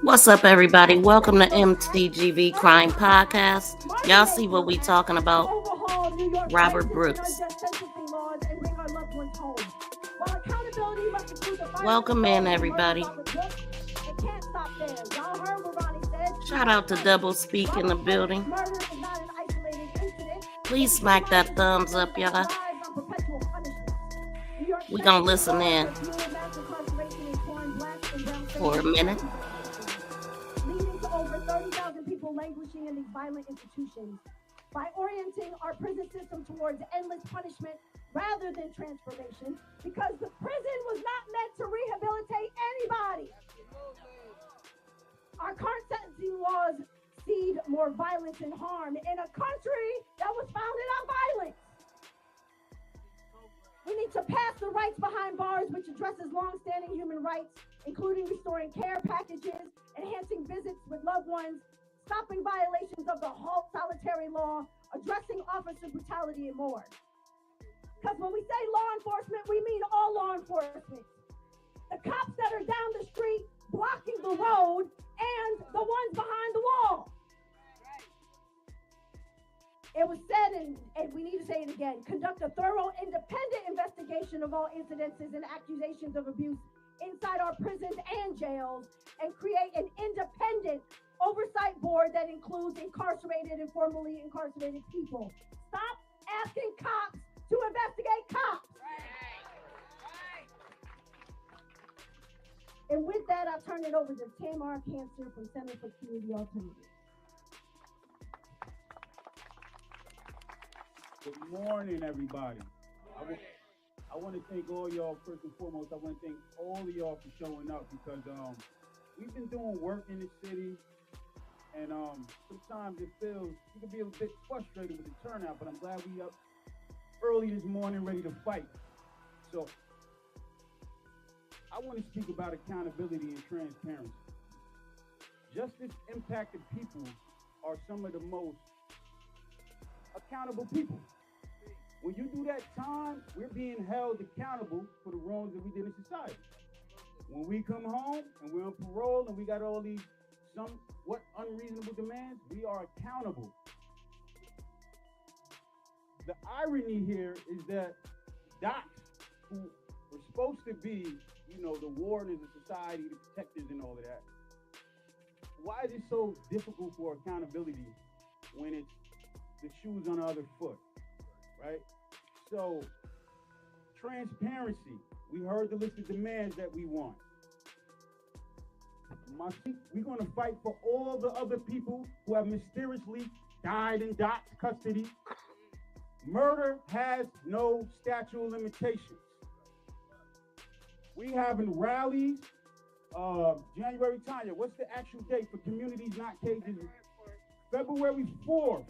What's up, everybody? Welcome to MTGV Crime Podcast. Y'all see what we talking about? Robert Brooks. Welcome in, everybody. Shout out to Double Speak in the building. Please smack that thumbs up, y'all. We gonna listen in for a minute. Leading to over 30,000 people languishing in these violent institutions. By orienting our prison system towards endless punishment rather than transformation, because the prison was not meant to rehabilitate anybody. Our current sentencing laws seed more violence and harm in a country that was founded on violence. We need to pass the rights behind bars, which addresses long-standing human rights, including restoring care packages, enhancing visits with loved ones, stopping violations of the halt solitary law, addressing officer brutality, and more. Because when we say law enforcement, we mean all law enforcement. The cops that are down the street blocking the road and the ones behind the wall. It was said, and we need to say it again, conduct a thorough, independent investigation of all incidences and accusations of abuse inside our prisons and jails, and create an independent oversight board that includes incarcerated and formerly incarcerated people. Stop asking cops to investigate cops. And with that, I'll turn it over to Tamar Cancer from Center for Community Alternatives. Good morning, everybody. I want to thank all y'all, first and foremost. I want to thank all of y'all for showing up, because we've been doing work in the city, and sometimes it feels, you can be a bit frustrated with the turnout, but I'm glad we up early this morning ready to fight. So I want to speak about accountability and transparency. Justice impacted people are some of the most accountable people. When you do that time, we're being held accountable for the wrongs that we did in society. When we come home and we're on parole and we got all these somewhat unreasonable demands, we are accountable. The irony here is that docs, who were supposed to be, the wardens of society, the protectors and all of that, why is it so difficult for accountability when it's the shoes on the other foot, right? So, transparency. We heard the list of demands that we want. Marcy, we're going to fight for all the other people who have mysteriously died in Doc's custody. Murder has no statute of limitations. We having rallies. January, Tanya, what's the actual date for Communities Not Cages? February 4th.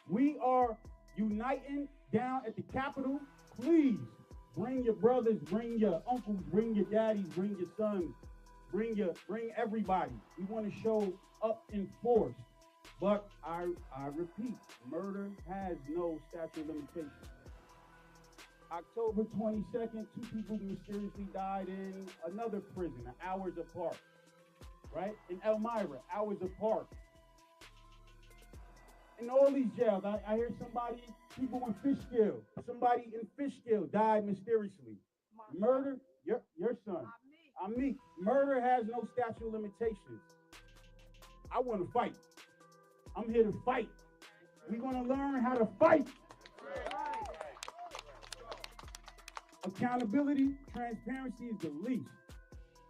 We are uniting down at the Capitol. Please bring your brothers, bring your uncles, bring your daddies, bring your sons, bring everybody. We want to show up in force. But I repeat, murder has no statute of limitations. October 22nd, 2 people mysteriously died in another prison, hours apart, right? In Elmira, hours apart. In all these jails, I hear people in somebody in Fishkill died mysteriously. Murder, your son. I'm me. Murder has no statute of limitations. I want to fight. I'm here to fight. We're going to learn how to fight. Accountability, transparency is the least.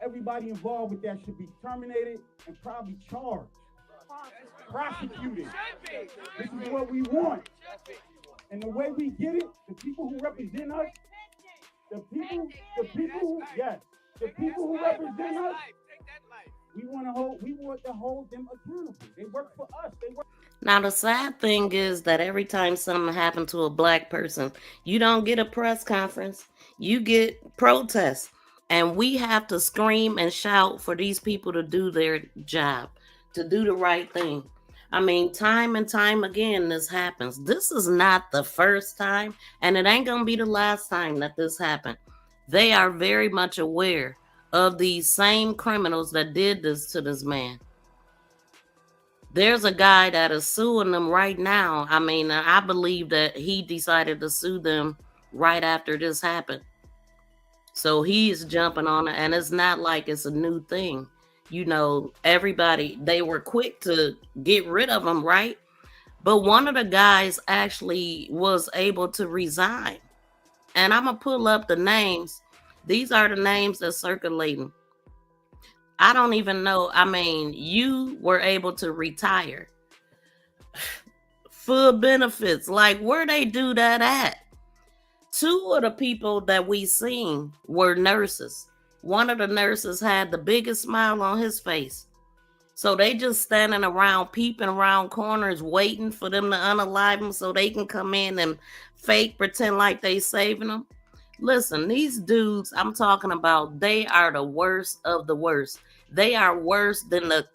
Everybody involved with that should be terminated and probably charged. Prosecuted. This is what we want. And the way we get it, the people who represent us, the people who represent us, we want to hold them accountable. They work for us. Now, the sad thing is that every time something happens to a black person, you don't get a press conference. You get protests. And we have to scream and shout for these people to do their job, to do the right thing. I mean, time and time again, this happens. This is not the first time, and it ain't going to be the last time that this happened. They are very much aware of these same criminals that did this to this man. There's a guy that is suing them right now. I mean, I believe that he decided to sue them right after this happened. So he's jumping on it, and it's not like it's a new thing. You know, everybody, they were quick to get rid of him, right? But one of the guys actually was able to resign. And I'm going to pull up the names. These are the names that's circulating. I don't even know. I mean, you were able to retire. Full benefits. Like, where they do that at? Two of the people that we seen were nurses. One of the nurses had the biggest smile on his face. So they just standing around, peeping around corners, waiting for them to unalive them so they can come in and fake pretend like they saving them. Listen, these dudes I'm talking about, they are the worst of the worst. They are worse than the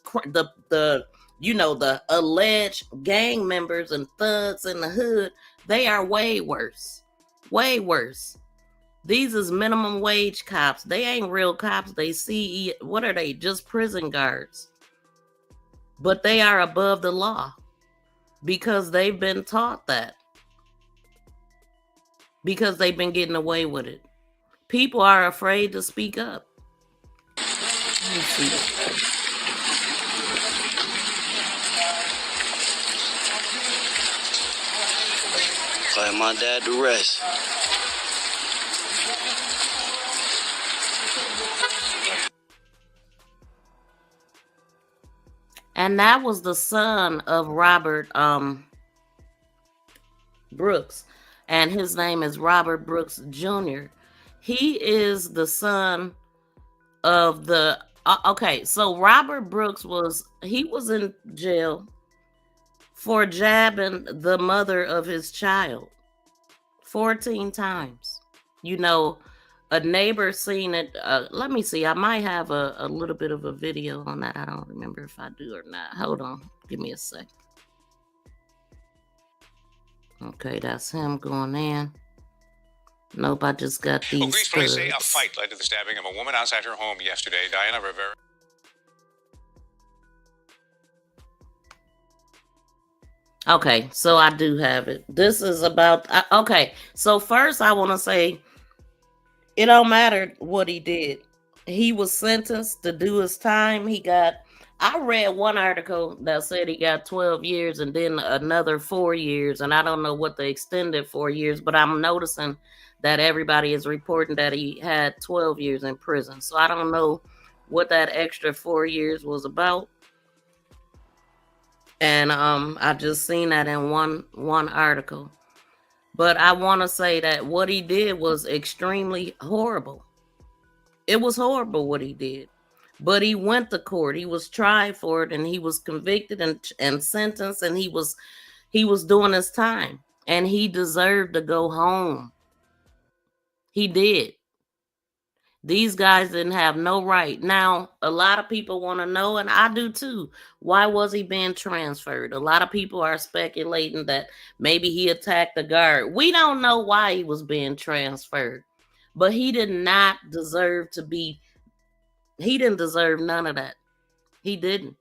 the alleged gang members and thugs in the hood. They are way worse. Way worse. These is minimum wage cops. They ain't real cops. They see, what are they? Just prison guards. But they are above the law because they've been taught that. Because they've been getting away with it. People are afraid to speak up. Let me see. Like my dad to rest. And that was the son of Robert Brooks. And his name is Robert Brooks Jr. He is the son of the okay, so Robert Brooks was in jail for jabbing the mother of his child 14 times. You know, a neighbor seen it. Let me see. I might have a little bit of a video on that. I don't remember if I do or not. Hold on. Give me a sec. Okay, that's him going in. Nope, I just got these. Police say a fight led to the stabbing of a woman outside her home yesterday. Diana Rivera. Okay, so I do have it. This is about, okay, so first I want to say, it don't matter what he did. He was sentenced to do his time. I read one article that said he got 12 years and then another 4 years. And I don't know what the extended 4 years, but I'm noticing that everybody is reporting that he had 12 years in prison. So I don't know what that extra 4 years was about. And I just seen that in one article. But I want to say that what he did was extremely horrible. It was horrible what he did. But he went to court. He was tried for it, and he was convicted and sentenced, and he was doing his time. And he deserved to go home. He did. These guys didn't have no right. Now, a lot of people want to know, and I do too, why was he being transferred? A lot of people are speculating that maybe he attacked the guard. We don't know why he was being transferred, but he did not deserve to be. He didn't deserve none of that. He didn't.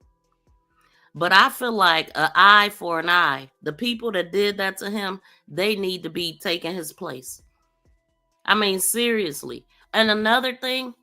But I feel like an eye for an eye. The people that did that to him, they need to be taking his place. I mean, seriously. And another thing,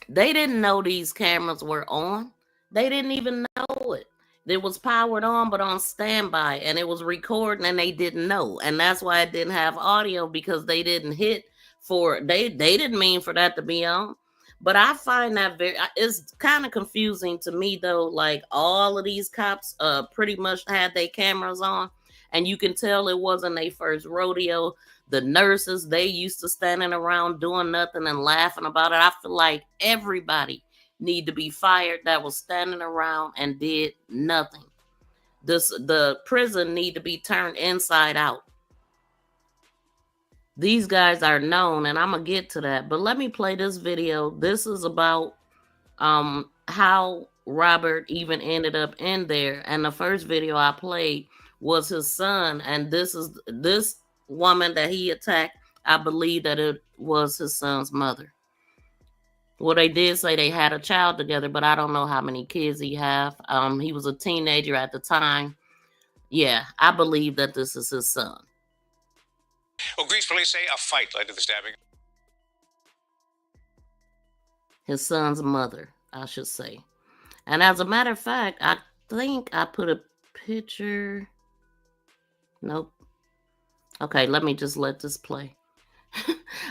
they didn't know these cameras were on. They didn't even know it. It was powered on, but on standby, and it was recording, and they didn't know. And that's why it didn't have audio, because they didn't hit for, they didn't mean for that to be on. But I find that it's kind of confusing to me, though. Like, all of these cops pretty much had their cameras on, and you can tell it wasn't their first rodeo. The nurses, they used to standing around doing nothing and laughing about it. I feel like everybody need to be fired that was standing around and did nothing. The prison need to be turned inside out. These guys are known, and I'm going to get to that. But let me play this video. This is about how Robert even ended up in there. And the first video I played was his son. And this woman that he attacked, I believe that it was his son's mother. Well, they did say they had a child together, but I don't know how many kids he have. He was a teenager at the time. Yeah, I believe that this is his son. Well, Greece police say a fight led to the stabbing. His son's mother, I should say. And as a matter of fact, I think I put a picture. Nope. Okay, let me just let this play.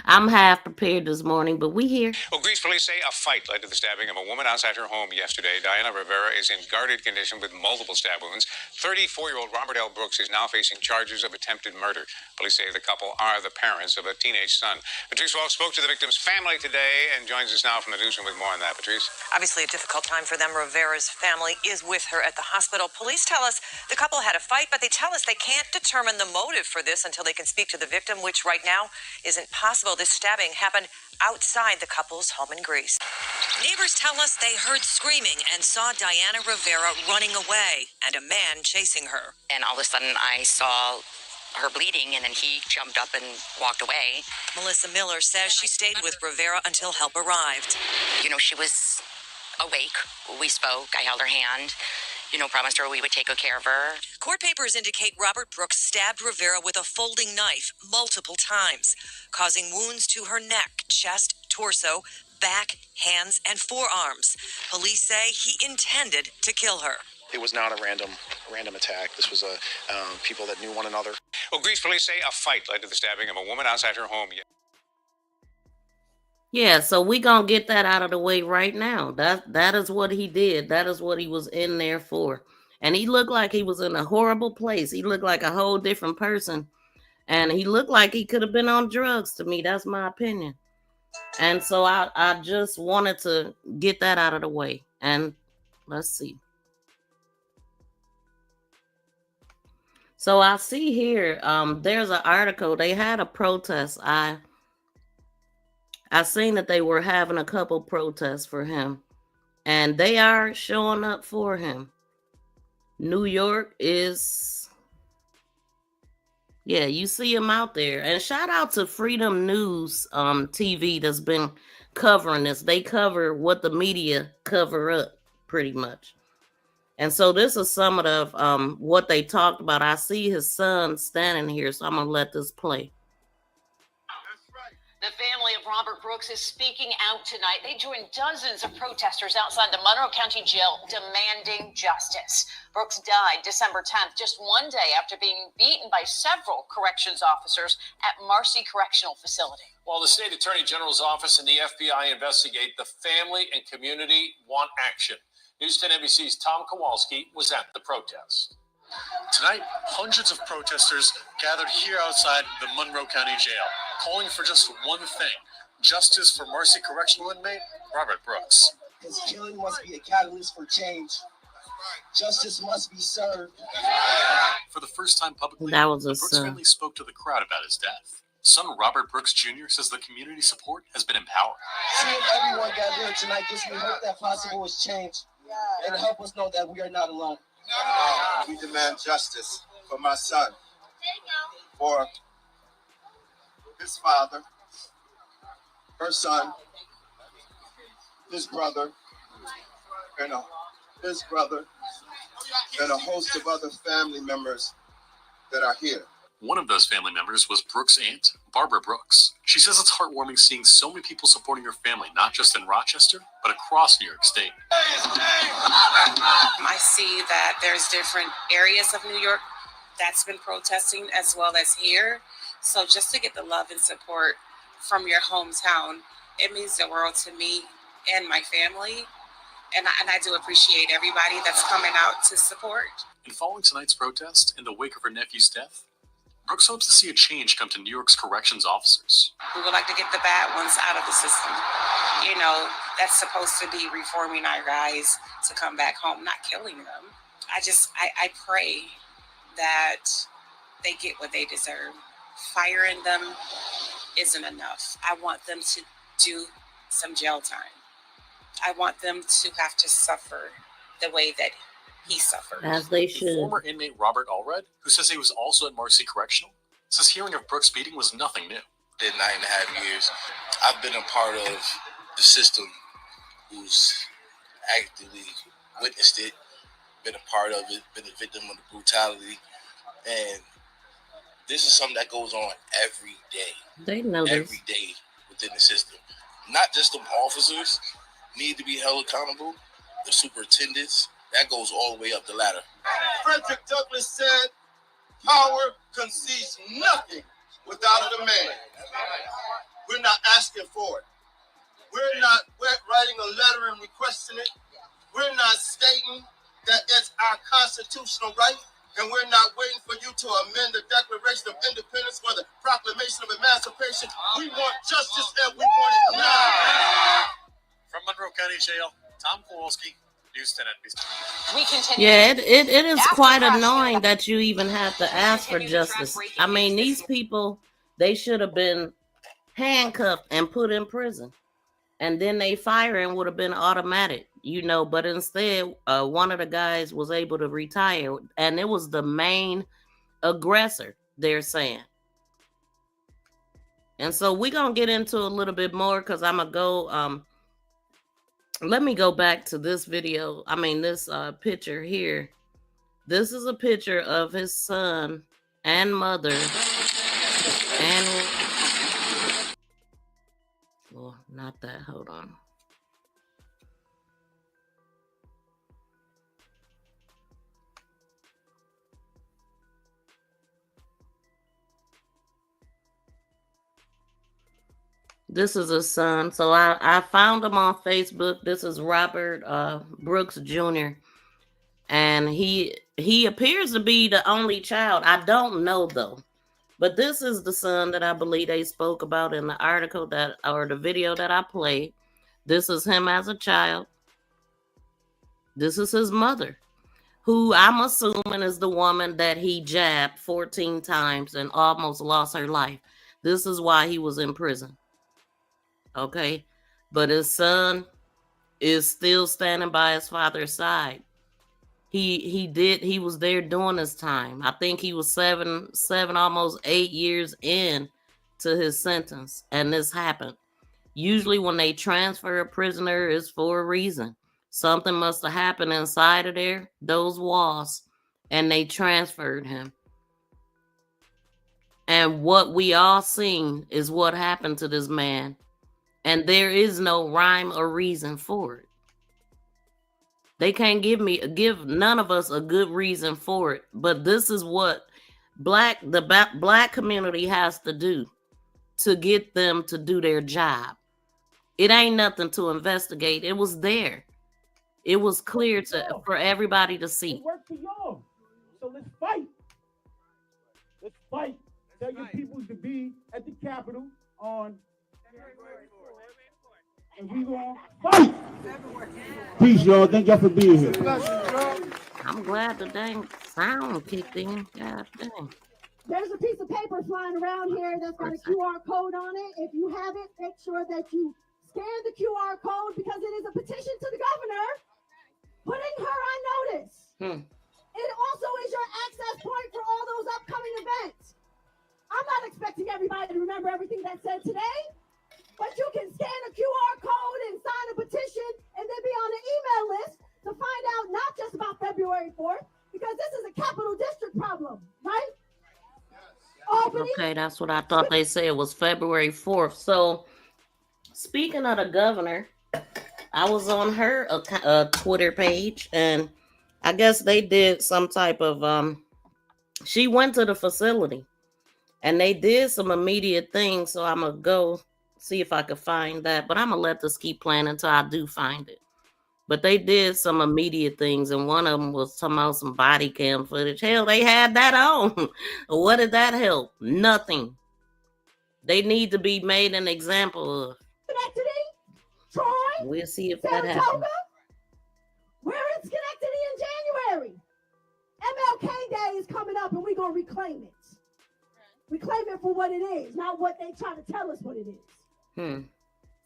I'm half prepared this morning, but we here. Well, Greece police say a fight led to the stabbing of a woman outside her home yesterday. Diana Rivera is in guarded condition with multiple stab wounds. 34-year-old Robert L. Brooks is now facing charges of attempted murder. Police say the couple are the parents of a teenage son. Patrice Walsh spoke to the victim's family today and joins us now from the newsroom with more on that. Patrice? Obviously a difficult time for them. Rivera's family is with her at the hospital. Police tell us the couple had a fight, but they tell us they can't determine the motive for this until they can speak to the victim, which right now isn't possible. This stabbing happened outside the couple's home in Greece. Neighbors tell us they heard screaming and saw Diana Rivera running away and a man chasing her. And all of a sudden I saw her bleeding, and then he jumped up and walked away. Melissa Miller says she stayed with Rivera until help arrived. You know, she was awake. We spoke. I held her hand. You know, promised her we would take good care of her. Court papers indicate Robert Brooks stabbed Rivera with a folding knife multiple times, causing wounds to her neck, chest, torso, back, hands, and forearms. Police say he intended to kill her. It was not a random attack. This was people that knew one another. Well, Greece police say a fight led to the stabbing of a woman outside her home. Yeah, so we gonna get that out of the way right now. That is what he did. That is what he was in there for. And he looked like he was in a horrible place. He looked like a whole different person. And he looked like he could have been on drugs to me. That's my opinion. And so I just wanted to get that out of the way. And let's see. So I see here, there's an article. They had a protest. I seen that they were having a couple protests for him, and they are showing up for him. New York is, yeah, you see him out there. And shout out to Freedom News TV that's been covering this. They cover what the media cover up pretty much. And so this is some of the what they talked about. I see his son standing here, so I'm gonna let this play. The family of Robert Brooks is speaking out tonight. They joined dozens of protesters outside the Monroe County Jail demanding justice. Brooks died December 10th, just one day after being beaten by several corrections officers at Marcy Correctional Facility. While the state attorney general's office and the FBI investigate, the family and community want action. News 10 NBC's Tom Kowalski was at the protest. Tonight, hundreds of protesters gathered here outside the Monroe County Jail, calling for just one thing: justice for Marcy Correctional inmate Robert Brooks. His killing must be a catalyst for change. Justice must be served. For the first time publicly, That was the his Brooks son. family spoke to the crowd about his death. Son Robert Brooks Jr. says the community support has been empowering. Seeing everyone gather here tonight gives me hope that possible is change, and help us know that we are not alone. We demand justice for my son, for his father, her son, his brother, and his brother, and a host of other family members that are here. One of those family members was Brooks' aunt, Barbara Brooks. She says it's heartwarming seeing so many people supporting her family, not just in Rochester, but across New York State. I see that there's different areas of New York that's been protesting as well as here. So just to get the love and support from your hometown, it means the world to me and my family. And I do appreciate everybody that's coming out to support. And following tonight's protest, in the wake of her nephew's death, Brooks hopes to see a change come to New York's corrections officers. We would like to get the bad ones out of the system. You know, that's supposed to be reforming our guys to come back home, not killing them. I pray that they get what they deserve. Firing them isn't enough. I want them to do some jail time. I want them to have to suffer the way that he suffered. As they should. Former inmate Robert Allred, who says he was also at Marcy Correctional, says hearing of Brooks' beating was nothing new. Did 9.5 years. I've been a part of the system who's actively witnessed it, been a part of it, been a victim of the brutality. And this is something that goes on every day. They know this. Every day within the system. Not just the officers need to be held accountable, the superintendents, that goes all the way up the ladder. Frederick Douglass said, power concedes nothing without a demand. We're not asking for it. We're not writing a letter and requesting it. We're not stating that it's our constitutional right, and we're not waiting for you to amend the Declaration of Independence or the Proclamation of Emancipation. We want justice, and we want it now. From Monroe County Jail, Tom Kowalski, News 10 NBC. We continue. Yeah, it is After quite crashing annoying that you even have to ask for justice. I mean, these people, they should have been handcuffed and put in prison. And then they firing would have been automatic, you know, but instead, one of the guys was able to retire, and it was the main aggressor, they're saying. And so we're going to get into a little bit more because I'm going to go, let me go back to this video. I mean, this picture here. This is a picture of his son and mother and... Well, not that. Hold on. This is a son. So I found him on Facebook. This is Robert Brooks Jr. And he appears to be the only child. I don't know though. But this is the son that I believe they spoke about in the article that, or the video that I played. This is him as a child. This is his mother, who I'm assuming is the woman that he jabbed 14 times and almost lost her life. This is why he was in prison. Okay. But his son is still standing by his father's side. He was there during his time. I think he was seven, almost 8 years in to his sentence. And this happened. Usually when they transfer a prisoner, it's for a reason. Something must have happened inside of there, those walls, and they transferred him. And what we all seen is what happened to this man. And there is no rhyme or reason for it. They can't give none of us a good reason for it. But this is what the black community has to do to get them to do their job. It ain't nothing to investigate. It was there. It was clear for everybody to see. It worked for y'all. So let's fight. Let's fight. Tell your people to be at the Capitol on... And we gonna fight. Peace, y'all. Thank y'all for being here. I'm glad the dang sound kicked in. God dang. There's a piece of paper flying around here that's got a QR code on it. If you have it, make sure that you scan the QR code because it is a petition to the governor putting her on notice. It also is your access point for all those upcoming events. I'm not expecting everybody to remember everything that's said today. But you can scan a QR code and sign a petition and then be on the email list to find out not just about February 4th, because this is a Capital District problem, right? Albany. Okay, that's what I thought they said was February 4th. So, speaking of the governor, I was on her Twitter page, and I guess they did some type of, she went to the facility, and they did some immediate things, so I'm going to go see if I could find that, but I'm gonna let this keep playing until I do find it. But they did some immediate things, and one of them was talking about some body cam footage. Hell, they had that on. What did that help? Nothing. They need to be made an example of. Troy, we'll see if Saratoga, that happens. We're in Schenectady in January. MLK Day is coming up, and we're gonna reclaim it. Reclaim it for what it is, not what they try to tell us what it is.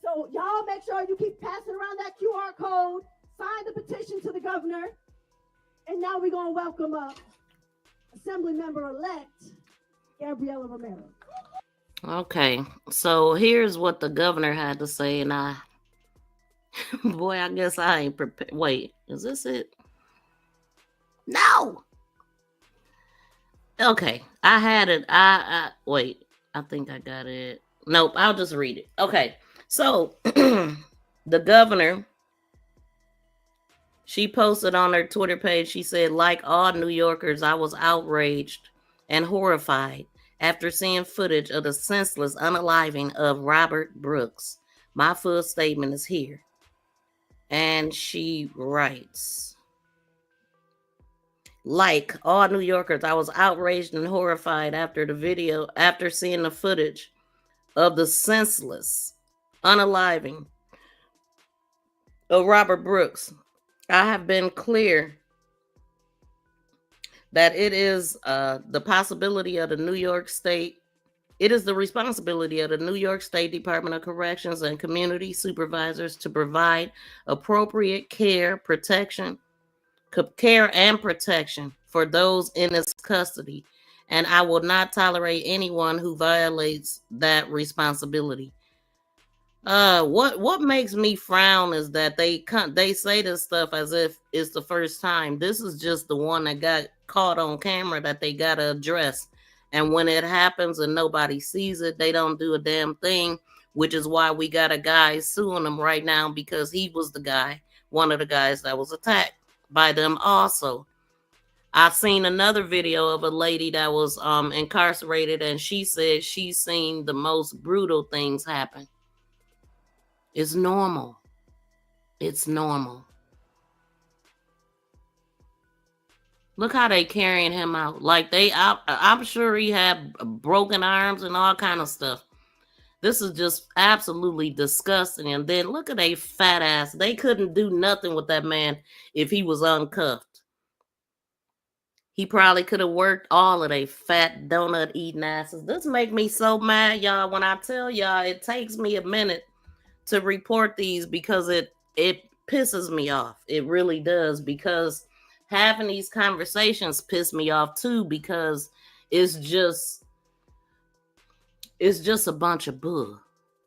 So y'all make sure you keep passing around that QR code, sign the petition to the governor, and now we're going to welcome up Assembly Member-elect Gabriela Romero. Okay, so here's what the governor had to say, and I Boy, I guess I ain't prepared. Wait, is this it? No. Okay, I had it. I wait. I think I got it. Nope, I'll just read it. Okay, so the governor, she posted on her Twitter page. She said, "Like all New Yorkers, I was outraged and horrified after seeing footage of the senseless unaliving of Robert Brooks. My full statement is here." And she writes, "Like all New Yorkers, I was outraged and horrified after seeing the footage of the senseless unaliving of Robert Brooks. I have been clear that it is the possibility of the New York State. It is the responsibility of the New York State Department of Corrections and community supervisors to provide appropriate care and protection for those in its custody, and I will not tolerate anyone who violates that responsibility." What makes me frown is that they say this stuff as if it's the first time. This is just the one that got caught on camera that they gotta address. And when it happens and nobody sees it, they don't do a damn thing, which is why we got a guy suing them right now because he was one of the guys that was attacked by them also. I've seen another video of a lady that was incarcerated, and she said she's seen the most brutal things happen. It's normal. It's normal. Look how they carrying him out. Like I'm sure he had broken arms and all kind of stuff. This is just absolutely disgusting. And then look at a fat ass. They couldn't do nothing with that man if he was uncuffed. He probably could have worked all of they fat donut eating asses. This make me so mad, y'all. When I tell y'all, it takes me a minute to report these because it pisses me off. It really does, because having these conversations piss me off too, because it's just a bunch of bull.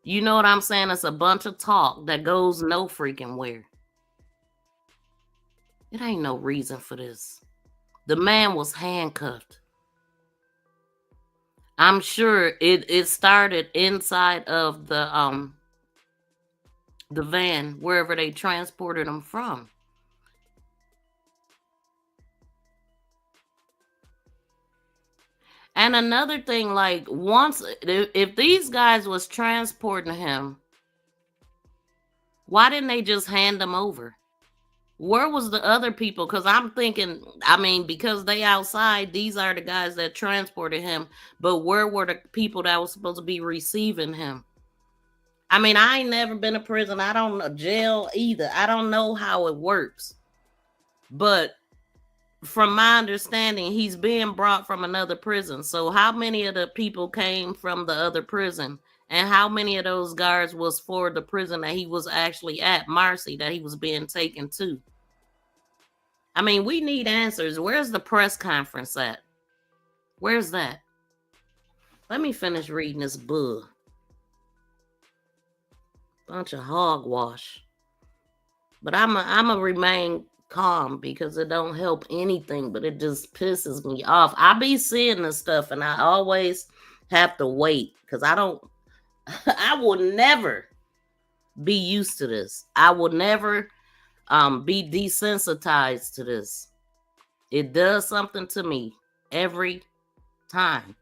You know what I'm saying? It's a bunch of talk that goes no freaking where. It ain't no reason for this. The man was handcuffed. I'm sure it started inside of the van, wherever they transported him from. And another thing, like, if these guys was transporting him, why didn't they just hand him over? Where was the other people? Because I'm thinking, because they outside, these are the guys that transported him, but where were the people that was supposed to be receiving him? I ain't never been to prison. I don't know jail either. I don't know how it works. But from my understanding, he's being brought from another prison. So how many of the people came from the other prison? And how many of those guards was for the prison that he was actually at, Marcy, that he was being taken to? We need answers. Where's the press conference at? Where's that? Let me finish reading this book. Bunch of hogwash. But I'm a remain calm because it don't help anything, but it just pisses me off. I be seeing this stuff and I always have to wait because I will never be used to this. I will never be desensitized to this. It does something to me every time.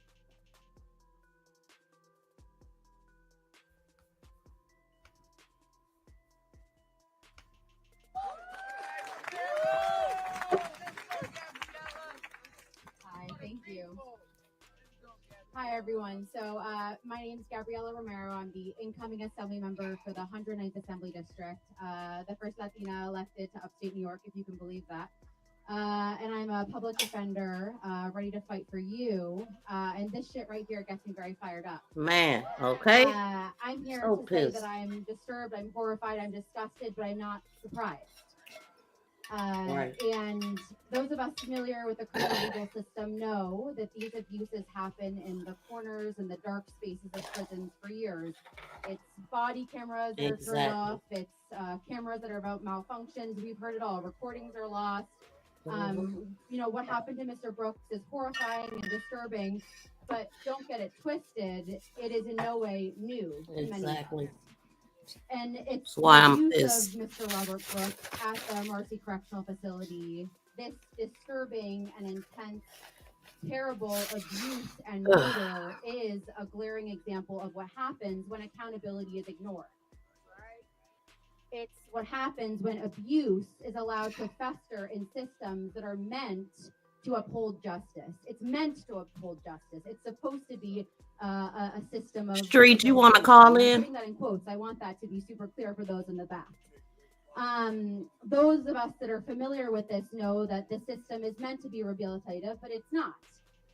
Hi, thank you. Hi, everyone. So my name is Gabriela Romero. I'm the incoming assembly member for the 109th Assembly District, the first Latina elected to upstate New York, if you can believe that. And I'm a public defender, ready to fight for you. And this shit right here gets me very fired up. Man, okay. I'm here So to pissed. say that I'm disturbed, I'm horrified, I'm disgusted, but I'm not surprised. Right. And those of us familiar with the criminal legal system know that these abuses happen in the corners and the dark spaces of prisons for years. It's body cameras that are turned Exactly. off. It's cameras that are about malfunctions. We've heard it all. Recordings are lost. Mhm. What happened to Mr. Brooks is horrifying and disturbing, but don't get it twisted. It is in no way new to many of us. Exactly. And it's That's the why I'm abuse of pissed. Mr. Robert Brooks at the Marcy Correctional Facility. This disturbing and intense, terrible abuse and murder is a glaring example of what happens when accountability is ignored. It's what happens when abuse is allowed to fester in systems that are meant to uphold justice. It's meant to uphold justice. It's supposed to be a system of Street, you want to call rehabilitation. And I'm in? putting that in quotes. I want that to be super clear for those in the back. Those of us that are familiar with this know that the system is meant to be rehabilitative, but it's not.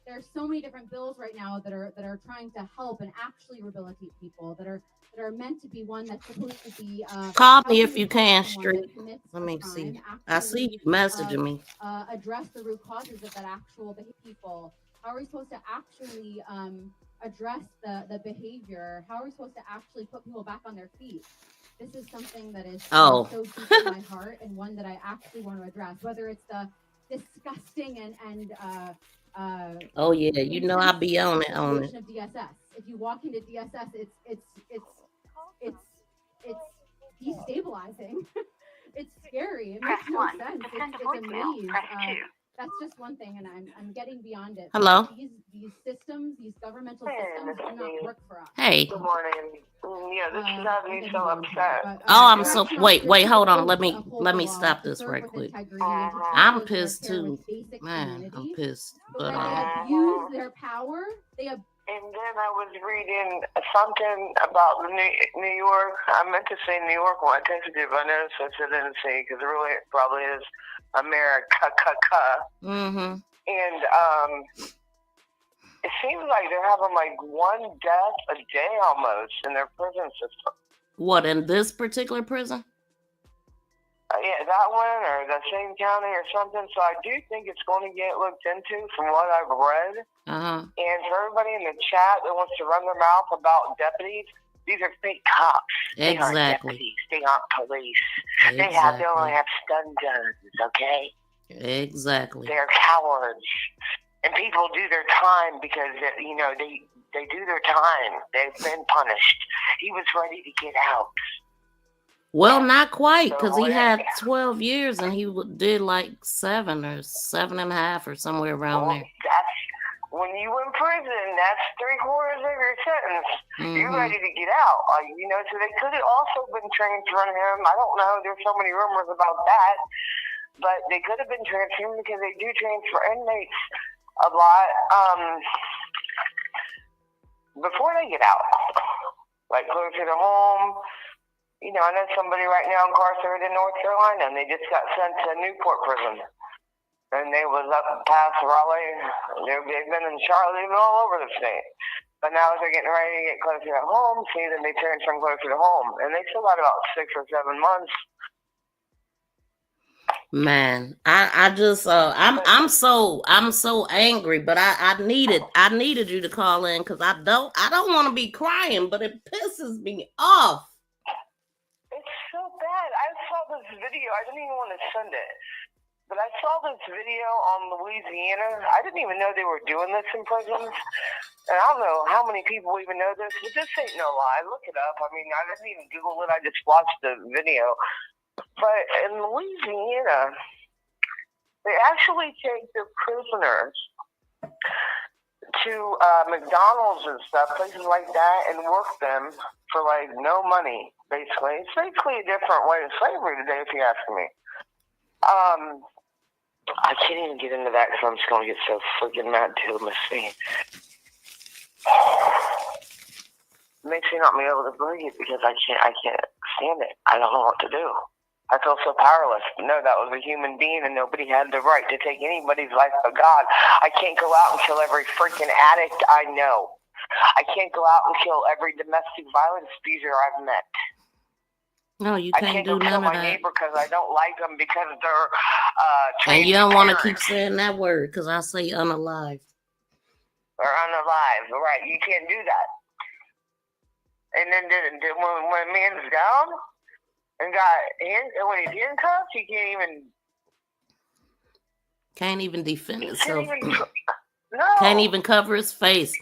There's so many different bills right now that are trying to help and actually rehabilitate people that are meant to be one that's supposed to be Call how me can if we you help can, someone Street. that commits Let a me crime see. I see actually you messaging me. address the root causes of that actual people? How are we supposed to actually address the behavior? How are we supposed to actually put people back on their feet? This is something that is Oh. so deep in my heart and one that I actually want to address, whether it's the disgusting and Oh yeah, you know I'll be on it. situation of DSS. If you walk into DSS, it's destabilizing. It's scary. It makes no sense. It's a maze. That's just one thing, and I'm getting beyond it. Hello? These systems, these governmental systems, do not work for us. Hey. Good morning. Yeah, this is having me so upset. Oh, I'm so wait, hold on. Let me stop this right quick. I'm pissed too. Man, I'm pissed. But when they abuse their power, And then I was reading something about New York. I meant to say New York when I texted you, but I noticed I didn't say because really it probably is America. Mm-hmm. And it seems like they're having like one death a day almost in their prison system. What, in this particular prison? Yeah, that one or the same county or something. So I do think it's going to get looked into from what I've read. Uh-huh. And for everybody in the chat that wants to run their mouth about deputies, these are fake cops. Exactly. They aren't deputies. They aren't police. Exactly. They only have stun guns, okay? Exactly. They're cowards. And people do their time because, you know, they do their time. They've been punished. He was ready to get out. Well, not quite, because he had 12 years and he did like 7 or 7.5 or somewhere around there. That's when you in prison. That's 3/4 of your sentence. Mm-hmm. You're ready to get out. You know, so they could have also been transferring him. I don't know. There's so many rumors about that, but they could have been transferring because they do transfer inmates a lot before they get out, like closer to home. You know, I know somebody right now incarcerated in North Carolina, and they just got sent to Newport prison. And they was up past Raleigh. They've been in Charlotte, they've been all over the state. But now as they're getting ready to get closer to home, see, then they transfer them closer to home. And they still got about 6 or 7 months. Man, I just I'm so angry, but I needed you to call in because I don't want to be crying, but it pisses me off. It's so bad. I saw this video. I didn't even want to send it. But I saw this video on Louisiana. I didn't even know they were doing this in prisons. And I don't know how many people even know this, but this ain't no lie. Look it up. I mean, I didn't even Google it. I just watched the video. But in Louisiana, they actually take their prisoners to McDonald's and stuff, places like that, and work them for like no money, basically. It's basically a different way of slavery today, if you ask me. I can't even get into that because I'm just going to get so freaking mad to miss me. It makes me not be able to breathe because I can't stand it. I don't know what to do. I feel so powerless. No, that was a human being and nobody had the right to take anybody's life but God. I can't go out and kill every freaking addict I know. I can't go out and kill every domestic violence abuser I've met. No, you I can't can't do go kill none of my that. neighbor because I don't like them because they're And you don't want to keep transparent saying that word because I say unalive. or unalive. Right? You can't do that. And then when a man's down and when he's handcuffed, he can't even defend himself. No. Can't even cover his face.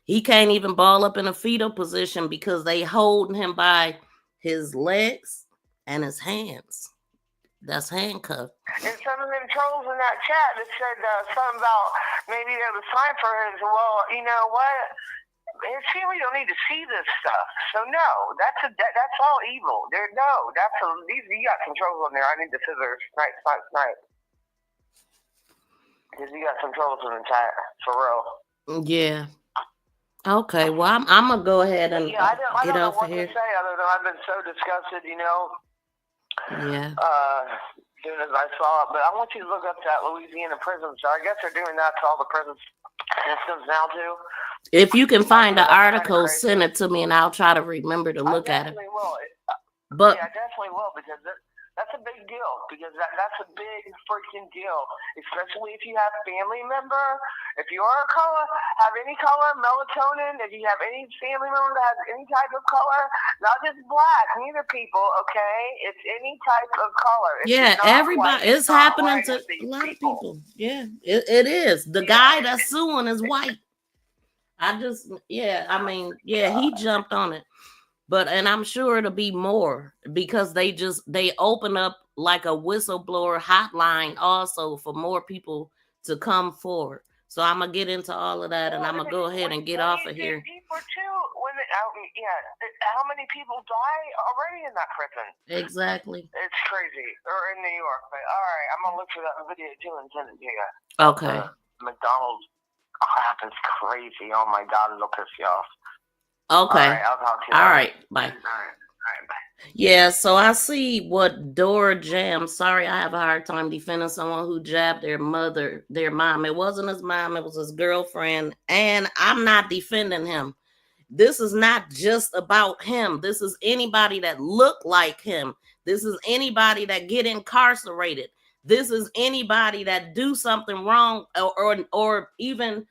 He can't even ball up in a fetal position because they holding him by his legs and his hands. That's handcuffed. And some of them trolls in that chat that said something about maybe there was time for him. Well, you know what? His family don't need to see this stuff. So no, that's all evil. You got some trolls on there. I need the scissors. Snipe. Because you got some trolls in the chat for real. Yeah. Okay. Well, I'm gonna go ahead and I don't get know off what of here. to say other than I've been so disgusted. Yeah. As soon as I saw it, but I want you to look up that Louisiana prison. So I guess they're doing that to all the prison systems now too. If you can find the article, send it to me, and I'll try to remember to look at it. I definitely will. But I definitely will because that's a big deal. Because that's a big freaking deal, especially if you have family member. If you are a color, have any color, melatonin. If you have any family member that has any type of color, not just black, neither people. Okay, it's any type of color. everybody, it's happening to a lot of people. Yeah, it is. The guy that's suing is white. He jumped on it. And I'm sure it'll be more because they open up like a whistleblower hotline also for more people to come forward. So I'm gonna get into all of that, and I'm gonna go ahead and get off of here. How many people die already in that prison? Exactly. It's crazy. Or in New York. But all right, I'm gonna look for that video too and send it to you. Okay. McDonald's crap is crazy. Oh my God, it'll piss you off. Okay. All right, I'll talk to you. All right. Bye. All right, bye. Yeah, so I see what Dora jammed. Sorry, I have a hard time defending someone who jabbed their mom. It wasn't his mom, it was his girlfriend. And I'm not defending him. This is not just about him. This is anybody that look like him. This is anybody that get incarcerated. This is anybody that do something wrong or even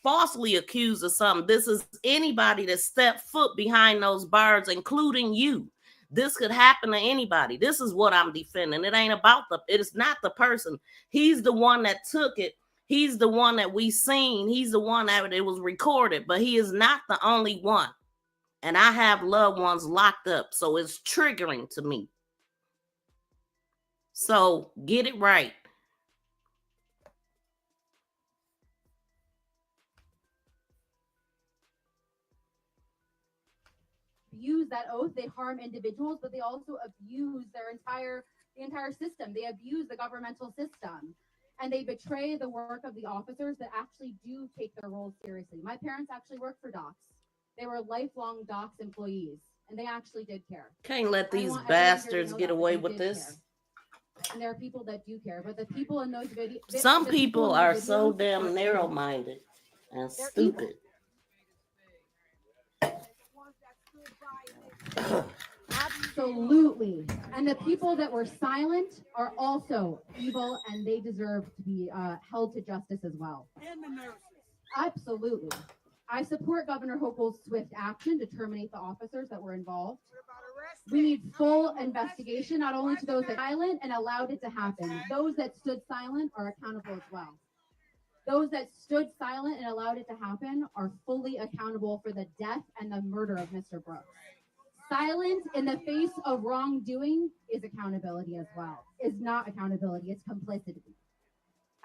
falsely accused of something. This is anybody that stepped foot behind those bars, including you. This could happen to anybody. This is what I'm defending. It ain't about it's not the person. He's the one that took it. He's the one that we seen. He's the one that it was recorded, but he is not the only one. And I have loved ones locked up, so it's triggering to me. So get it right. Abuse that oath, they harm individuals, but they also abuse the entire system. They abuse the governmental system, and they betray the work of the officers that actually do take their roles seriously. My parents actually worked for DOCS. They were lifelong DOCS employees, and they actually did care. Can't let these bastards get away with this. And there are people that do care, but the people in those videos... Some people are so damn narrow-minded and stupid. Absolutely. And the people that were silent are also evil, and they deserve to be held to justice as well. And the nurses. Absolutely. I support Governor Hochul's swift action to terminate the officers that were involved. We need full investigation, not only to those that were silent and allowed it to happen. Those that stood silent are accountable as well. Those that stood silent and allowed it to happen are fully accountable for the death and the murder of Mr. Brooks. Silence in the face of wrongdoing is accountability as well. Is not accountability, it's complicity.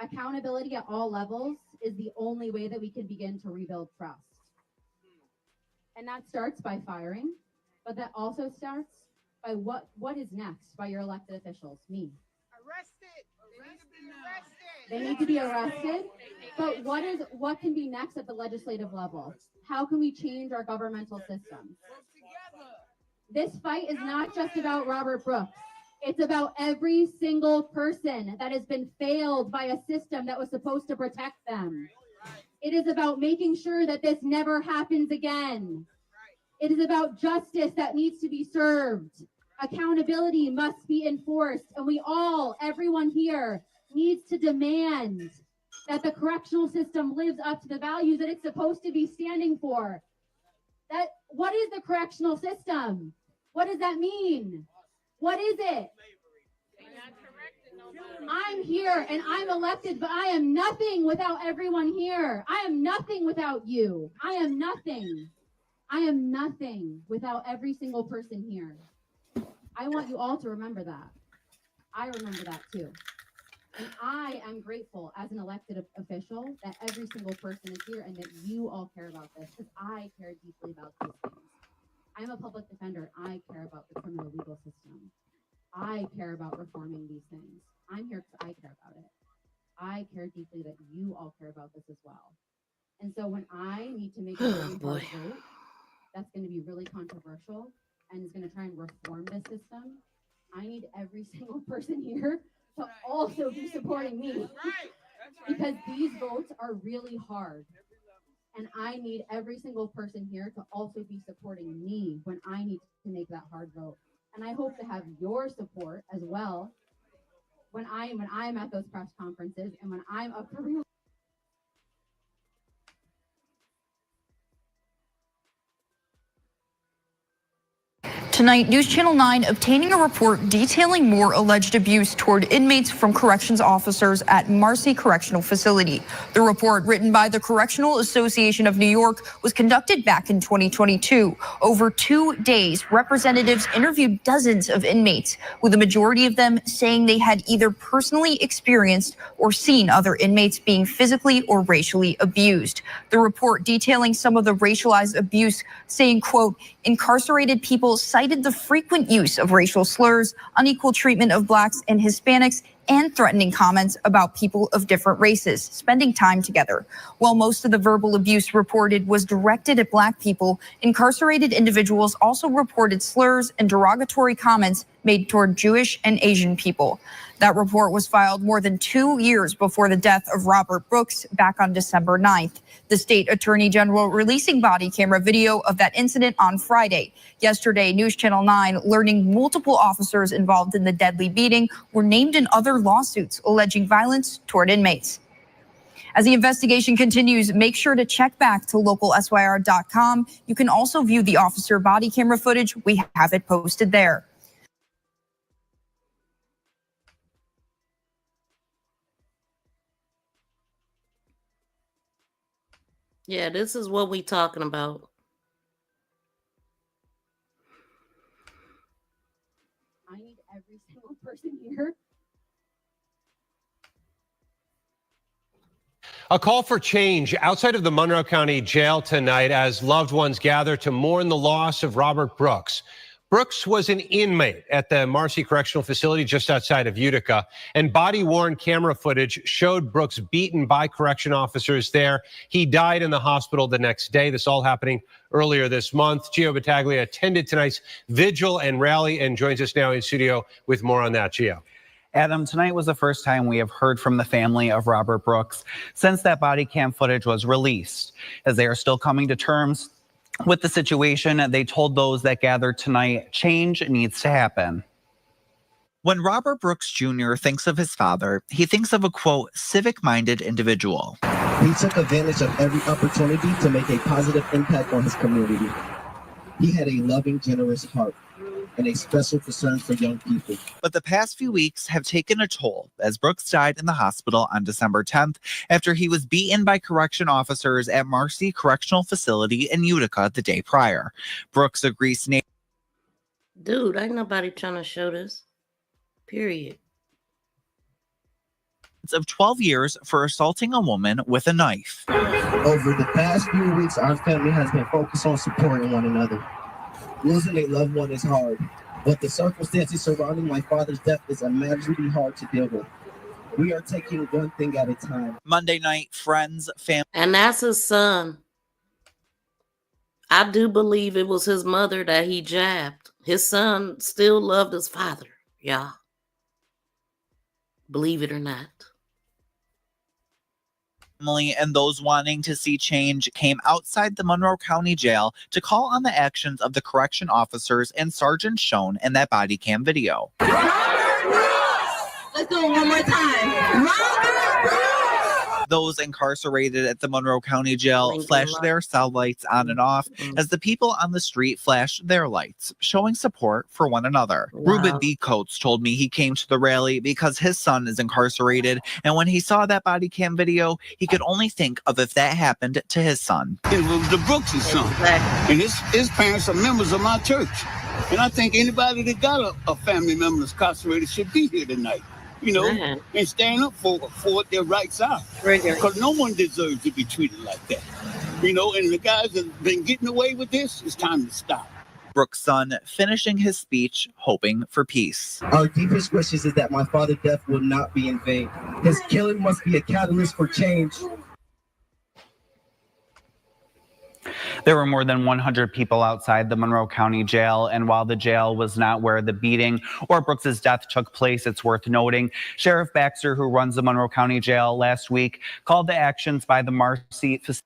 Accountability at all levels is the only way that we can begin to rebuild trust. And that starts by firing, but that also starts by what is next by your elected officials, me. They need to be arrested. But what can be next at the legislative level? How can we change our governmental systems? This fight is not just about Robert Brooks. It's about every single person that has been failed by a system that was supposed to protect them. It is about making sure that this never happens again. It is about justice that needs to be served. Accountability must be enforced, and everyone here, needs to demand that the correctional system lives up to the values that it's supposed to be standing for. What is the correctional system? What does that mean? What is it? I'm here and I'm elected, but I am nothing without everyone here. I am nothing without you. I am nothing. I am nothing without every single person here. I want you all to remember that. I remember that too. And I am grateful as an elected official that every single person is here and that you all care about this, because I care deeply about these things. I'm a public defender. I care about the criminal legal system. I care about reforming these things. I'm here because I care about it. I care deeply that you all care about this as well. And so when I need to make a really hard vote that's going to be really controversial and is going to try and reform this system, I need every single person here to also be supporting me. Because these votes are really hard. And I need every single person here to also be supporting me when I need to make that hard vote. And I hope to have your support as well when I'm at those press conferences and when I'm up for real. Tonight, News Channel 9 obtaining a report detailing more alleged abuse toward inmates from corrections officers at Marcy Correctional Facility. The report, written by the Correctional Association of New York, was conducted back in 2022. Over 2 days, representatives interviewed dozens of inmates, with the majority of them saying they had either personally experienced or seen other inmates being physically or racially abused. The report detailing some of the racialized abuse, saying, quote, incarcerated people cited the frequent use of racial slurs, unequal treatment of blacks and Hispanics, and threatening comments about people of different races spending time together. While most of the verbal abuse reported was directed at black people, incarcerated individuals also reported slurs and derogatory comments made toward Jewish and Asian people. That report was filed more than 2 years before the death of Robert Brooks back on December 9th. The state attorney general releasing body camera video of that incident on Friday. Yesterday, News Channel 9 learning multiple officers involved in the deadly beating were named in other lawsuits alleging violence toward inmates. As the investigation continues, make sure to check back to localsyr.com. You can also view the officer body camera footage. We have it posted there. Yeah, this is what we talking about. I need every single person here. A call for change outside of the Monroe County Jail tonight as loved ones gather to mourn the loss of Robert Brooks. Brooks was an inmate at the Marcy Correctional Facility just outside of Utica, and body-worn camera footage showed Brooks beaten by correction officers there. He died in the hospital the next day. This all happening earlier this month. Gio Battaglia attended tonight's vigil and rally and joins us now in studio with more on that. Gio. Adam, tonight was the first time we have heard from the family of Robert Brooks since that body cam footage was released. As they are still coming to terms with the situation, they told those that gathered tonight change needs to happen. When Robert Brooks Jr. thinks of his father, he thinks of a, quote, civic-minded individual. He took advantage of every opportunity to make a positive impact on his community. He had a loving, generous heart and a special concern for young people. But the past few weeks have taken a toll as Brooks died in the hospital on December 10th after he was beaten by correction officers at Marcy Correctional Facility in Utica the day prior. Brooks agrees. Dude, ain't nobody trying to show this. Period. Of 12 years for assaulting a woman with a knife. Over the past few weeks, our family has been focused on supporting one another. Losing a loved one is hard, but the circumstances surrounding my father's death is imaginably hard to deal with. We are taking one thing at a time. Monday night, friends, family. And that's his son. I do believe it was his mother that he jabbed. His son still loved his father, y'all. Believe it or not. Family and those wanting to see change came outside the Monroe County Jail to call on the actions of the correction officers and sergeants shown in that body cam video. Let's do it one more time. Those incarcerated at the Monroe County Jail flashed their cell lights on and off as the people on the street flashed their lights, showing support for one another. Wow. Ruben B. Coates told me he came to the rally because his son is incarcerated, and when he saw that body cam video, he could only think of if that happened to his son. It was the Brooks' son, and his parents are members of my church. And I think anybody that got a family member that's incarcerated should be here tonight. You know, and stand up for what their rights are. Because no one deserves to be treated like that. You know, and the guys that have been getting away with this, it's time to stop. Brooks' son finishing his speech, hoping for peace. Our deepest wishes is that my father's death will not be in vain. His killing must be a catalyst for change. There were more than 100 people outside the Monroe County Jail, and while the jail was not where the beating or Brooks's death took place, it's worth noting Sheriff Baxter, who runs the Monroe County Jail, last week called the actions by the Marcy facility.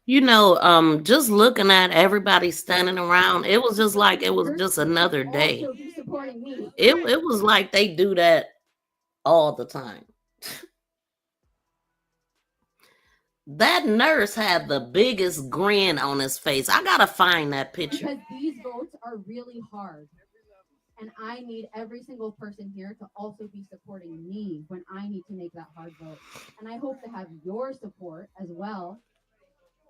You know, just looking at everybody standing around, it was just like it was just another day. It was like they do that all the time. That nurse had the biggest grin on his face. I gotta find that picture. Because these votes are really hard. And I need every single person here to also be supporting me when I need to make that hard vote. And I hope to have your support as well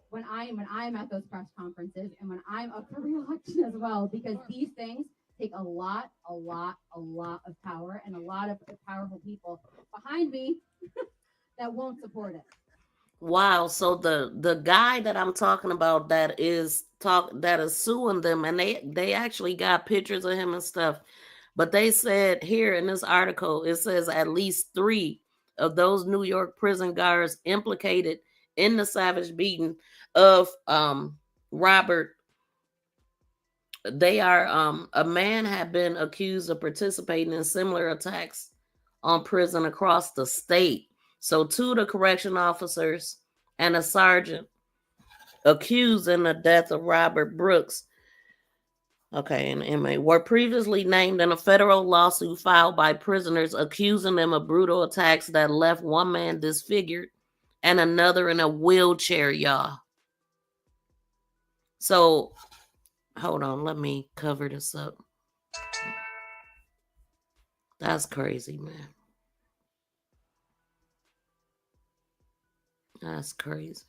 when I'm at those press conferences and when I'm up for re-election as well, because these things take a lot of power and a lot of powerful people behind me that won't support it. Wow, so the guy that I'm talking about that is suing them, and they actually got pictures of him and stuff. But they said here in this article, it says at least 3 of those New York prison guards implicated in the savage beating of Robert. They are a man had been accused of participating in similar attacks on prison across the state. So 2 of the correction officers and a sergeant accused in the death of Robert Brooks, okay, an inmate, were previously named in a federal lawsuit filed by prisoners accusing them of brutal attacks that left one man disfigured and another in a wheelchair, y'all. So, hold on, let me cover this up. That's crazy, man. That's crazy.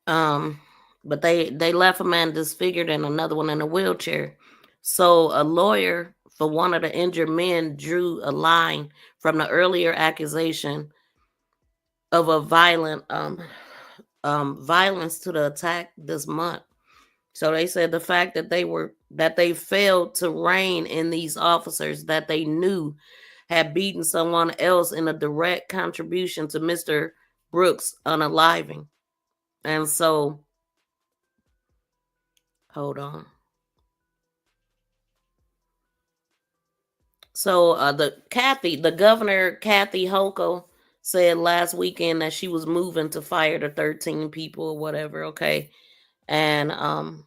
But they left a man disfigured and another one in a wheelchair. So a lawyer for one of the injured men drew a line from the earlier accusation of a violence to the attack this month. So they said the fact that they failed to rein in these officers that they knew had beaten someone else in a direct contribution to Mr. Brooks' unaliving. And so, hold on. So the governor, Kathy Hochul, said last weekend that she was moving to fire the 13 people or whatever, okay? And I'm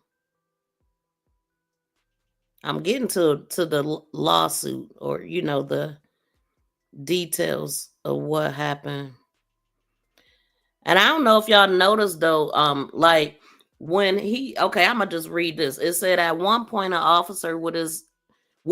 getting to the lawsuit, or the details of what happened. And I don't know if y'all noticed though, like when I'm gonna just read this. It said at one point an officer with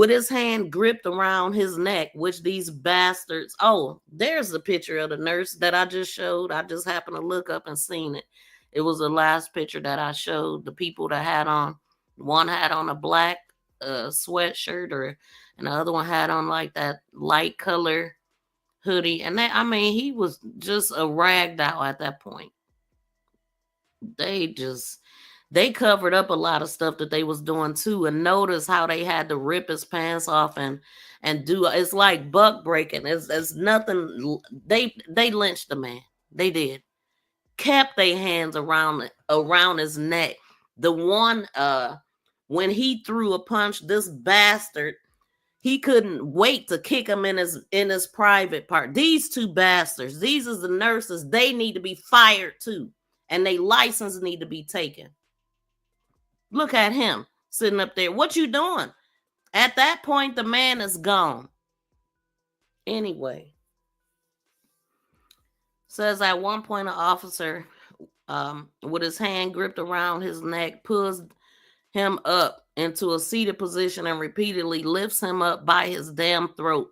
his hand gripped around his neck, which these bastards. Oh, there's the picture of the nurse that I just showed. I just happened to look up and seen it. It was the last picture that I showed. The people that had on, one had on a black sweatshirt, and the other one had on like that light color hoodie. And he was just a ragged out at that point. They covered up a lot of stuff that they was doing too, and notice how they had to rip his pants off and do. It's like buck breaking. It's nothing. They lynched the man. They did. Kept their hands around his neck. The one when he threw a punch, this bastard, he couldn't wait to kick him in his private part. These two bastards, these are the nurses, they need to be fired too. And their license need to be taken. Look at him sitting up there. What you doing? At that point, the man is gone. Anyway. Says at one point, an officer with his hand gripped around his neck pulls him up into a seated position and repeatedly lifts him up by his damn throat.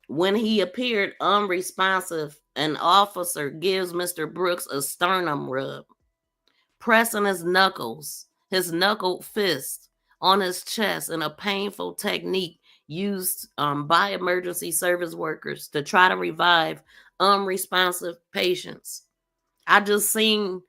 When he appeared unresponsive, an officer gives Mr. Brooks a sternum rub, pressing his knuckled fist on his chest in a painful technique used by emergency service workers to try to revive unresponsive patients. I just seen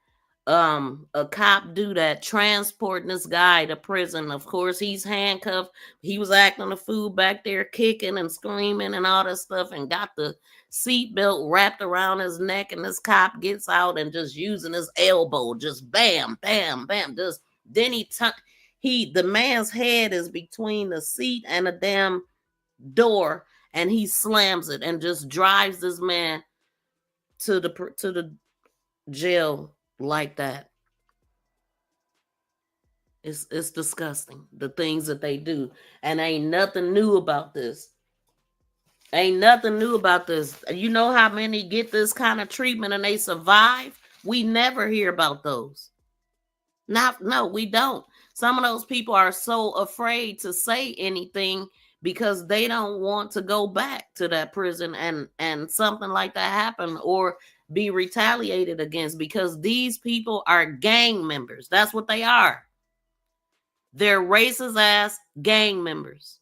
a cop do that, transporting this guy to prison. Of course, he's handcuffed. He was acting a fool back there, kicking and screaming and all that stuff, and got the seatbelt wrapped around his neck. And this cop gets out and just using his elbow, just bam, bam, bam. Just then the man's head is between the seat and the damn door, and he slams it and just drives this man to the jail like that. It's disgusting, the things that they do. And ain't nothing new about this. Ain't nothing new about this. You know how many get this kind of treatment and they survive? We never hear about those. No, we don't. Some of those people are so afraid to say anything because they don't want to go back to that prison and something like that happen or be retaliated against, because these people are gang members. That's what they are. They're racist ass gang members.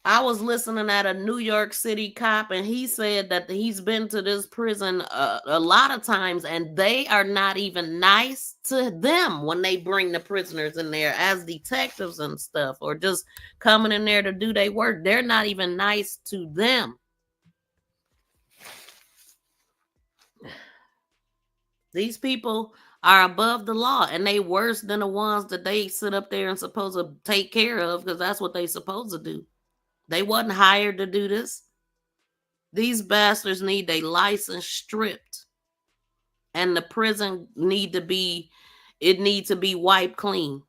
I was listening at a New York City cop, and he said that he's been to this prison a lot of times, and they are not even nice to them when they bring the prisoners in there as detectives and stuff, or just coming in there to do their work. They're not even nice to them. These people are above the law, and they worse than the ones that they sit up there and supposed to take care of, because that's what they supposed to do. They wasn't hired to do this. These bastards need their license stripped, and the prison needs to be wiped clean.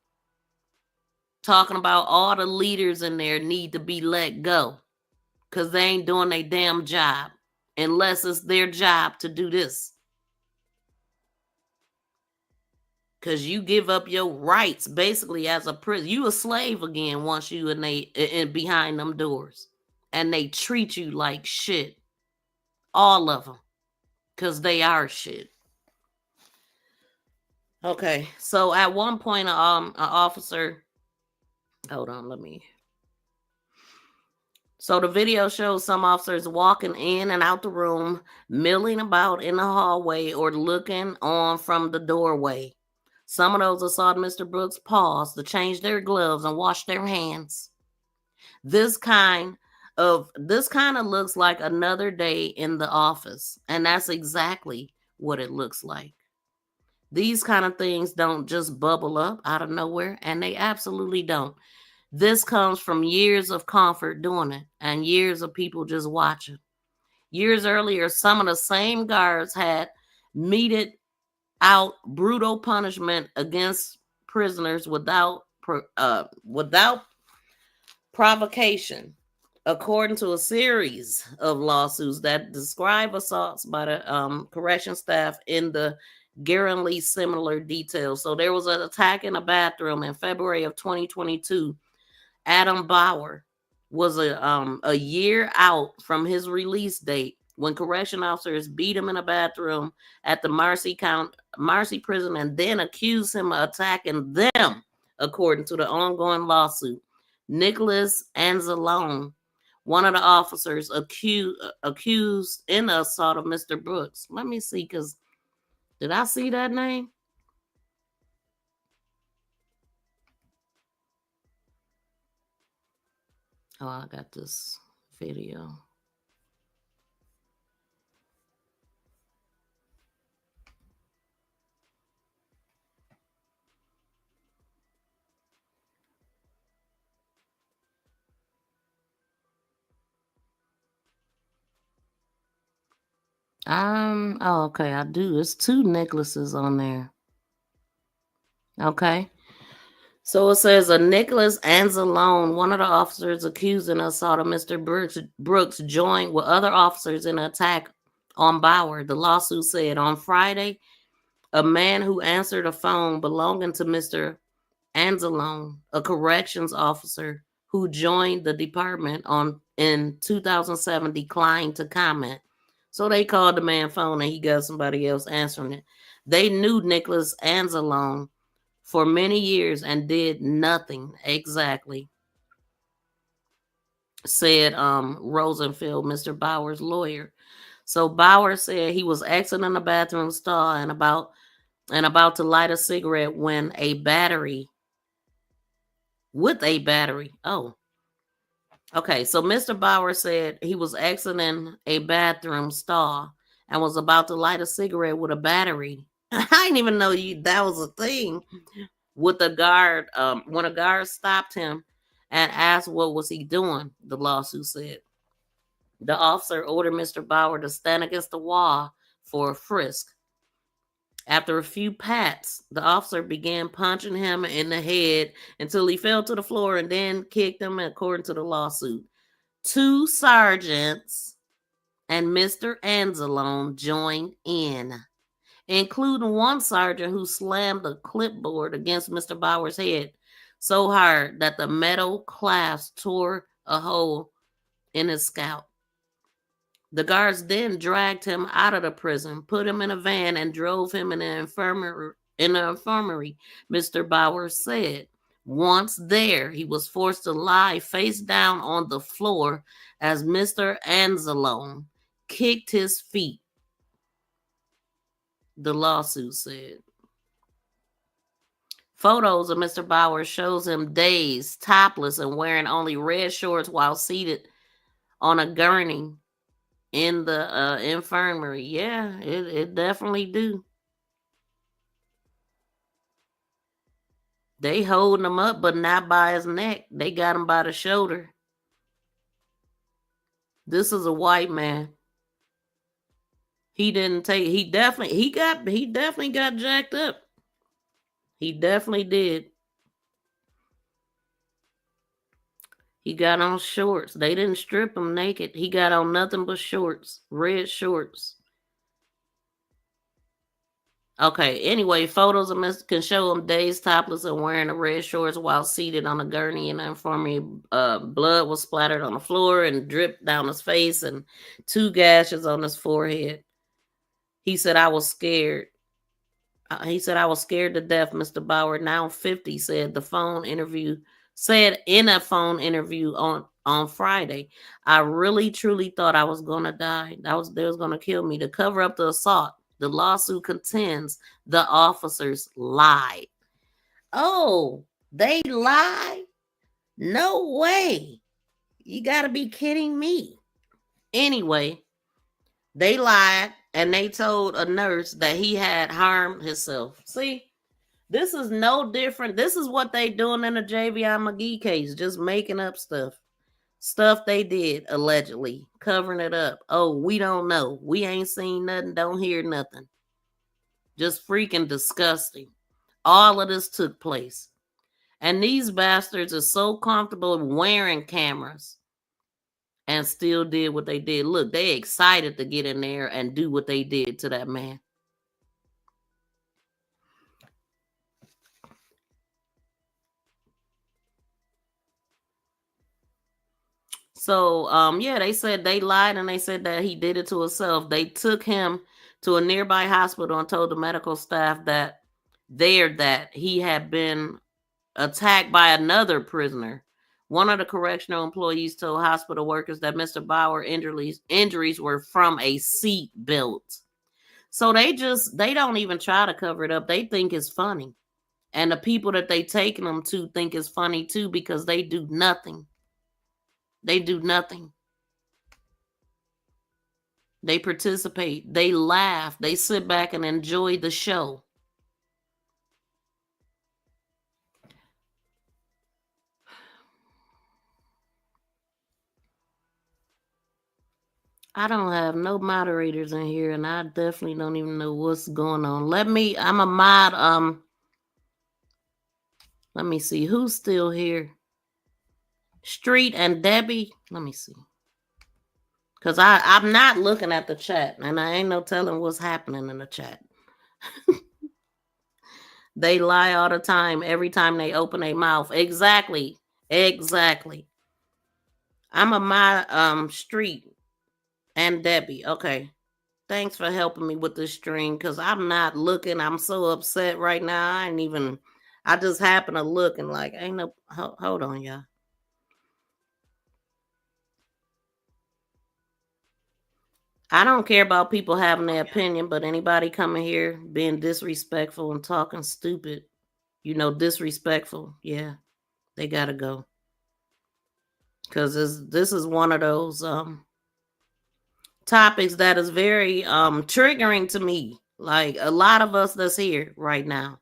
Talking about all the leaders in there need to be let go because they ain't doing their damn job unless it's their job to do this. Because you give up your rights basically as a prison. You a slave again once you and behind them doors. And they treat you like shit. All of them. Because they are shit. Okay. So at one point, an officer... Hold on, let me... So the video shows some officers walking in and out the room, milling about in the hallway or looking on from the doorway. Some of those assault Mr. Brooks paused to change their gloves and wash their hands. This kind of looks like another day in the office, and that's exactly what it looks like. These kind of things don't just bubble up out of nowhere, and they absolutely don't. This comes from years of comfort doing it and years of people just watching. Years earlier, some of the same guards had meted out brutal punishment against prisoners without provocation, according to a series of lawsuits that describe assaults by the correction staff in the glaringly similar details. So there was an attack in a bathroom in February of 2022. Adam Bauer was a year out from his release date when correction officers beat him in a bathroom at the Marcy prison and then accused him of attacking them, according to the ongoing lawsuit. Nicholas Anzalone, one of the officers accused in the assault of Mr. Brooks. Let me see, because did I see that name? Oh, I got this video. Oh, okay, I do. It's 2 Nicholases on there. Okay. So it says a Nicholas Anzalone, one of the officers accused in assault of Mr. Brooks, joined with other officers in an attack on Bauer. The lawsuit said on Friday, a man who answered a phone belonging to Mr. Anzalone, a corrections officer who joined the department in 2007, declined to comment. So they called the man phone and he got somebody else answering it. They knew Nicholas Anzalone for many years and did nothing. Exactly, said Rosenfeld, Mr. Bauer's lawyer. So Bauer said he was exiting the bathroom stall and about to light a cigarette when a battery Oh, okay. So Mr. Bauer said he was exiting a bathroom stall and was about to light a cigarette with a battery. I didn't even know that was a thing. With a guard, when a guard stopped him and asked what was he doing, the lawsuit said. The officer ordered Mr. Bauer to stand against the wall for a frisk. After a few pats, the officer began punching him in the head until he fell to the floor and then kicked him, according to the lawsuit. 2 sergeants and Mr. Anzalone joined in, including one sergeant who slammed a clipboard against Mr. Bauer's head so hard that the metal clasp tore a hole in his scalp. The guards then dragged him out of the prison, put him in a van, and drove him in an infirmary, Mr. Bauer said. Once there, he was forced to lie face down on the floor as Mr. Anzalone kicked his feet, the lawsuit said. Photos of Mr. Bauer shows him dazed, topless, and wearing only red shorts while seated on a gurney in the infirmary. Yeah, it definitely do. They holding him up, but not by his neck. They got him by the shoulder. This is a white man. He didn't take. He definitely got jacked up. He definitely did. He got on shorts. They didn't strip him naked. He got on nothing but shorts, red shorts. Okay, anyway, photos of Mr. can show him dazed, topless, and wearing the red shorts while seated on a gurney in the infirmary. Blood was splattered on the floor and dripped down his face and 2 gashes on his forehead. He said, I was scared. He said, I was scared to death, Mr. Bauer, now 50, said in a phone interview on Friday. I really, truly thought I was going to die. They was going to kill me. To cover up the assault, the lawsuit contends the officers lied. Oh, they lied? No way. You got to be kidding me. Anyway, they lied and they told a nurse that he had harmed himself. See, this is no different. This is what they doing in the Javion McGee case, just making up stuff. Stuff they did, allegedly, covering it up. Oh, we don't know. We ain't seen nothing, don't hear nothing. Just freaking disgusting. All of this took place. And these bastards are so comfortable wearing cameras and still did what they did. Look, they excited to get in there and do what they did to that man. So, yeah, they said they lied and they said that he did it to himself. They took him to a nearby hospital and told the medical staff that he had been attacked by another prisoner. One of the correctional employees told hospital workers that Mr. Bauer injuries were from a seat belt. So they don't even try to cover it up. They think it's funny. And the people that they taking them to think it's funny too, because they do nothing. They do nothing. They participate. They laugh. They sit back and enjoy the show. I don't have no moderators in here, and I definitely don't even know what's going on. I'm a mod. Let me see who's still here. Street and Debbie. Let me see. Because I'm not looking at the chat, and I ain't no telling what's happening in the chat. They lie all the time, every time they open their mouth. Exactly. I'm a my Street and Debbie. Okay. Thanks for helping me with this stream, because I'm not looking. I'm so upset right now. I just happen to look and like, ain't no, hold on, y'all. I don't care about people having their opinion, but anybody coming here being disrespectful and talking stupid, disrespectful, yeah, they gotta go. Because this is one of those topics that is very triggering to me. Like a lot of us that's here right now.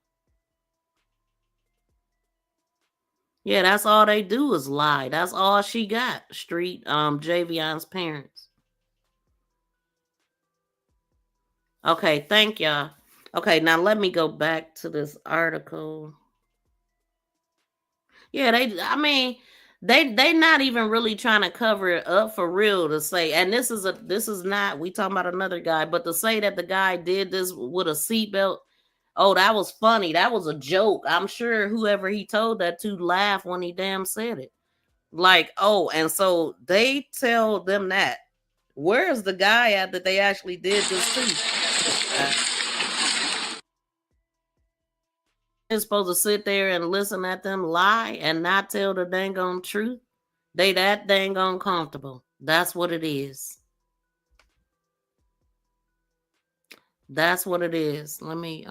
Yeah, that's all they do is lie. That's all she got. Street, Javion's parents. Okay, thank y'all. Okay, now let me go back to this article. Yeah, they not even really trying to cover it up for real to say, and this is not, we talking about another guy, but to say that the guy did this with a seatbelt, oh, that was funny. That was a joke. I'm sure whoever he told that to laughed when he damn said it. Like, oh, and so they tell them that. Where's the guy at that they actually did this to? They're supposed to sit there and listen at them lie and not tell the dang on truth. They that dang on comfortable. That's what it is. That's what it is. Let me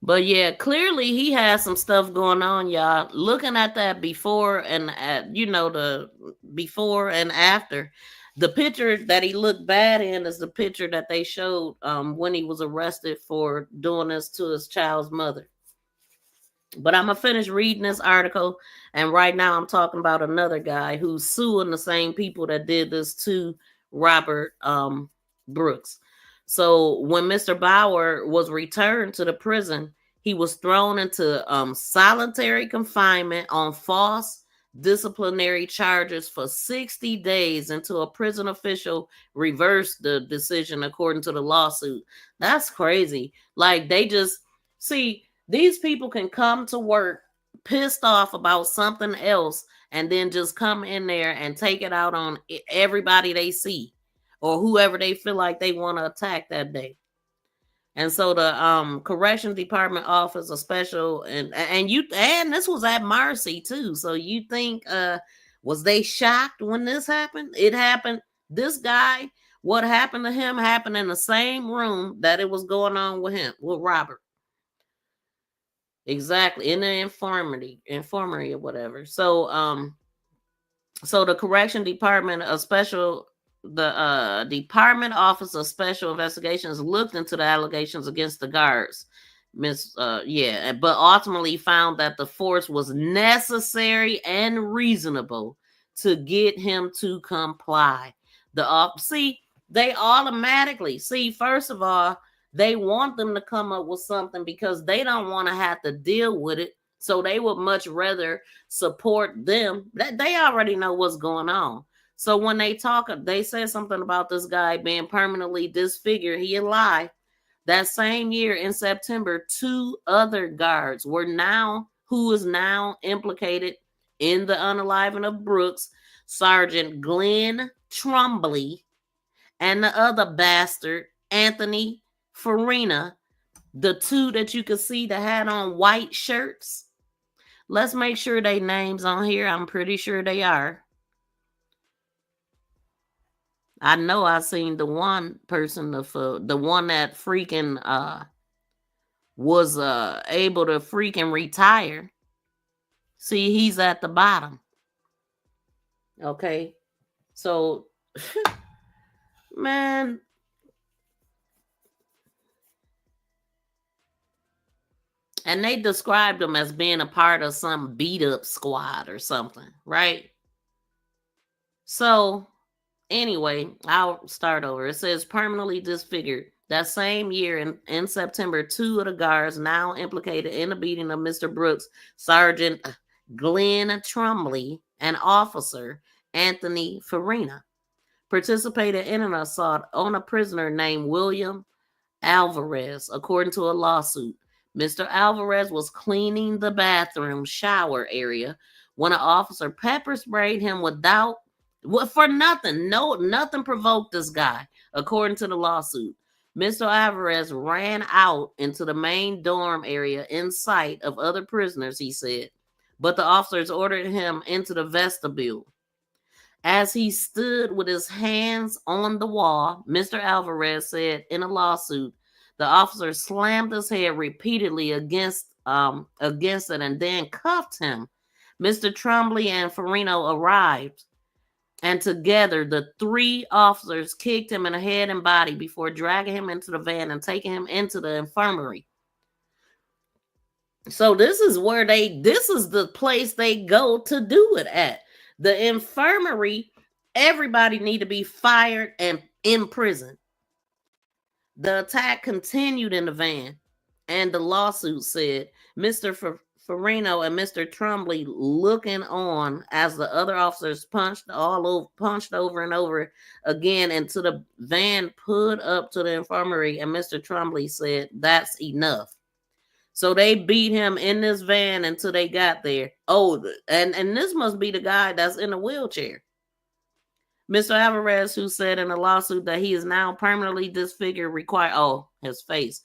But yeah, clearly he has some stuff going on, y'all. Looking at that before and the before and after, the picture that he looked bad in is the picture that they showed when he was arrested for doing this to his child's mother. But I'm gonna finish reading this article, and right now I'm talking about another guy who's suing the same people that did this to Robert Brooks. So when Mr. Bauer was returned to the prison, he was thrown into solitary confinement on false disciplinary charges for 60 days until a prison official reversed the decision according to the lawsuit. That's crazy. Like they just see, these people can come to work pissed off about something else and then just come in there and take it out on everybody they see or whoever they feel like they want to attack that day. And so the correction department offers a special and this was at Marcy too. So you think was they shocked when this happened? It happened. This guy, what happened to him happened in the same room that it was going on with him, with Robert. Exactly, in the infirmary or whatever. So so the correction department department office of special investigations looked into the allegations against the guards, but ultimately found that the force was necessary and reasonable to get him to comply. They automatically first of all, they want them to come up with something because they don't want to have to deal with it. So they would much rather support them. They already know what's going on. So when they talk, they say something about this guy being permanently disfigured. He lied. That same year in September, 2 other guards who is now implicated in the unaliving of Brooks, Sergeant Glenn Trombley, and the other bastard, Anthony Farina, the 2 that you can see that had on white shirts. Let's make sure they names on here. I'm pretty sure they are. I know I seen the one person, the one that freaking was able to freaking retire. See, he's at the bottom. Okay. So man, And they described him as being a part of some beat up squad or something, right? So anyway, I'll start over. It says permanently disfigured. That same year in September, 2 of the guards now implicated in the beating of Mr. Brooks, Sergeant Glenn Trumley, and Officer Anthony Farina, participated in an assault on a prisoner named William Alvarez, according to a lawsuit. Mr. Alvarez was cleaning the bathroom shower area when an officer pepper sprayed him for nothing. Nothing provoked this guy, according to the lawsuit. Mr. Alvarez ran out into the main dorm area in sight of other prisoners, he said, but the officers ordered him into the vestibule. As he stood with his hands on the wall, Mr. Alvarez said in a lawsuit, the officer slammed his head repeatedly against it and then cuffed him. Mr. Trumley and Farina arrived, and together the 3 officers kicked him in the head and body before dragging him into the van and taking him into the infirmary. So this is the place they go to do it at. The infirmary. Everybody need to be fired and in prison. The attack continued in the van, and the lawsuit said Mr. Farina and Mr. Trumley looking on as the other officers punched over and over again into the van put up to the infirmary, and Mr. Trumley said, "That's enough." So they beat him in this van until they got there. Oh, and this must be the guy that's in a wheelchair. Mr. Alvarez, who said in a lawsuit that he is now permanently disfigured, his face.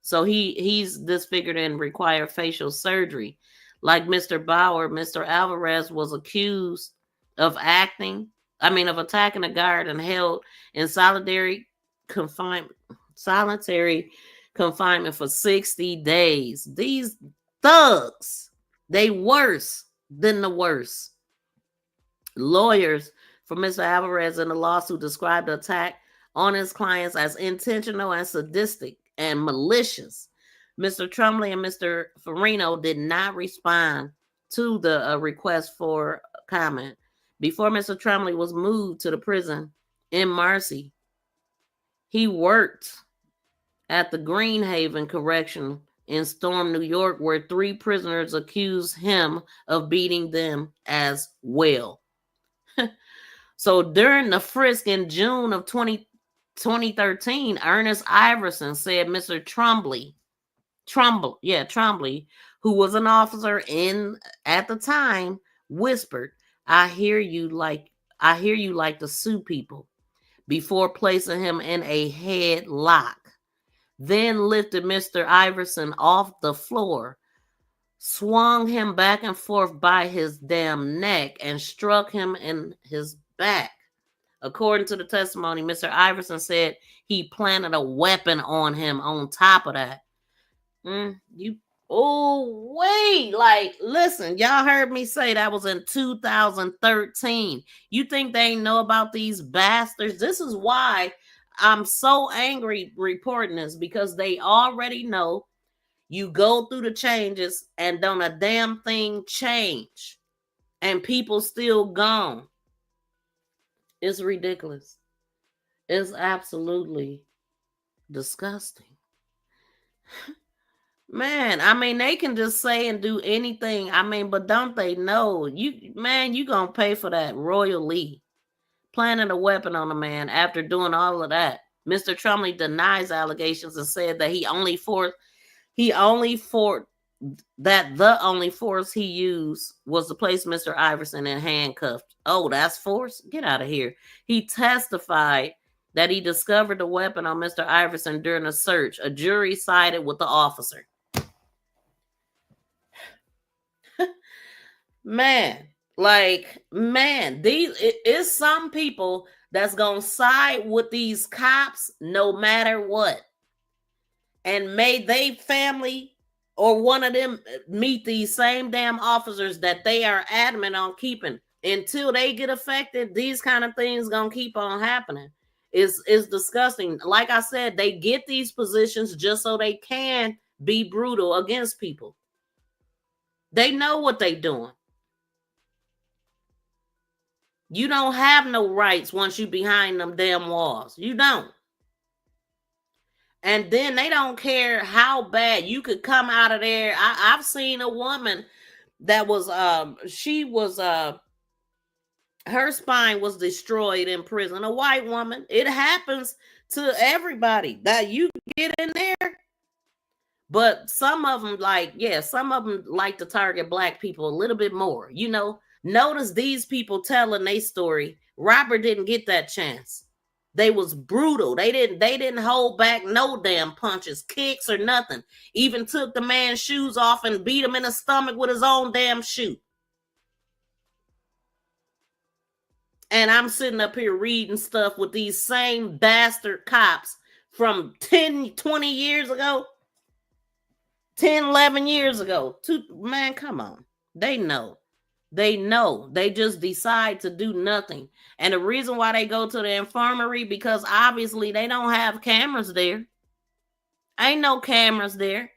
So he's disfigured and required facial surgery. Like Mr. Bauer, Mr. Alvarez was accused of attacking a guard and held in solitary confinement for 60 days. These thugs, they worse than the worst. Lawyers for Mr. Alvarez in the lawsuit described the attack on his clients as intentional and sadistic and malicious. Mr. Trumley and Mr. Farina did not respond to the request for comment. Before Mr. Trumley was moved to the prison in Marcy, he worked at the Greenhaven Correctional in Storm, New York, where 3 prisoners accused him of beating them as well. So during the frisk in June of 2013, Ernest Iverson said Mr. Trumley, who was an officer at the time, whispered, I hear you like to sue people," before placing him in a headlock. Then lifted Mr. Iverson off the floor, swung him back and forth by his damn neck, and struck him in his back. According to the testimony, Mr. Iverson said he planted a weapon on him on top of that. Listen, y'all heard me say that was in 2013. You think they know about these bastards? This is why I'm so angry reporting this, because they already know you go through the changes and don't a damn thing change, and people still gone. It's ridiculous. It's absolutely disgusting. Man, they can just say and do anything. But don't they know you gonna pay for that royally. Planting a weapon on a man after doing all of that. Mr. Trumley denies allegations and said that the only force he used was to place Mr. Iverson in handcuffs. Oh, that's force? Get out of here. He testified that he discovered the weapon on Mr. Iverson during a search. A jury sided with the officer. It's some people that's gonna side with these cops no matter what, and may they family or one of them meet these same damn officers that they are adamant on keeping. Until they get affected, these kind of things gonna keep on happening. It's disgusting. Like I said, they get these positions just so they can be brutal against people. They know what they doing. You don't have no rights once you behind them damn walls. You don't. And then they don't care how bad you could come out of there. I've seen a woman that was her spine was destroyed in prison. A white woman. It happens to everybody that you get in there. But some of them like to target black people a little bit more. You know, notice these people telling their story. Robert didn't get that chance. They was brutal. They didn't hold back no damn punches, kicks, or nothing. Even took the man's shoes off and beat him in the stomach with his own damn shoe. And I'm sitting up here reading stuff with these same bastard cops from 10, 20 years ago. 10, 11 years ago. Man, come on. They know. They know. They just decide to do nothing. And the reason why they go to the infirmary, because obviously they don't have cameras there. Ain't no cameras there.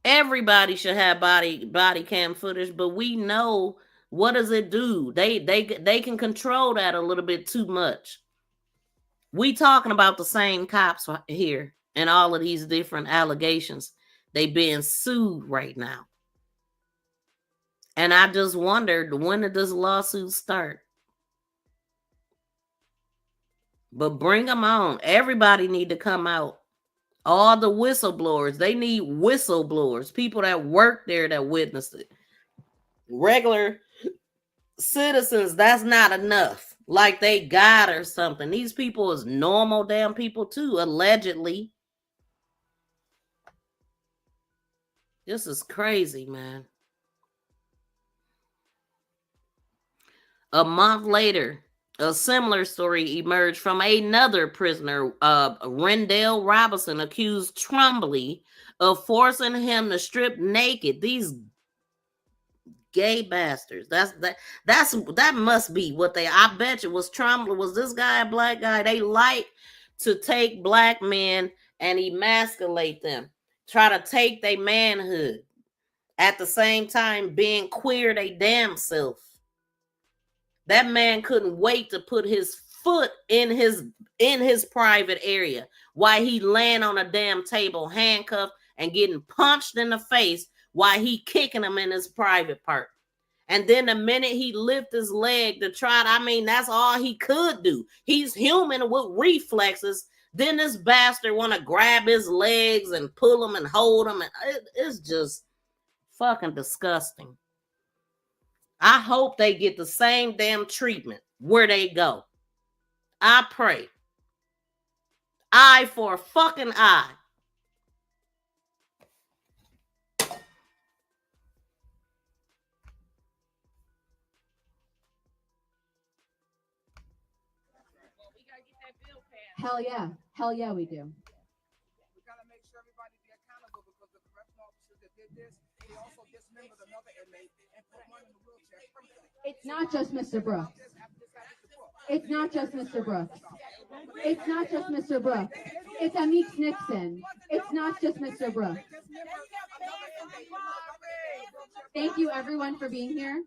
Everybody should have body cam footage, but we know, what does it do? They can control that a little bit too much. We talking about the same cops here. And all of these different allegations, they being sued right now. And I just wondered, when did this lawsuit start? But bring them on. Everybody need to come out. All the whistleblowers, they need whistleblowers. People that work there that witnessed it. Regular citizens, that's not enough. Like they God or something. These people is normal damn people too, allegedly. This is crazy, man. A month later, a similar story emerged from another prisoner, Rendell Robinson, accused Trumbley of forcing him to strip naked. These gay bastards. That must be what they. I bet you was Trumbley. Was this guy a black guy? They like to take black men and emasculate them. Try to take their manhood. At the same time, being queer they damn self. That man couldn't wait to put his foot in his private area while he laying on a damn table, handcuffed and getting punched in the face while he kicking him in his private part. And then the minute he lift his leg to try to, that's all he could do. He's human with reflexes. Then this bastard want to grab his legs and pull him and hold him. And it's just fucking disgusting. I hope they get the same damn treatment where they go. I pray. Eye for a fucking eye. Hell yeah. Hell yeah, we do. We gotta make sure everybody be accountable, because the correctional officers that did this, they also dismembered another inmate and put one in the wheelchair permanently. It's not just Mr. Brooks. It's not just Mr. Brooks. It's not just Mr. Brooks. It's Amik Nixon. It's not just Mr. Brooks. Thank you everyone for being here.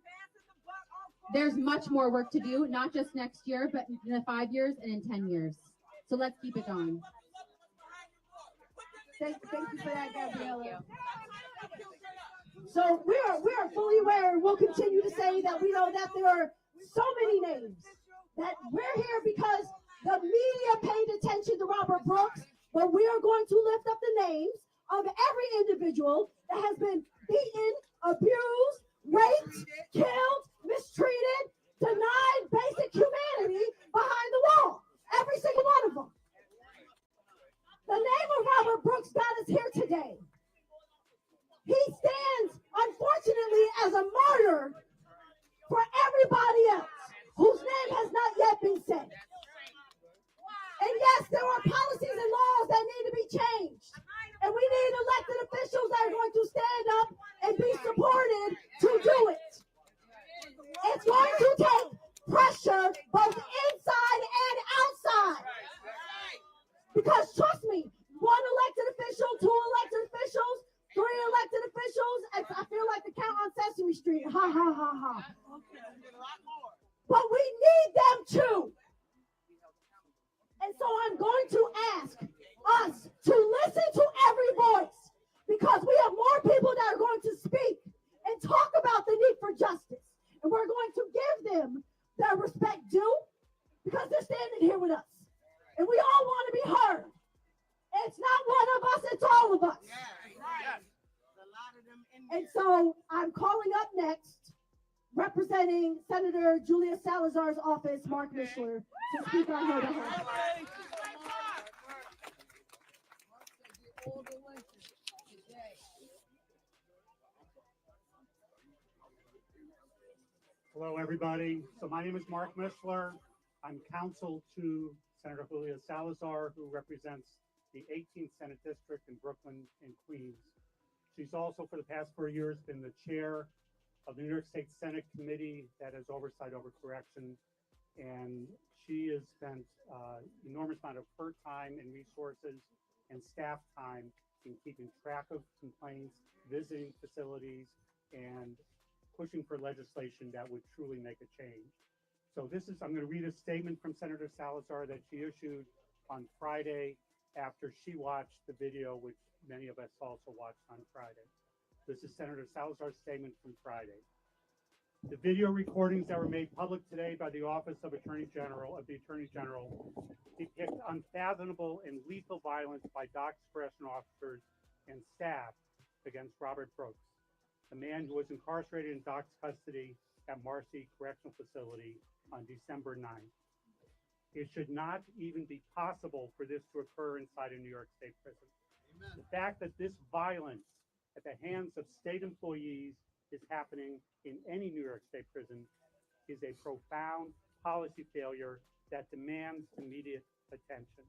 There's much more work to do, not just next year, but in the 5 years and in 10 years. So let's keep it going. Thank you for that, Gabriella. So we are fully aware, and we'll continue to say that we know that there are so many names, that we're here because the media paid attention to Robert Brooks, but we are going to lift up the names of every individual that has been beaten, abused, raped, killed, mistreated, denied basic humanity behind the wall. Every single one of them. The name of Robert Brooks got us here today. He stands, unfortunately, as a martyr for everybody else whose name has not yet been said. And yes, there are policies and laws that need to be changed. And we need elected officials that are going to stand up and be supported to do it. It's going to take pressure both inside and outside. Because trust me, ha ha ha ha. But we need them too. And so I'm going to ask us to listen to every voice, because we have more people that are going to speak and talk about the need for justice. And we're going to give them their respect due, because they're standing here with us. And we all want to be heard. It's not one of us, it's all of us. And so I'm calling up next, representing Senator Julia Salazar's office, Mark Mishler, to speak on her behalf. Hello, everybody. So my name is Mark Mishler. I'm counsel to Senator Julia Salazar, who represents the 18th Senate District in Brooklyn and Queens. She's also, for the past 4 years, been the chair of the New York State Senate Committee that has oversight over correction. And she has spent enormous amount of her time and resources and staff time in keeping track of complaints, visiting facilities, and pushing for legislation that would truly make a change. So I'm going to read a statement from Senator Salazar that she issued on Friday after she watched the video, which many of us also watched on Friday. This is Senator Salazar's statement from Friday. The video recordings that were made public today by the Office of the Attorney General depict unfathomable and lethal violence by Doc's correctional officers and staff against Robert Brooks, the man who was incarcerated in Doc's custody at Marcy Correctional Facility on December 9th. It should not even be possible for this to occur inside a New York State prison. Amen. The fact that this violence at the hands of state employees is happening in any New York State prison is a profound policy failure that demands immediate attention.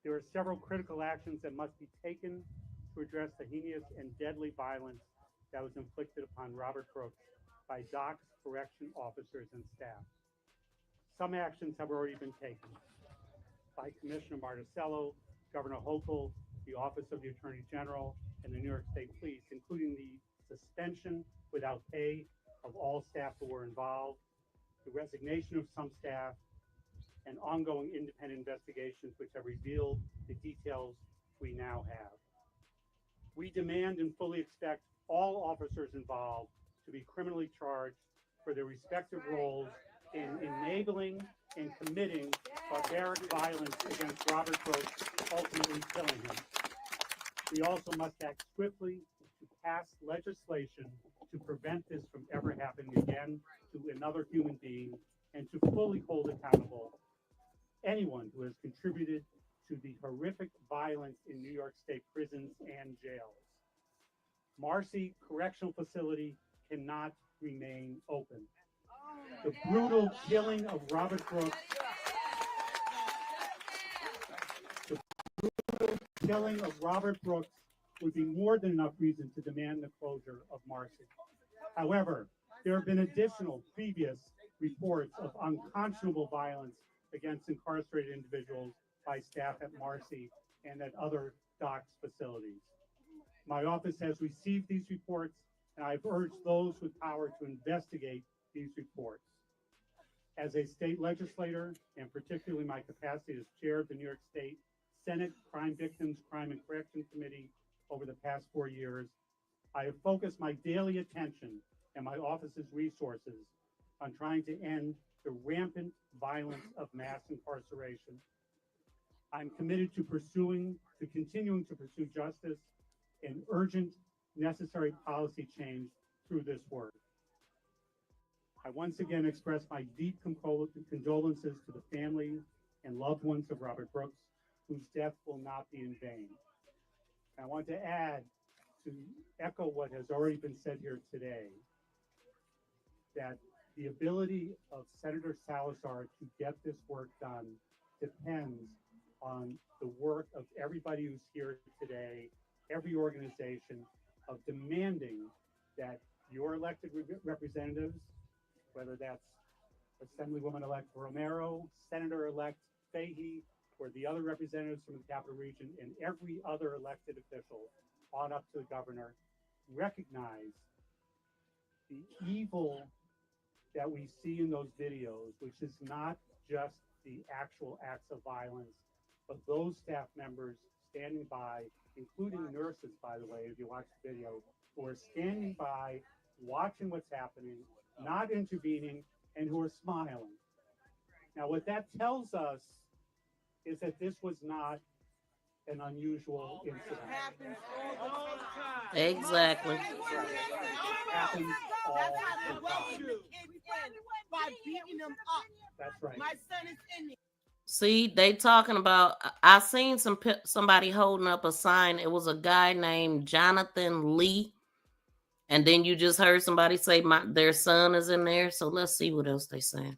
There are several critical actions that must be taken to address the heinous and deadly violence that was inflicted upon Robert Brooks by Doc's correction officers and staff. Some actions have already been taken by Commissioner Marticello, Governor Hochul, the Office of the Attorney General, and the New York State Police, including the suspension without pay of all staff who were involved, the resignation of some staff, and ongoing independent investigations which have revealed the details we now have. We demand and fully expect all officers involved to be criminally charged for their respective roles in enabling and committing barbaric violence against Robert Brooks, ultimately killing him. We also must act swiftly to pass legislation to prevent this from ever happening again to another human being, and to fully hold accountable anyone who has contributed to the horrific violence in New York State prisons and jails. Marcy Correctional Facility cannot remain open. The brutal killing of Robert Brooks, would be more than enough reason to demand the closure of Marcy. However, there have been additional previous reports of unconscionable violence against incarcerated individuals by staff at Marcy and at other Doc's facilities. My office has received these reports, and I've urged those with power to investigate these reports. As a state legislator, and particularly my capacity as chair of the New York State Senate Crime Victims, Crime and Correction Committee over the past 4 years, I have focused my daily attention and my office's resources on trying to end the rampant violence of mass incarceration. I'm committed to continuing to pursue justice and urgent, necessary policy change through this work. I once again express my deep condolences to the family and loved ones of Robert Brooks, whose death will not be in vain. And I want to add, to echo what has already been said here today, that the ability of Senator Salazar to get this work done depends on the work of everybody who's here today, every organization, of demanding that your elected representatives, whether that's Assemblywoman-elect Romero, Senator-elect Fahey, or the other representatives from the Capital Region, and every other elected official on up to the governor, recognize the evil that we see in those videos, which is not just the actual acts of violence, but those staff members standing by, including nurses, by the way, if you watch the video, who are standing by, watching what's happening, not intervening, and who are smiling. Now, what that tells us is that this was not an unusual incident. Exactly. It happens all the time. By beating them up. That's right. My son is in there. See, they talking about. I seen somebody holding up a sign. It was a guy named Jonathan Lee, and then you just heard somebody say their son is in there. So let's see what else they saying.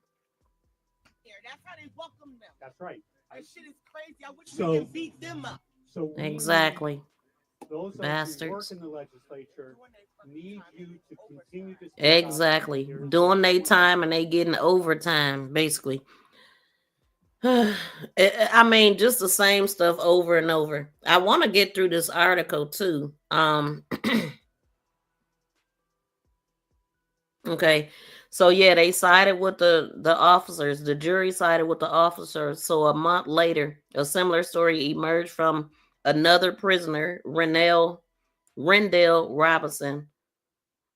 That's how they welcome them. That's right. That shit is crazy. I wish So- we could beat them up. So we Exactly. those of us who work Bastards. in the legislature need you to continue to speak out. Exactly. Doing their time and they getting overtime, basically. I mean, just the same stuff over and over. I want to get through this article too. Okay. So yeah, they sided with the officers. The jury sided with the officers. So a month later, a similar story emerged from another prisoner, Rendell Robinson.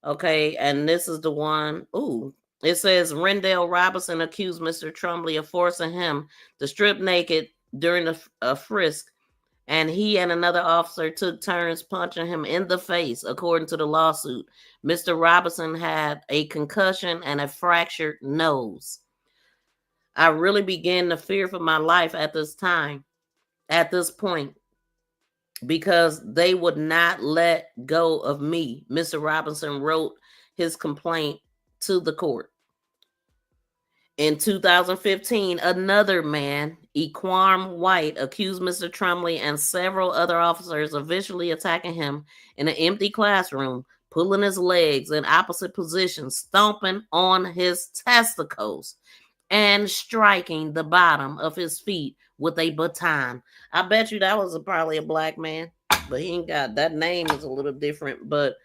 Okay, and this is the one. Ooh, it says Rendell Robinson accused Mr. Trumbley of forcing him to strip naked during a frisk, and he and another officer took turns punching him in the face, according to the lawsuit. Mr. Robinson had a concussion and a fractured nose. I really began to fear for my life at this point, because they would not let go of me. Mr. Robinson wrote his complaint to the court. In 2015, another man, Equam White, accused Mr. Trumbley and several other officers of visually attacking him in an empty classroom, pulling his legs in opposite positions, stomping on his testicles, and striking the bottom of his feet with a baton. I bet you that was probably a black man, but he ain't got that name is a little different. But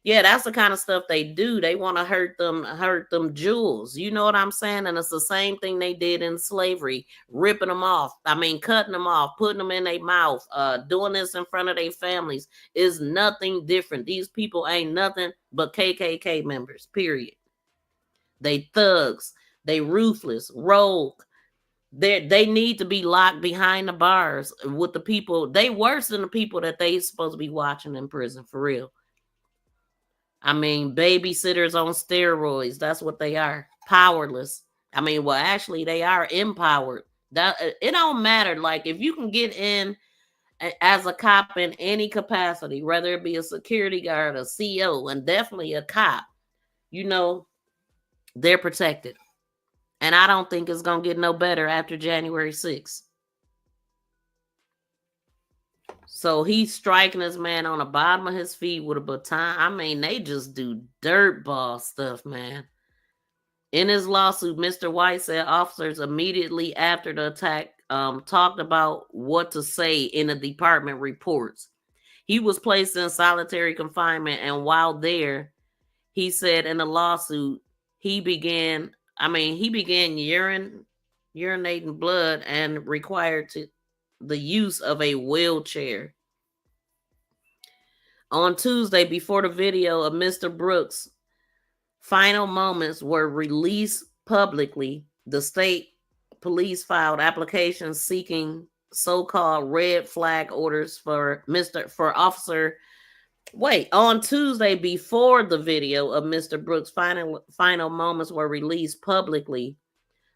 yeah, that's the kind of stuff they do. They want to hurt them jewels. You know what I'm saying? And it's the same thing they did in slavery, ripping them off. I mean, cutting them off, putting them in their mouth, doing this in front of their families is nothing different. These people ain't nothing but KKK members, period. They thugs. They ruthless, rogue. They need to be locked behind the bars with the people. They worse than the people that they supposed to be watching in prison, for real. I mean, babysitters on steroids. That's what they are. Powerless. I mean, well, actually, they are empowered. That it don't matter. Like, if you can get in as a cop in any capacity, whether it be a security guard, a CO, and definitely a cop, you know, they're protected. And I don't think it's going to get no better after January 6th. So he's striking this man on the bottom of his feet with a baton. I mean, they just do dirtball stuff, man. In his lawsuit, Mr. White said officers immediately after the attack talked about what to say in the department reports. He was placed in solitary confinement, and while there, he said in the lawsuit, he began urinating blood and required the use of a wheelchair. On Tuesday, before the video of Mr. Brooks' final moments were released publicly, the state police filed applications seeking so-called red flag orders for officer. On Tuesday, before the video of Mr. Brooks' final moments were released publicly,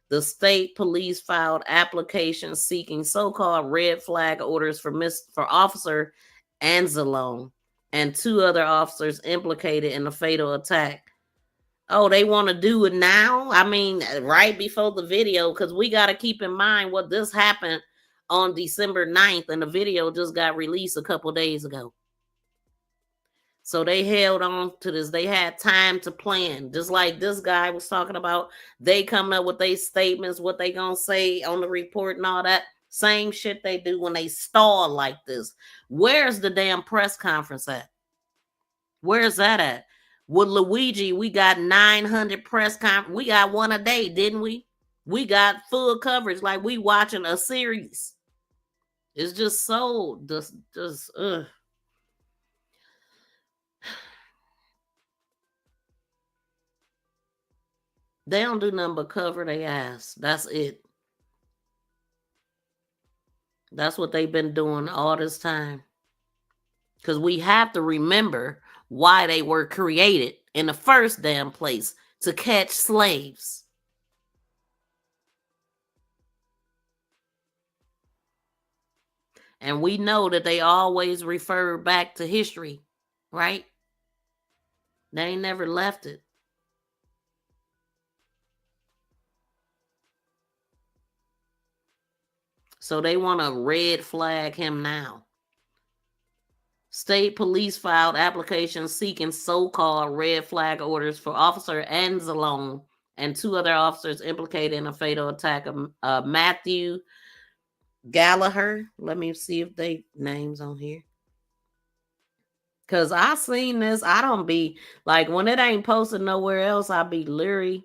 the state police filed applications seeking so-called red flag orders for Officer Anzalone and two other officers implicated in the fatal attack. Oh, they want to do it now? I mean, right before the video, because we got to keep in mind what this happened on December 9th, and the video just got released a couple days ago. So they held on to this. They had time to plan. Just like this guy was talking about, they coming up with their statements, what they gonna say on the report and all that. Same shit they do when they stall like this. Where's the damn press conference at? Where's that at? With Luigi, we got 900 press conference. We got one a day, didn't we? We got full coverage like we watching a series. It's just so just ugh. They don't do nothing but cover their ass. That's it. That's what they've been doing all this time. Because we have to remember why they were created in the first damn place, to catch slaves. And we know that they always refer back to history, right? They ain't never left it. So they want to red flag him now. State police filed applications seeking so-called red flag orders for Officer Anzalone and 2 other officers implicated in a fatal attack of Matthew Gallagher. Let me see if they names on here. Cause I seen this. I don't be like, when it ain't posted nowhere else, I be leery.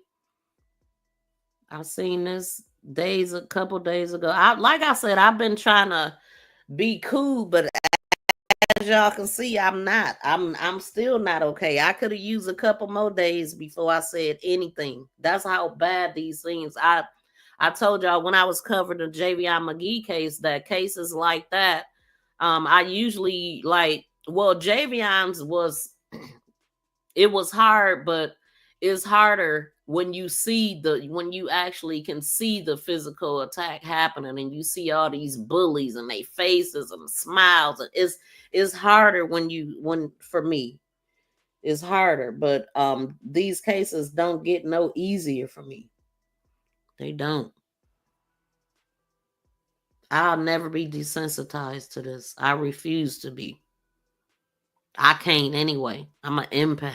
I seen this a couple days ago. Like I said, I've been trying to be cool, but as y'all can see, I'm not. I'm still not okay. I could have used a couple more days before I said anything. That's how bad these things. I told y'all when I was covering the Javion McGee case, that cases like that, I usually Javion's was, it was hard, but it's harder when you actually can see the physical attack happening and you see all these bullies and their faces and smiles. And it's harder for me, it's harder. But these cases don't get no easier for me. They don't. I'll never be desensitized to this. I refuse to be. I can't anyway. I'm an empath.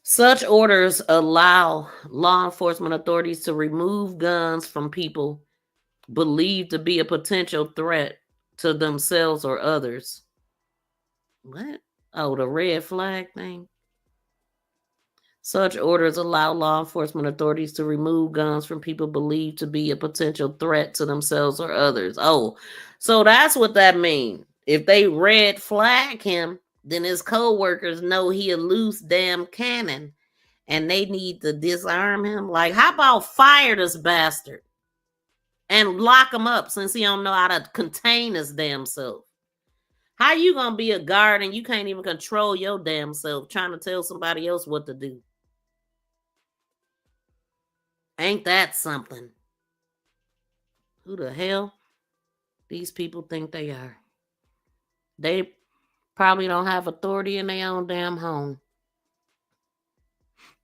Such orders allow law enforcement authorities to remove guns from people believed to be a potential threat to themselves or others. What? Oh, the red flag thing? Such orders allow law enforcement authorities to remove guns from people believed to be a potential threat to themselves or others. Oh, so that's what that means. If they red flag him, then his co-workers know he a loose damn cannon and they need to disarm him. Like, how about fire this bastard and lock him up since he don't know how to contain his damn self? How you gonna be a guard and you can't even control your damn self, trying to tell somebody else what to do? Ain't that something? Who the hell these people think they are? They probably don't have authority in their own damn home.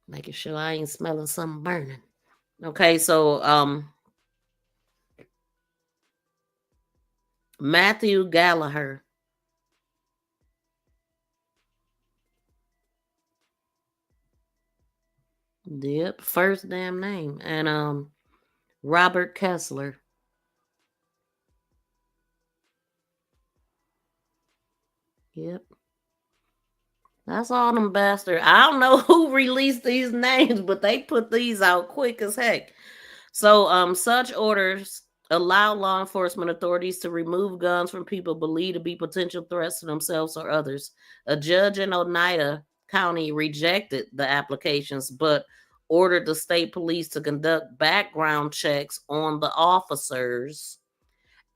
Making sure I ain't smelling something burning. Okay, so Matthew Gallagher. Yep, first damn name. And Robert Kessler. Yep. That's all them bastards. I don't know who released these names, but they put these out quick as heck. So such orders allow law enforcement authorities to remove guns from people believed to be potential threats to themselves or others. A judge in Oneida County rejected the applications, but ordered the state police to conduct background checks on the officers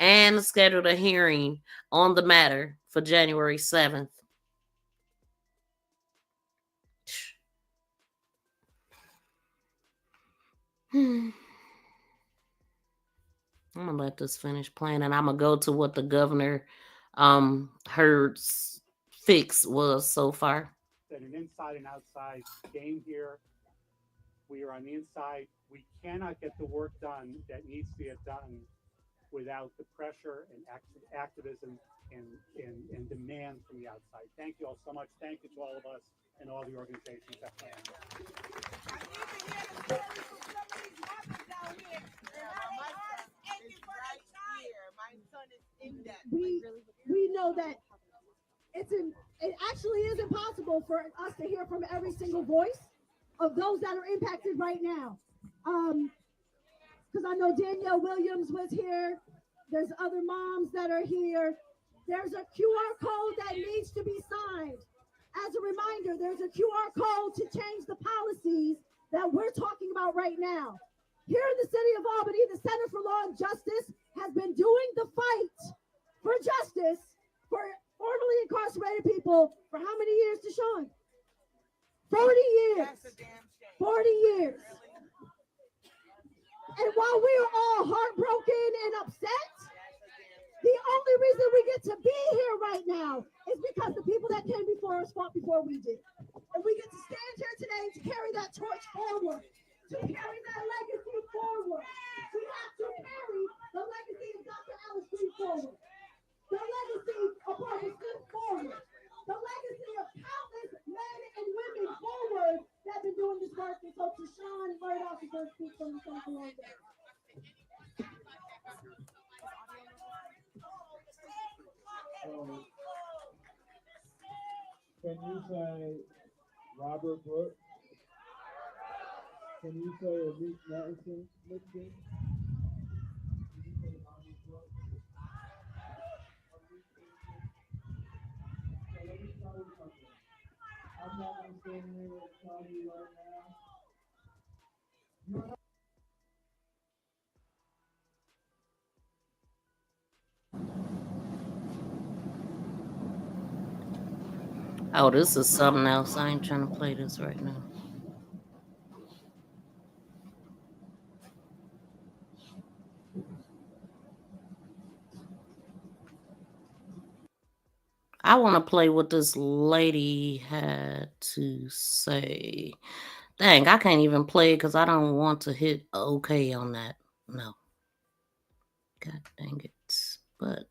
and scheduled a hearing on the matter for January 7th. I'm gonna let this finish playing, and I'm gonna go to what the governor Hurd's fix was so far. That an inside and outside game here. We are on the inside. We cannot get the work done that needs to get done without the pressure and activism and demand from the outside. Thank you all so much. Thank you to all of us and all the organizations that plan. We know that it's it actually is impossible for us to hear from every single voice of those that are impacted right now. Because I know Danielle Williams was here. There's other moms that are here. There's a QR code that needs to be signed. As a reminder, there's a QR code to change the policies that we're talking about right now. Here in the city of Albany, the Center for Law and Justice has been doing the fight for justice for formerly incarcerated people for how many years, Deshaun? 40 years. 40 years. And while we are all heartbroken and upset, the only reason we get to be here right now is because the people that came before us fought before we did. And we get to stand here today to carry that torch forward, to carry that legacy forward. We have to carry the legacy of Dr. Alice Green forward, the legacy of Barbara Smith forward, the legacy of countless men and women forward that have been doing this work. And so Tashawn Murdoch is going to speak from the Center for Law and Justice. Can you say Robert Brooks? Can you say Elise Madison? Lynching? I'm not going to stand here and tell you right now. Oh, this is something else. I ain't trying to play this right now. I want to play what this lady had to say. Dang, I can't even play it because I don't want to hit OK on that. No. God dang it. But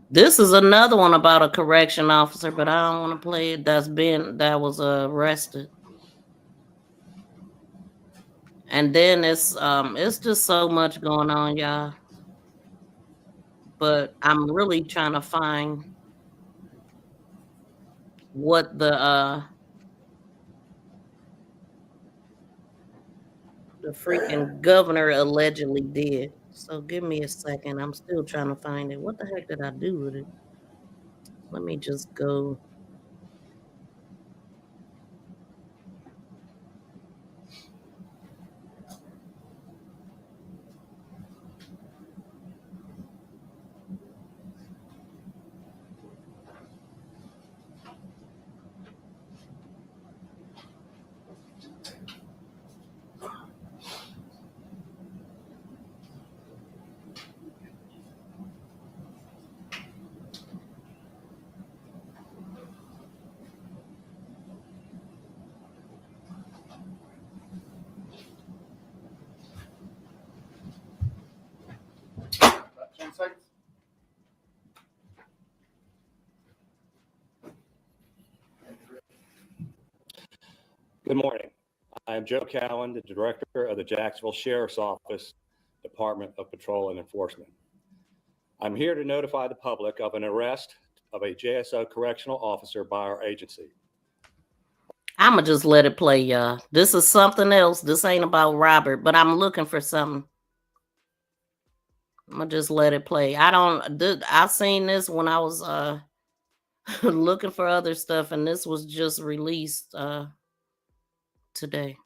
this is another one about a correction officer, but I don't want to play it. That was arrested. And then it's just so much going on, y'all. But I'm really trying to find what the freaking governor allegedly did. So give me a second. I'm still trying to find it. What the heck did I do with it? Let me just go. Good morning. I am Joe Cowan, the Director of the Jacksonville Sheriff's Office, Department of Patrol and Enforcement. I'm here to notify the public of an arrest of a JSO correctional officer by our agency. I'ma just let it play, y'all. This is something else. This ain't about Robert, but I'm looking for something. I'm gonna just let it play. I seen this when I was looking for other stuff, and this was just released today.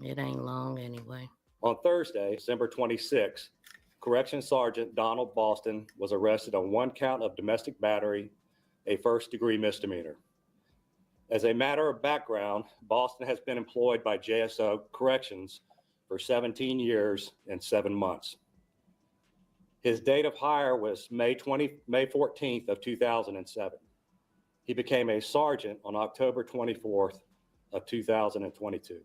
It ain't long anyway. On Thursday, December 26, Correction Sergeant Donald Boston was arrested on one count of domestic battery, a first-degree misdemeanor. As a matter of background, Boston has been employed by JSO Corrections for 17 years and 7 months. His date of hire was May 14th of 2007. He became a sergeant on October 24th of 2022.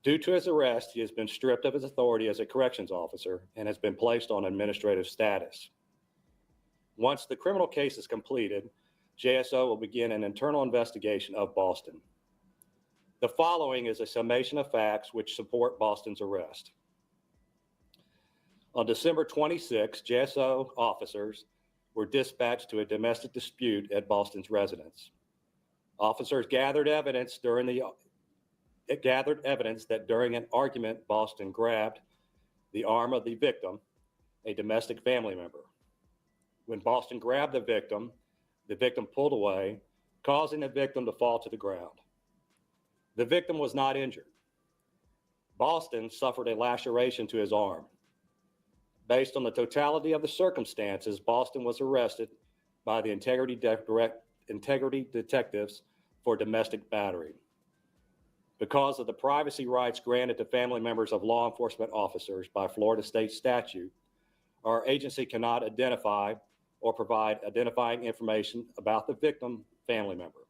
Due to his arrest, he has been stripped of his authority as a corrections officer and has been placed on administrative status. Once the criminal case is completed, JSO will begin an internal investigation of Boston. The following is a summation of facts which support Boston's arrest. On December 26, JSO officers were dispatched to a domestic dispute at Boston's residence. Officers gathered evidence that during an argument, Boston grabbed the arm of the victim, a domestic family member. When Boston grabbed the victim pulled away, causing the victim to fall to the ground. The victim was not injured. Boston suffered a laceration to his arm. Based on the totality of the circumstances, Boston was arrested by the integrity detectives for domestic battery. Because of the privacy rights granted to family members of law enforcement officers by Florida state statute, our agency cannot identify or provide identifying information about the victim family member.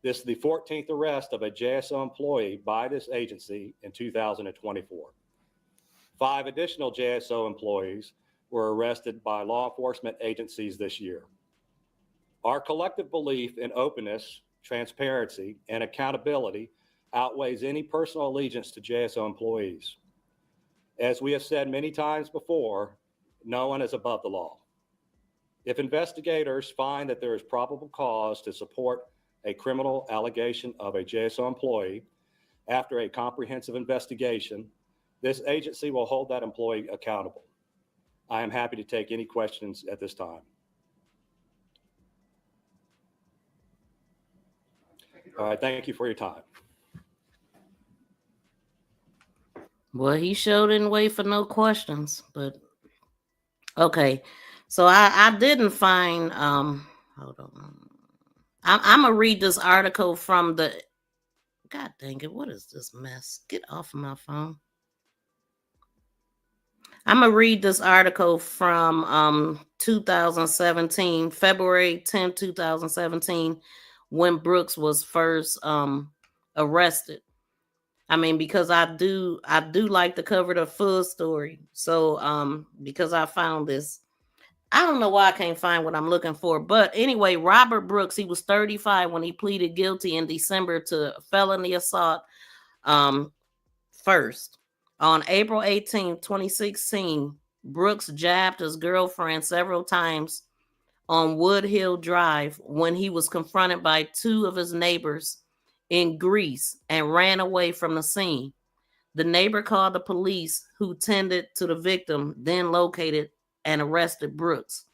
This is the 14th arrest of a JSO employee by this agency in 2024. 5 additional JSO employees were arrested by law enforcement agencies this year. Our collective belief in openness, transparency, and accountability outweighs any personal allegiance to JSO employees. As we have said many times before, no one is above the law. If investigators find that there is probable cause to support a criminal allegation of a JSO employee after a comprehensive investigation, this agency will hold that employee accountable. I am happy to take any questions at this time. All right, thank you for your time. Well, he sure didn't wait for no questions, but okay. So I didn't find hold on. I'm gonna read this article from the God dang it, what is this mess? Get off of my phone. I'm gonna read this article from 2017, February 10, 2017, when Brooks was first arrested. I mean, because I do like to cover the full story. So because I found this. I don't know why I can't find what I'm looking for. But anyway, Robert Brooks, he was 35 when he pleaded guilty in December to felony assault first. On April 18, 2016, Brooks jabbed his girlfriend several times on Wood Hill Drive when he was confronted by 2 of his neighbors in Greece and ran away from the scene. The neighbor called the police, who tended to the victim, then located and arrested Brooks.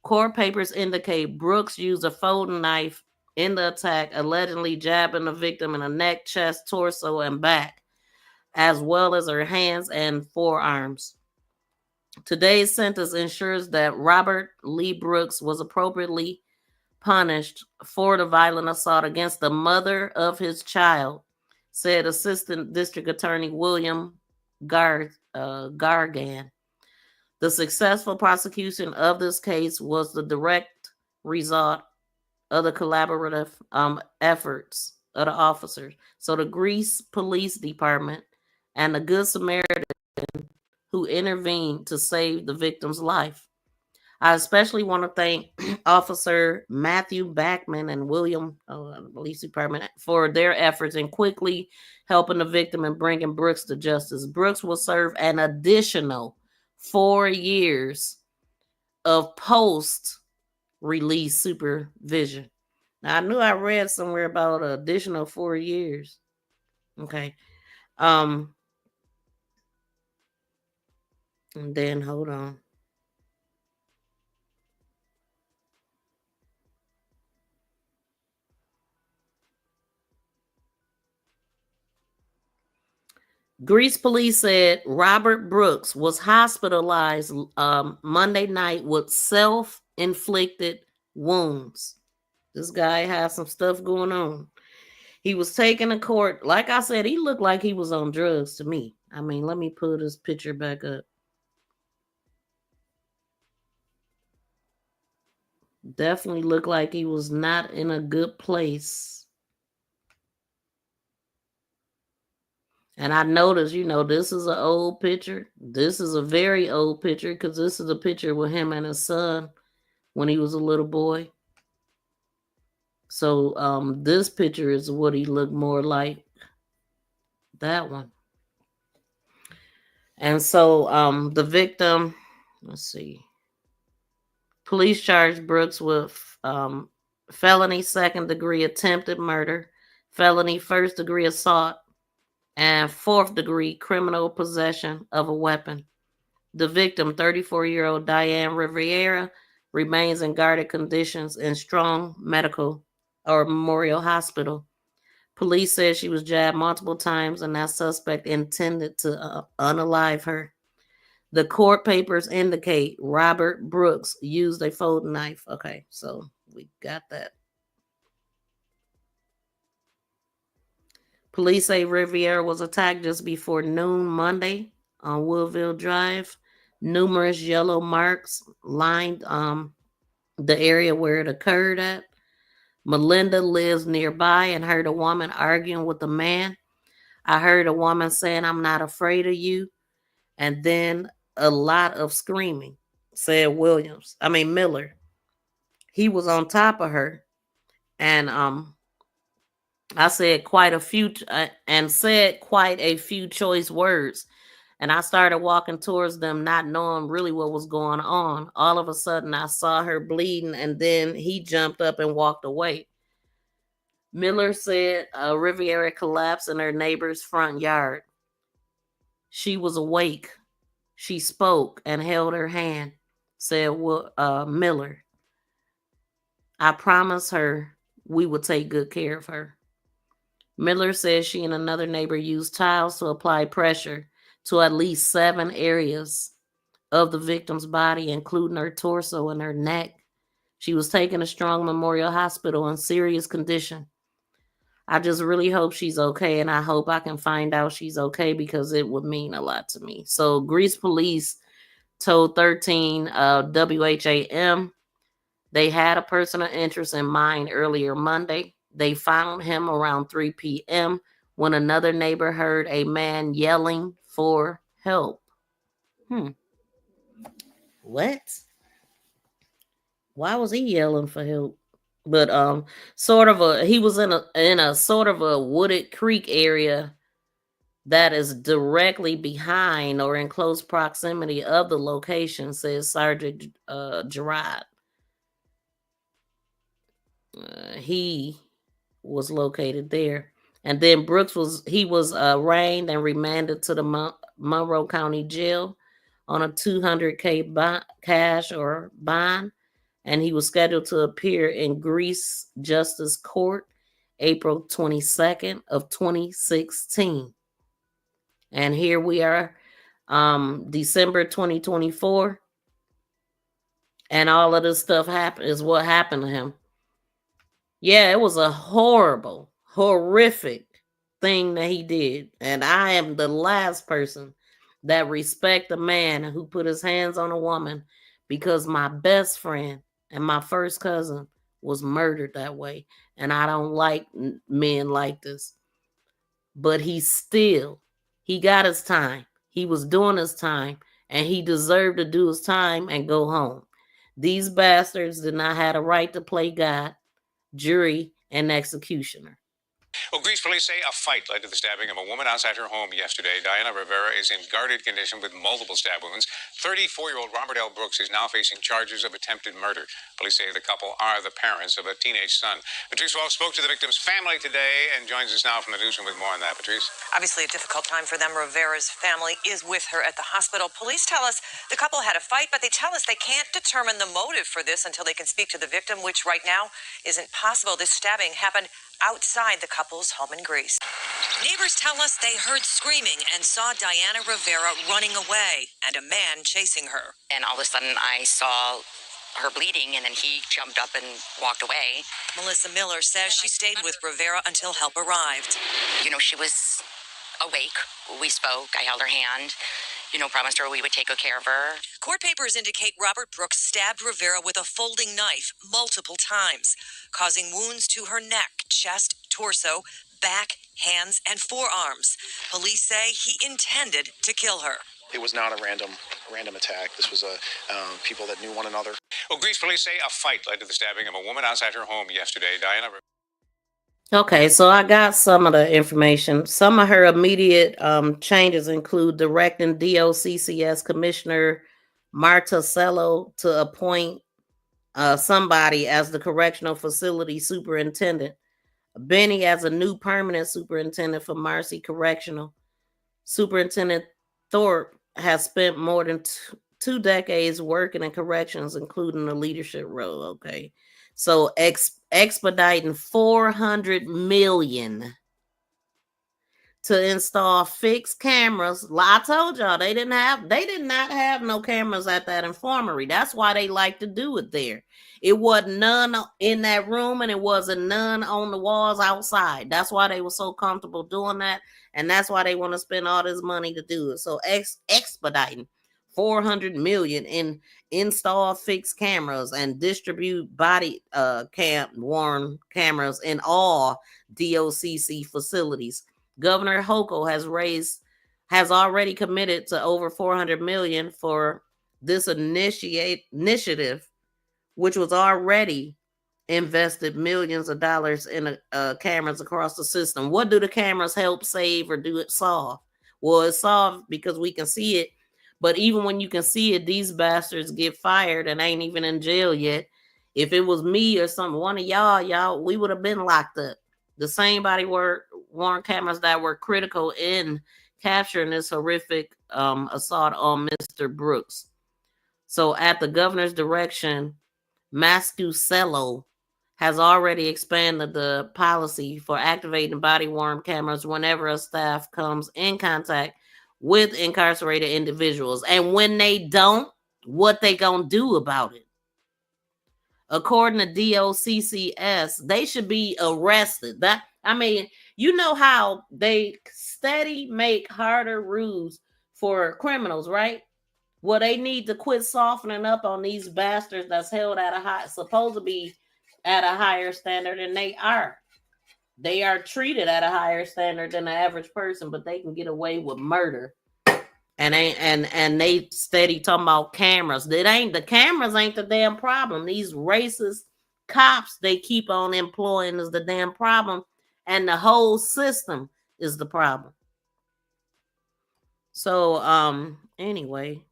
Court papers indicate Brooks used a folding knife in the attack, allegedly jabbing the victim in the neck, chest, torso, and back, as well as her hands and forearms. Today's sentence ensures that Robert Lee Brooks was appropriately punished for the violent assault against the mother of his child, said Assistant District Attorney William Gargan. The successful prosecution of this case was the direct result of the collaborative efforts of the officers. So the Greece Police Department and the Good Samaritan who intervened to save the victim's life. I especially want to thank Officer Matthew Backman and William Police Department for their efforts in quickly helping the victim and bringing Brooks to justice. Brooks will serve an additional 4 years of post-release supervision. Now, I knew I read somewhere about an additional 4 years. Okay. And then, hold on. Greece police said Robert Brooks was hospitalized Monday night with self-inflicted wounds. This guy has some stuff going on. He was taken to court. Like I said, he looked like he was on drugs to me. I mean, let me pull this picture back up. Definitely looked like he was not in a good place. And I noticed, this is an old picture. This is a very old picture because this is a picture with him and his son when he was a little boy. So this picture is what he looked more like. That one. And so the victim, let's see, police charged Brooks with felony second degree attempted murder, felony first degree assault, and fourth degree criminal possession of a weapon. The victim, 34-year-old Diane Riviera, remains in guarded conditions in Strong Medical or Memorial Hospital. Police said she was jabbed multiple times and that suspect intended to unalive her. The court papers indicate Robert Brooks used a folding knife. Okay, so we got that. Police say Riviera was attacked just before noon Monday on Woodville Drive. Numerous yellow marks lined the area where it occurred at. Melinda lives nearby and heard a woman arguing with a man. I heard a woman saying, "I'm not afraid of you." And then a lot of screaming, said Miller. He was on top of her. And I said quite a few choice words. And I started walking towards them, not knowing really what was going on. All of a sudden, I saw her bleeding, and then he jumped up and walked away. Miller said Riviera collapsed in her neighbor's front yard. She was awake. She spoke and held her hand, said Miller. I promised her we would take good care of her. Miller says she and another neighbor used tiles to apply pressure to at least 7 areas of the victim's body, including her torso and her neck. She was taken to Strong Memorial Hospital in serious condition. I just really hope she's okay, and I hope I can find out she's okay because it would mean a lot to me. So Greece police told 13 WHAM they had a person of interest in mind earlier Monday. They found him around 3 p.m. when another neighbor heard a man yelling for help. What? Why was he yelling for help? But he was in a sort of a wooded creek area that is directly behind or in close proximity of the location, says Sergeant Gerard. He was located there. And then Brooks was arraigned and remanded to the Monroe County Jail on a $200K cash or bond, and he was scheduled to appear in Greece Justice Court April 22nd of 2016. And here we are, December 2024, and all of this stuff is what happened to him. Yeah, it was a horrible, horrific thing that he did. And I am the last person that respect a man who put his hands on a woman because my best friend and my first cousin was murdered that way. And I don't like men like this. But he got his time. He was doing his time, and he deserved to do his time and go home. These bastards did not have a right to play God, jury, and executioner. Well, Greece police say a fight led to the stabbing of a woman outside her home yesterday. Diana Rivera is in guarded condition with multiple stab wounds. 34-year-old Robert L. Brooks is now facing charges of attempted murder. Police say the couple are the parents of a teenage son. Patrice Walsh spoke to the victim's family today and joins us now from the newsroom with more on that. Patrice? Obviously a difficult time for them. Rivera's family is with her at the hospital. Police tell us the couple had a fight, but they tell us they can't determine the motive for this until they can speak to the victim, which right now isn't possible. This stabbing happened outside the couple's home in Greece. Neighbors tell us they heard screaming and saw Diana Rivera running away and a man chasing her. And all of a sudden I saw her bleeding, and then he jumped up and walked away. Melissa Miller says she stayed with Rivera until help arrived. You know, she was awake. We spoke. I held her hand. You know, promised her we would take good care of her. Court papers indicate Robert Brooks stabbed Rivera with a folding knife multiple times, causing wounds to her neck, chest, torso, back, hands, and forearms. Police say he intended to kill her. It was not a random attack. This was people that knew one another. Well, Greece police say a fight led to the stabbing of a woman outside her home yesterday. Diana Okay, so I got some of the information. Some of her immediate changes include directing DOCCS Commissioner Martacello to appoint somebody as the correctional facility superintendent, Benny as a new permanent superintendent for Marcy Correctional. Superintendent Thorpe has spent more than two decades working in corrections, including a leadership role. Okay, so expediting 400 million to install fixed cameras. I told y'all they did not have no cameras at that infirmary. That's why they like to do it there. It wasn't none in that room, and it wasn't none on the walls outside. That's why they were so comfortable doing that, and that's why they want to spend all this money to do it. So expediting 400 million in install fixed cameras and distribute body cam worn cameras in all DOCC facilities. Governor Hochul has already committed to over 400 million for this initiative, which was already invested millions of dollars in cameras across the system. What do the cameras help save or do it solve? Well, it's solved because we can see it, but even when you can see it, these bastards get fired and ain't even in jail yet. If it was me or something, one of y'all, we would have been locked up. The same body worn cameras that were critical in capturing this horrific assault on Mr. Brooks. So, at the governor's direction, Mascucello has already expanded the policy for activating body-worn cameras whenever a staff comes in contact with incarcerated individuals. And when they don't, what they gonna do about it? According to DOCCS, they should be arrested. You know how they steady make harder rules for criminals, right? Well, they need to quit softening up on these bastards that's held at supposed to be at a higher standard than they are. They are treated at a higher standard than the average person, but they can get away with murder. And they steady talking about cameras. The cameras ain't the damn problem. These racist cops they keep on employing is the damn problem, and the whole system is the problem. So anyway,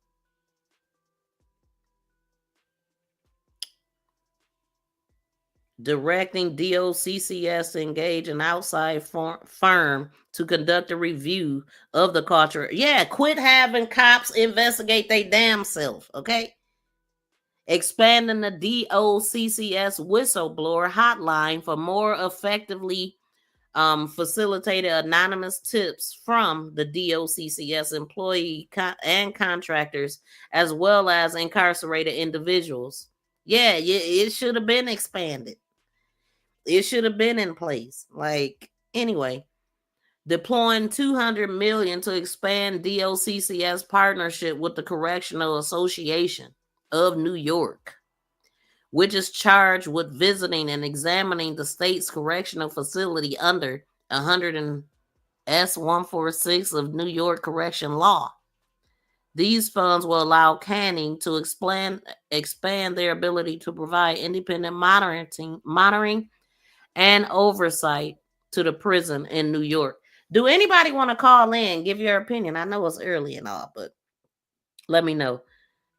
directing DOCCS to engage an outside firm to conduct a review of the culture. Yeah, quit having cops investigate they damn self, okay? Expanding the DOCCS whistleblower hotline for more effectively facilitated anonymous tips from the DOCCS employee and contractors, as well as incarcerated individuals. Yeah, it should have been expanded. It should have been in place. Anyway, deploying 200 million to expand DOCCS partnership with the Correctional Association of New York, which is charged with visiting and examining the state's correctional facility under 100 S146 of New York Correction Law. These funds will allow Canning to expand their ability to provide independent monitoring and oversight to the prison in New York. Do anybody want to call in, give your opinion? I know it's early and all, but let me know.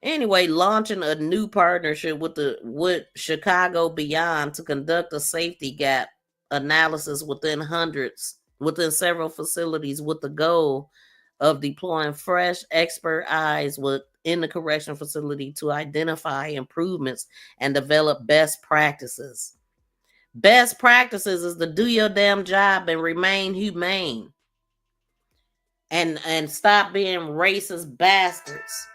Anyway, launching a new partnership with Chicago Beyond to conduct a safety gap analysis within several facilities with the goal of deploying fresh expert eyes within the correctional facility to identify improvements and develop best practices. Best practices is to do your damn job and remain humane. And stop being racist bastards.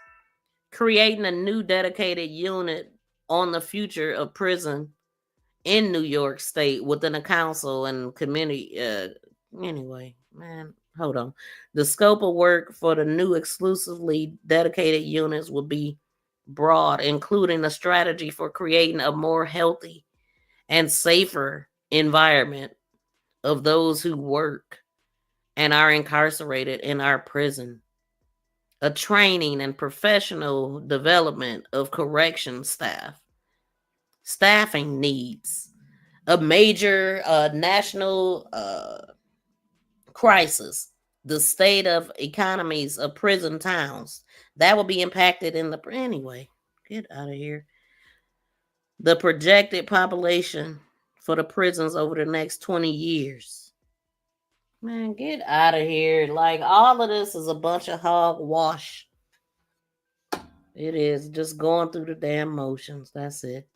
Creating a new dedicated unit on the future of prison in New York State within a council and community. Anyway, man, hold on. The scope of work for the new exclusively dedicated units will be broad, including a strategy for creating a more healthy and safer environment of those who work and are incarcerated in our prison. A training and professional development of correction staff. Staffing needs. a major national crisis, the state of economies of prison towns, that will be impacted in the anyway. Get out of here. The projected population for the prisons over the next 20 years. Man, get out of here. Like, all of this is a bunch of hogwash. It is just going through the damn motions. That's it.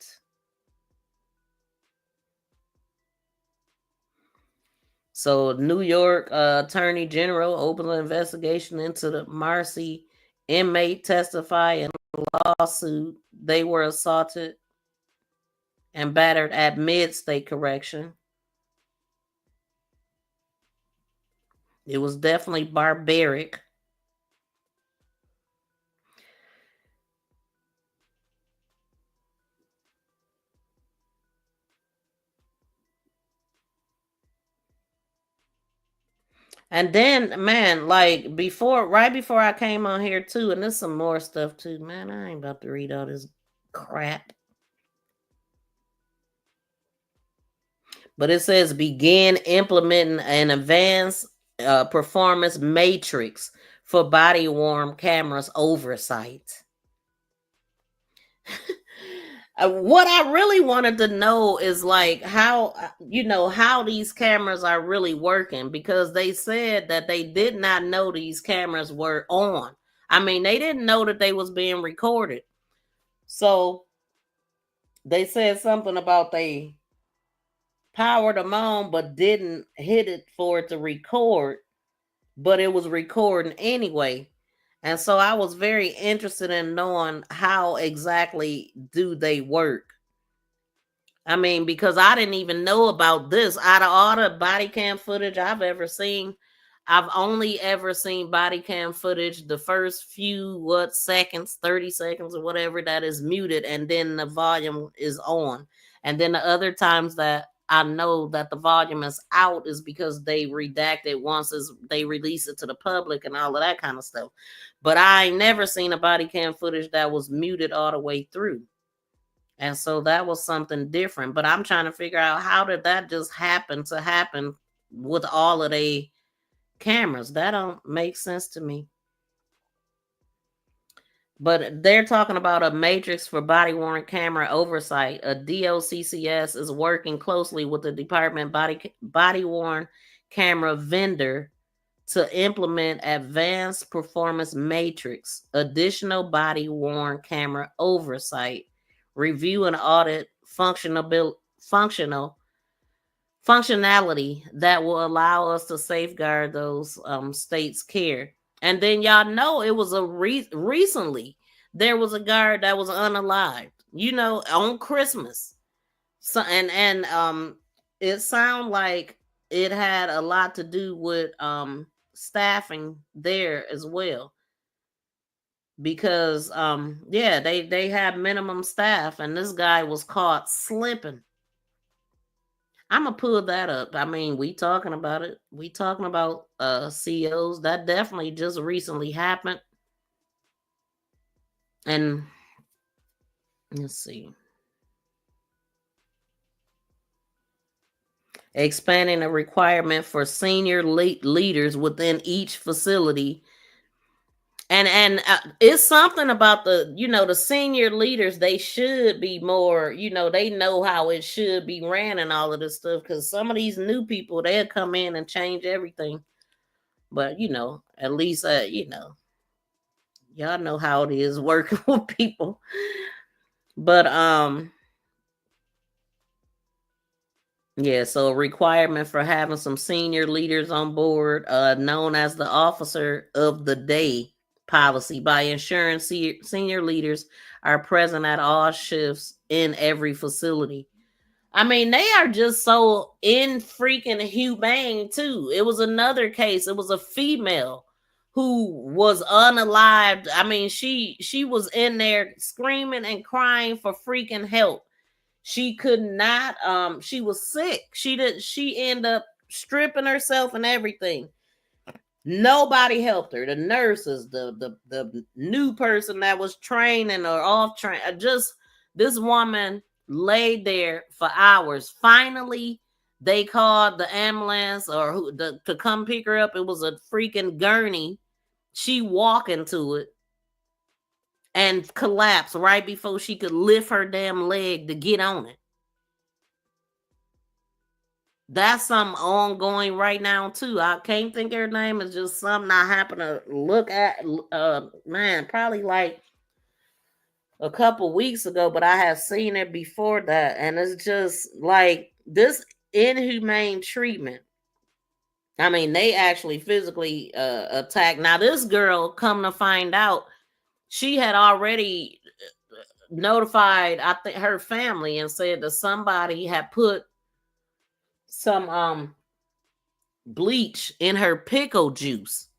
So, New York Attorney General opened an investigation into the Marcy inmate testify in lawsuit. They were assaulted and battered at mid-state correction. It was definitely barbaric. And then, man, like right before I came on here too, and there's some more stuff too. Man, I ain't about to read all this crap. But it says begin implementing an advanced performance matrix for body-worn cameras oversight. What I really wanted to know is like how these cameras are really working, because they said that they did not know these cameras were on. I mean, they didn't know that they was being recorded. So they said something about they powered them on but didn't hit it for it to record, but it was recording anyway. And so I was very interested in knowing how exactly do they work. I mean, because I didn't even know about this. Out of all the body cam footage I've ever seen, I've only ever seen body cam footage the first few seconds, 30 seconds or whatever, that is muted and then the volume is on. And then the other times that I know that the volume is out is because they redact it once they release it to the public and all of that kind of stuff. But I ain't never seen a body cam footage that was muted all the way through. And so that was something different. But I'm trying to figure out, how did that just happen with all of the cameras? That don't make sense to me. But they're talking about a matrix for body-worn camera oversight. A DOCCS is working closely with the department body-worn camera vendor to implement advanced performance matrix, additional body-worn camera oversight, review and audit functionality that will allow us to safeguard those states' care. And then y'all know it was recently there was a guard that was unalived, on Christmas. So and it sounded like it had a lot to do with staffing there as well, because they had minimum staff and this guy was caught slipping. I'm gonna pull that up. I mean, we talking about it. We talking about COs. That definitely just recently happened. And let's see. Expanding the requirement for senior leaders within each facility. And it's something about the senior leaders. They should be more, they know how it should be ran and all of this stuff, because some of these new people, they'll come in and change everything. But at least y'all know how it is working with people. But yeah, so a requirement for having some senior leaders on board, known as the officer of the day policy, by ensuring senior leaders are present at all shifts in every facility. I mean, they are just so freaking humane too. It was another case. It was a female who was unalived. I mean, she was in there screaming and crying for freaking help. She could not, she was sick. She ended up stripping herself and everything. Nobody helped her. The nurses, the new person that was training or off train, just this woman laid there for hours. Finally, they called the ambulance to come pick her up. It was a freaking gurney. She walked into it and collapsed right before she could lift her damn leg to get on it. That's something ongoing right now too. I can't think of her name. It's just something I happen to look at. Man, probably like a couple weeks ago, but I have seen it before that, and it's just like this inhumane treatment. I mean, they actually physically attacked. Now, this girl, come to find out, she had already notified, I think, her family and said that somebody had put some bleach in her pickle juice.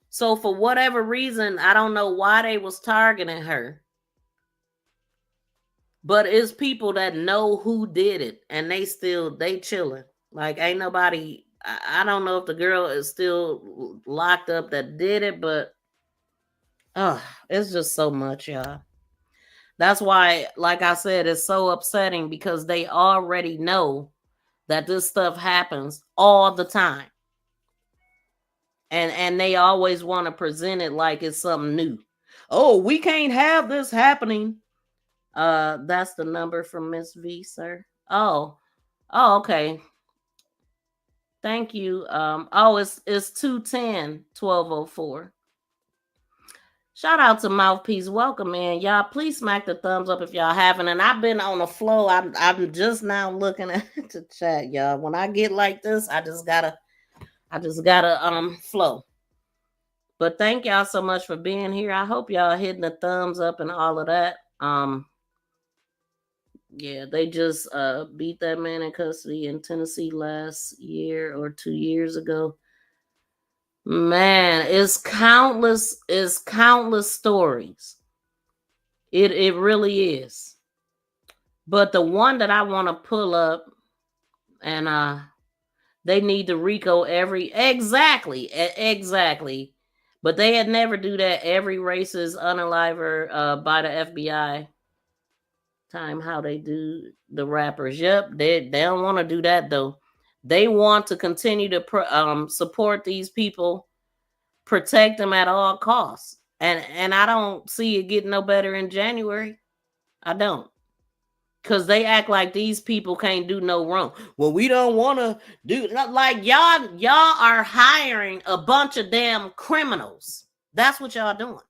So for whatever reason, I don't know why they was targeting her. But it's people that know who did it, and they chilling. Like, ain't nobody, I don't know if the girl is still locked up that did it, but it's just so much, y'all. That's why, like I said, it's so upsetting because they already know that this stuff happens all the time. And they always want to present it like it's something new. Oh, we can't have this happening. That's the number from Miss V, sir. Oh, okay. Thank you. It's 210-1204. Shout out to Mouthpiece. Welcome in, y'all. Please smack the thumbs up if y'all haven't. And I've been on the flow. I'm just now looking at the chat, y'all. When I get like this, I just gotta flow. But thank y'all so much for being here. I hope y'all hitting the thumbs up and all of that. Yeah, they just beat that man in custody in Tennessee last year or 2 years ago. Man, it's countless stories. It really is. But the one that I want to pull up, and they need to RICO exactly. But they had never do that. Every racist unaliver by the FBI. Time how they do the rappers. Yep, they don't want to do that though. They want to continue to support these people, protect them at all costs. And I don't see it getting no better in January. I don't. Because they act like these people can't do no wrong. Well, we don't want to do, like, y'all are hiring a bunch of damn criminals. That's what y'all doing.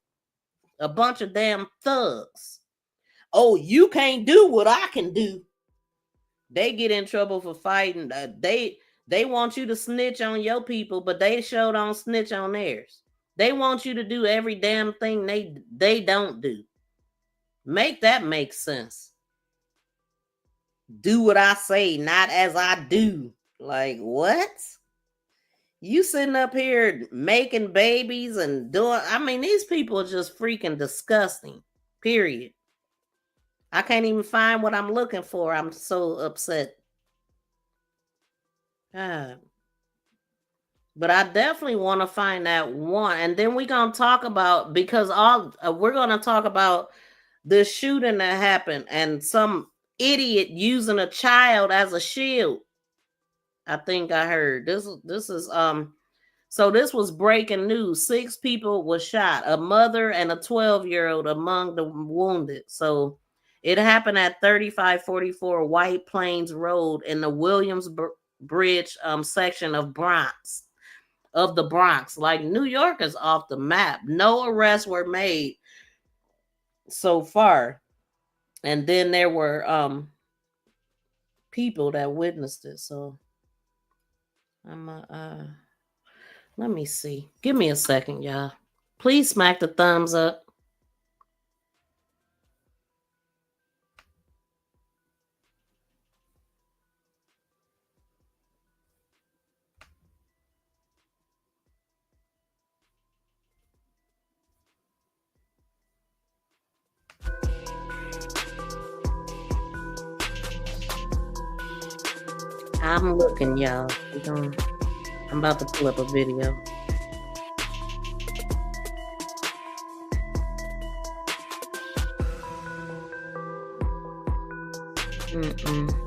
A bunch of damn thugs. Oh, you can't do what I can do. They get in trouble for fighting. They want you to snitch on your people, but they sure don't snitch on theirs. They want you to do every damn thing they don't do. Make that make sense. Do what I say, not as I do. Like, what? You sitting up here making babies and doing, I mean, these people are just freaking disgusting. Period. I can't even find what I'm looking for. I'm so upset. But I definitely want to find that one. And then we're going to talk about, because we're going to talk about the shooting that happened and some idiot using a child as a shield. I think I heard this is so this was breaking news. 6 people were shot, a mother and a 12-year-old among the wounded. So it happened at 3544 White Plains Road in the Williams Bridge section of the Bronx. Like, New York is off the map. No arrests were made so far. And then there were people that witnessed it. So let me see. Give me a second, y'all. Please smack the thumbs up. I'm looking, y'all. I'm about to pull up a video. Mm-mm.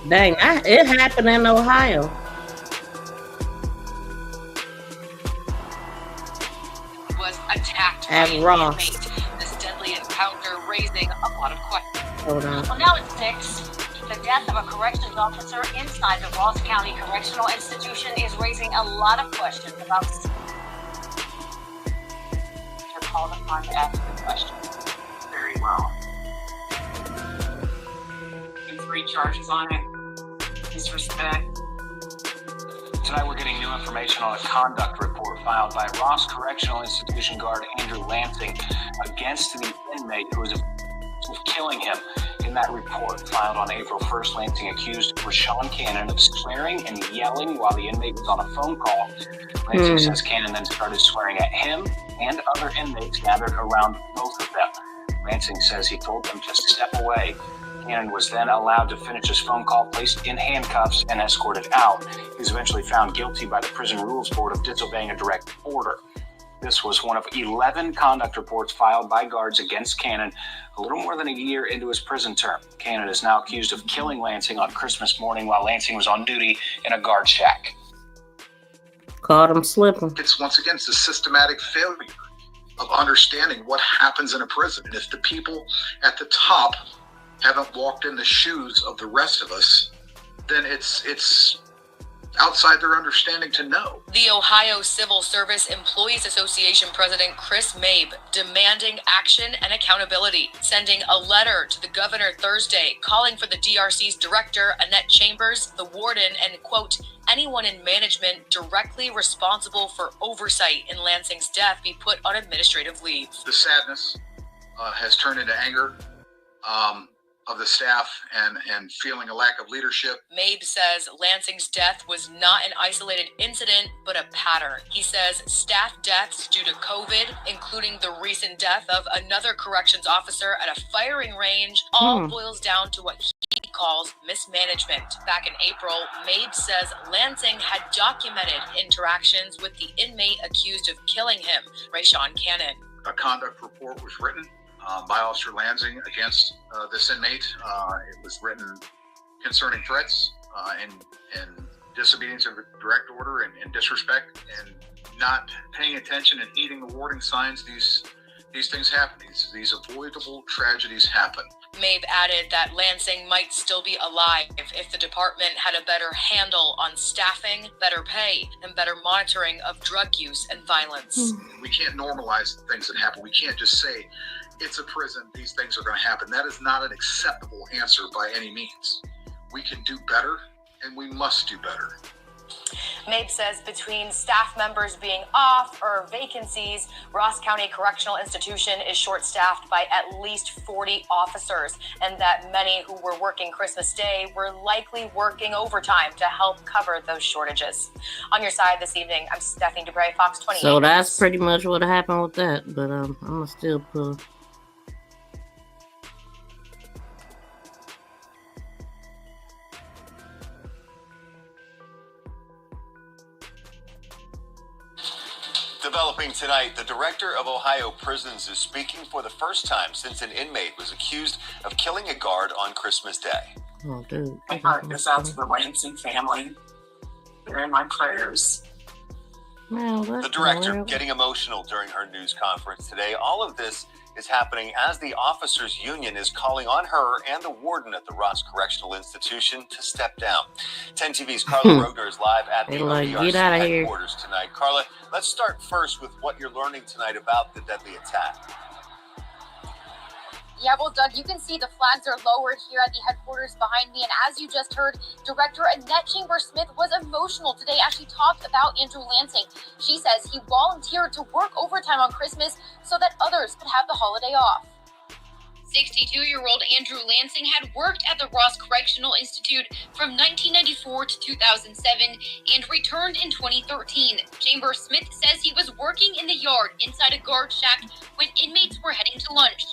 Dang, it happened in Ohio. Was attacked At by an Ross. inmate. This deadly encounter raising a lot of questions. Hold on. Well, now it's 6. The death of a corrections officer inside the Ross County Correctional Institution is raising a lot of questions about. You're called upon to ask the question. Very well. 3 charges on it. Disrespect. Tonight we're getting new information on a conduct report filed by Ross Correctional Institution guard Andrew Lansing against the inmate who was accused of killing him. In that report filed on April 1st, Lansing accused Rashawn Cannon of swearing and yelling while the inmate was on a phone call. Lansing says Cannon then started swearing at him and other inmates gathered around both of them. Lansing says he told them to step away. Cannon was then allowed to finish his phone call, placed in handcuffs, and escorted out. He was eventually found guilty by the Prison Rules Board of disobeying a direct order. This was one of 11 conduct reports filed by guards against Cannon a little more than a year into his prison term. Cannon is now accused of killing Lansing on Christmas morning while Lansing was on duty in a guard shack. Caught him slipping. It's once again, it's a systematic failure of understanding what happens in a prison. And if the people at the top haven't walked in the shoes of the rest of us, then it's outside their understanding to know. The Ohio Civil Service Employees Association President Chris Mabe demanding action and accountability, sending a letter to the governor Thursday calling for the DRC's director, Annette Chambers, the warden, and, quote, anyone in management directly responsible for oversight in Lansing's death be put on administrative leave. The sadness has turned into anger of the staff and feeling a lack of leadership. Mabe says Lansing's death was not an isolated incident, but a pattern. He says staff deaths due to COVID, including the recent death of another corrections officer at a firing range, all boils down to what he calls mismanagement. Back in April, Mabe says Lansing had documented interactions with the inmate accused of killing him, Rashawn Cannon. A conduct report was written by Officer Lansing against this inmate. It was written concerning threats and disobedience of direct order and disrespect and not paying attention and heeding the warning signs. These things happen. These avoidable tragedies happen. Mabe added that Lansing might still be alive if the department had a better handle on staffing, better pay, and better monitoring of drug use and violence. We can't normalize the things that happen. We can't just say, it's a prison, these things are going to happen. That is not an acceptable answer by any means. We can do better, and we must do better. Mabe says between staff members being off or vacancies, Ross County Correctional Institution is short-staffed by at least 40 officers, and that many who were working Christmas Day were likely working overtime to help cover those shortages. On your side this evening, I'm Stephanie DeBray, Fox 28. So that's pretty much what happened with that, but I'm gonna still put. Developing tonight, the director of Ohio Prisons is speaking for the first time since an inmate was accused of killing a guard on Christmas Day. Oh, dude. My heart goes out to the Lansing family. They're in my prayers. Well, The director getting emotional during her news conference today. All of this is happening as the officers union is calling on her and the warden at the Ross Correctional Institution to step down. 10 TV's Carla Roger is live at the ODRC headquarters tonight. Carla, let's start first with what you're learning tonight about the deadly attack. Yeah, well, Doug, you can see the flags are lowered here at the headquarters behind me. And as you just heard, Director Annette Chambers-Smith was emotional today as she talked about Andrew Lansing. She says he volunteered to work overtime on Christmas so that others could have the holiday off. 62-year-old Andrew Lansing had worked at the Ross Correctional Institute from 1994 to 2007 and returned in 2013. Chambers Smith says he was working in the yard inside a guard shack when inmates were heading to lunch.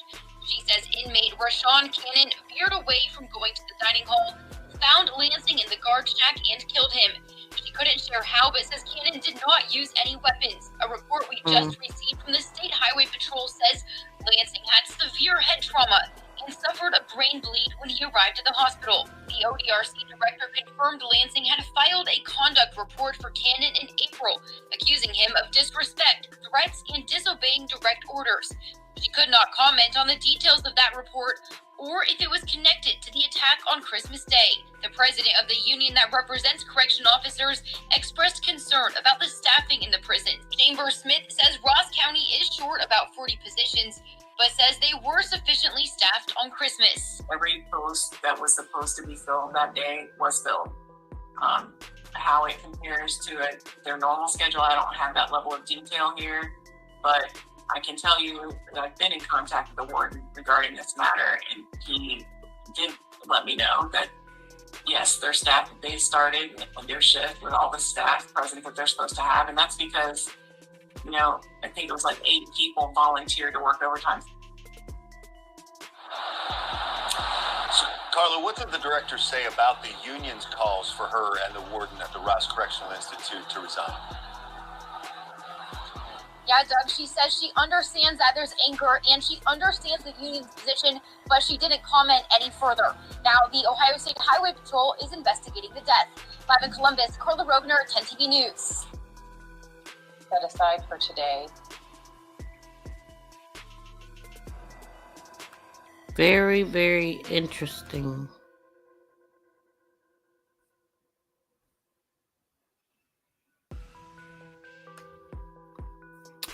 She says inmate Rashawn Cannon veered away from going to the dining hall, found Lansing in the guard shack, and killed him. She couldn't share how, but says Cannon did not use any weapons. A report we just received from the State Highway Patrol says Lansing had severe head trauma and suffered a brain bleed when he arrived at the hospital. The ODRC director confirmed Lansing had filed a conduct report for Cannon in April, accusing him of disrespect, threats, and disobeying direct orders. She could not comment on the details of that report or if it was connected to the attack on Christmas Day. The president of the union that represents correction officers expressed concern about the staffing in the prison. Chambers Smith says Ross County is short about 40 positions, but says they were sufficiently staffed on Christmas. Every post that was supposed to be filled that day was filled. How it compares to their normal schedule, I don't have that level of detail here, but I can tell you that I've been in contact with the warden regarding this matter, and he did let me know that, yes, their staff, they started their shift with all the staff present that they're supposed to have, and that's because, I think it was like 8 people volunteered to work overtime. So, Carla, what did the director say about the union's calls for her and the warden at the Ross Correctional Institute to resign? Yeah, Doug, she says she understands that there's anger and she understands the union's position, but she didn't comment any further. Now, the Ohio State Highway Patrol is investigating the death. Live in Columbus, Carla Rogner, 10 TV News. Set aside for today. Very, very interesting.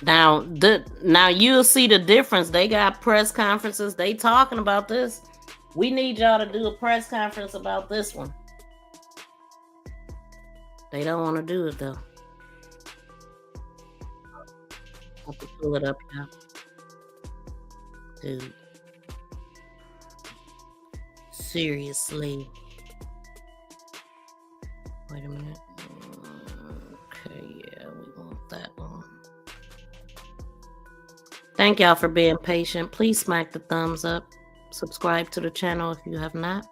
Now you'll see the difference. They got press conferences. They talking about this. We need y'all to do a press conference about this one. They don't want to do it though. I'll have to pull it up now. Dude. Seriously. Wait a minute. Okay, yeah, we want that one. Thank y'all for being patient. Please smack the thumbs up. Subscribe to the channel if you have not.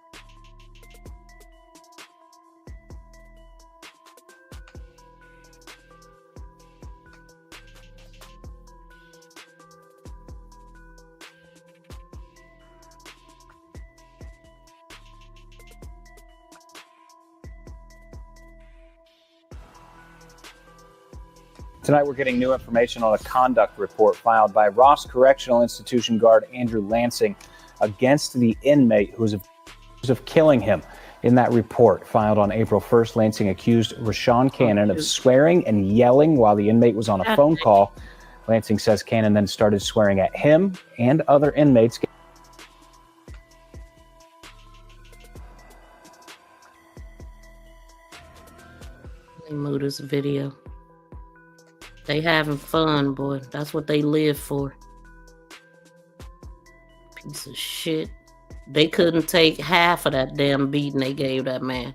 Tonight we're getting new information on a conduct report filed by Ross Correctional Institution guard Andrew Lansing against the inmate who was accused of killing him. In that report filed on April 1st, Lansing accused Rashawn Cannon of swearing and yelling while the inmate was on a phone call. Lansing says Cannon then started swearing at him and other inmates. Let me move this video. They having fun, boy. That's what they live for. Piece of shit. They couldn't take half of that damn beating they gave that man.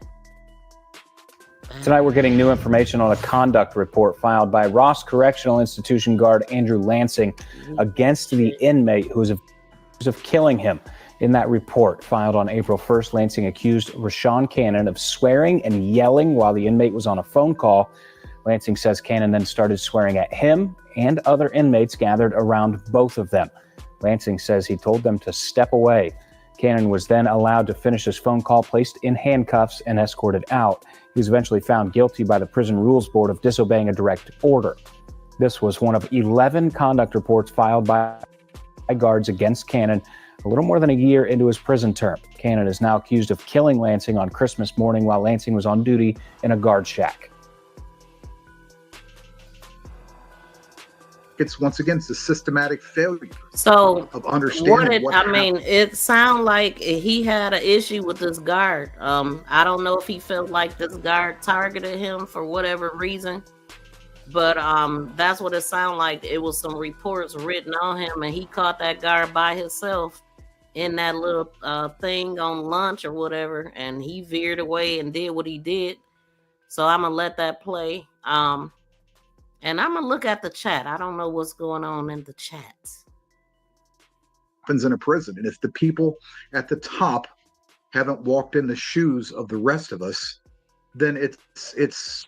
Tonight we're getting new information on a conduct report filed by Ross Correctional Institution guard Andrew Lansing against the inmate who was accused of killing him. In that report filed on April 1st, Lansing accused Rashawn Cannon of swearing and yelling while the inmate was on a phone call. Lansing says Cannon then started swearing at him and other inmates gathered around both of them. Lansing says he told them to step away. Cannon was then allowed to finish his phone call, placed in handcuffs, and escorted out. He was eventually found guilty by the Prison Rules Board of disobeying a direct order. This was one of 11 conduct reports filed by guards against Cannon a little more than a year into his prison term. Cannon is now accused of killing Lansing on Christmas morning while Lansing was on duty in a guard shack. It's once again, it's a systematic failure of understanding what happened. It sounded like he had an issue with this guard. I don't know if he felt like this guard targeted him for whatever reason, but that's what it sounded like. It was some reports written on him, and he caught that guard by himself in that little thing on lunch or whatever, and he veered away and did what he did. So I'm gonna let that play. And I'm gonna look at the chat. I don't know what's going on in the chats. Happens in a prison, and if the people at the top haven't walked in the shoes of the rest of us, then it's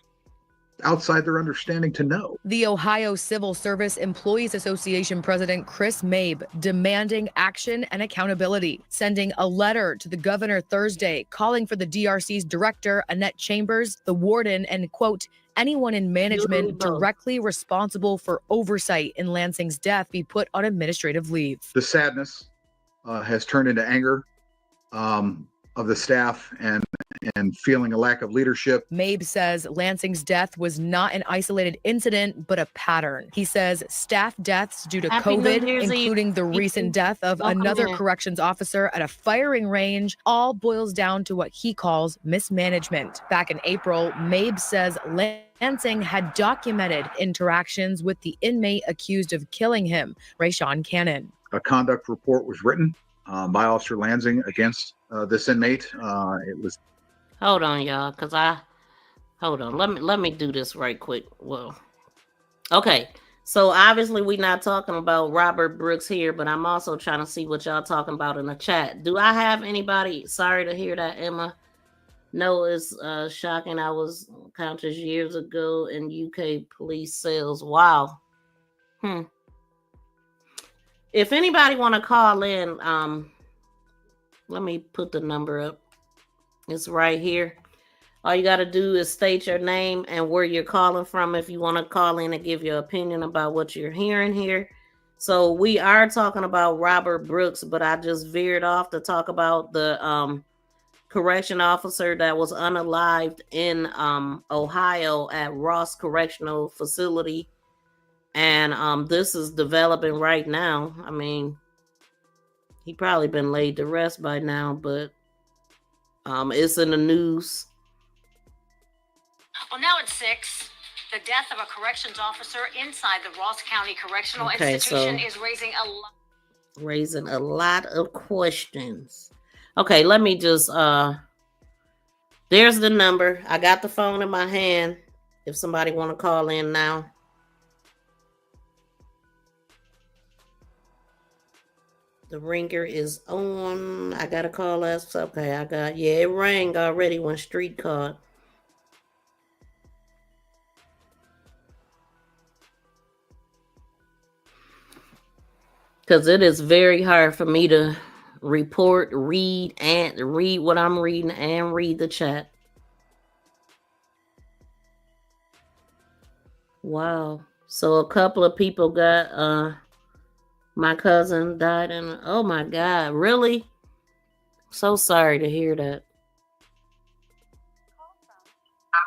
outside their understanding to know. The Ohio Civil Service Employees Association President Chris Mabe demanding action and accountability, sending a letter to the governor Thursday calling for the DRC's director, Annette Chambers, the warden, and, quote, anyone in management directly responsible for oversight in Lansing's death be put on administrative leave. The sadness has turned into anger of the staff and feeling a lack of leadership. Mabe says Lansing's death was not an isolated incident, but a pattern. He says staff deaths due to Happy New COVID, Year's Eve. including the recent death of Welcome another in. corrections officer at a firing range, all boils down to what he calls mismanagement. Back in April, Mabe says Lansing had documented interactions with the inmate accused of killing him, Rayshawn Cannon. A conduct report was written by Officer Lansing against this inmate. It was. Hold on, y'all, hold on. Let me do this right quick. Well, okay. So obviously we're not talking about Robert Brooks here, but I'm also trying to see what y'all talking about in the chat. Do I have anybody? Sorry to hear that, Emma. No, it's shocking. I was conscious years ago in UK police cells. Wow. If anybody want to call in, let me put the number up. It's right here. All you got to do is state your name and where you're calling from if you want to call in and give your opinion about what you're hearing here. So we are talking about Robert Brooks, but I just veered off to talk about the correction officer that was unalived in Ohio at Ross Correctional Facility. And this is developing right now. I mean, he probably been laid to rest by now, but it's in the news. Well, now at 6, the death of a corrections officer inside the Ross County Correctional Institution is raising a lot of questions. Okay, let me just there's the number. I got the phone in my hand. If somebody want to call in now. The ringer is on. I gotta call us. Okay, it rang already when Street called. Because it is very hard for me to report, read what I'm reading and read the chat. Wow. So a couple of people got my cousin died in, oh my God, really? So sorry to hear that.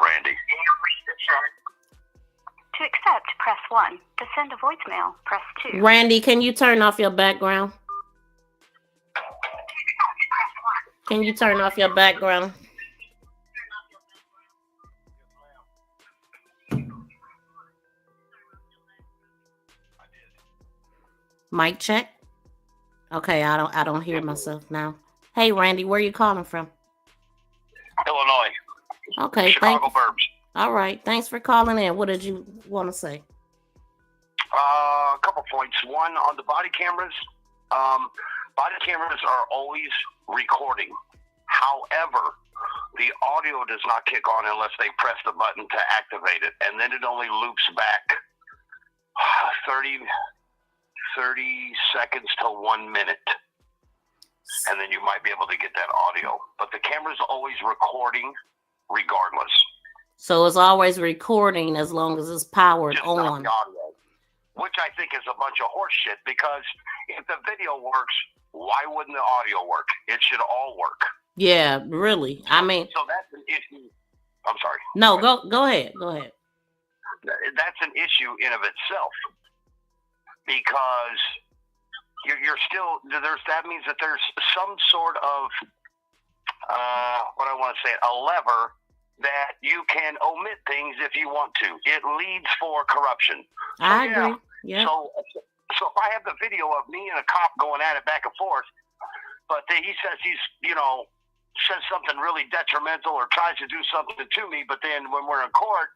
Randy. To accept, press 1. To send a voicemail, press 2. Randy, can you turn off your background? Can you turn off your background? Mic check. Okay, I don't hear myself now. Hey, Randy, where you calling from? Illinois. Okay, Chicago Burbs. All right, thanks for calling in. What did you want to say? A couple points. One, on the body cameras. Body cameras are always recording. However, the audio does not kick on unless they press the button to activate it, and then it only loops back 30 seconds to 1 minute, and then you might be able to get that audio. But the camera's always recording regardless. So it's always recording as long as it's powered Just on. not the audio, which I think is a bunch of horse shit, because if the video works, why wouldn't the audio work? It should all work. Yeah, really. I mean, So that's an issue. I'm sorry. no, go ahead. Go ahead. That's an issue in of itself, because you're still that means that there's some sort of what I want to say, a lever that you can omit things if you want to. It leads for corruption. So, I agree. Yeah. So if I have the video of me and a cop going at it back and forth, but he says he's, says something really detrimental or tries to do something to me. But then when we're in court,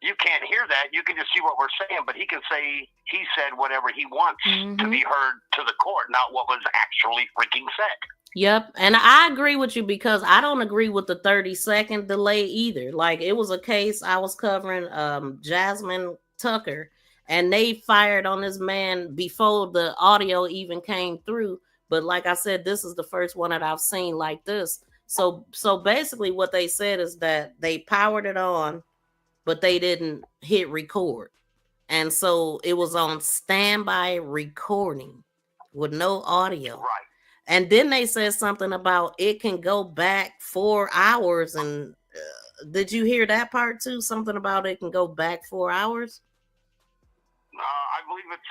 you can't hear that. You can just see what we're saying, but he can say he said whatever he wants to be heard to the court, not what was actually freaking said. Yep. And I agree with you because I don't agree with the 30-second delay either. Like, it was a case I was covering, Jasmine Tucker, and they fired on this man before the audio even came through. But like I said, this is the first one that I've seen like this. So basically what they said is that they powered it on, but they didn't hit record. And so it was on standby recording with no audio. Right. And then they said something about it can go back 4 hours. And did you hear that part too? Something about it can go back 4 hours? I believe it's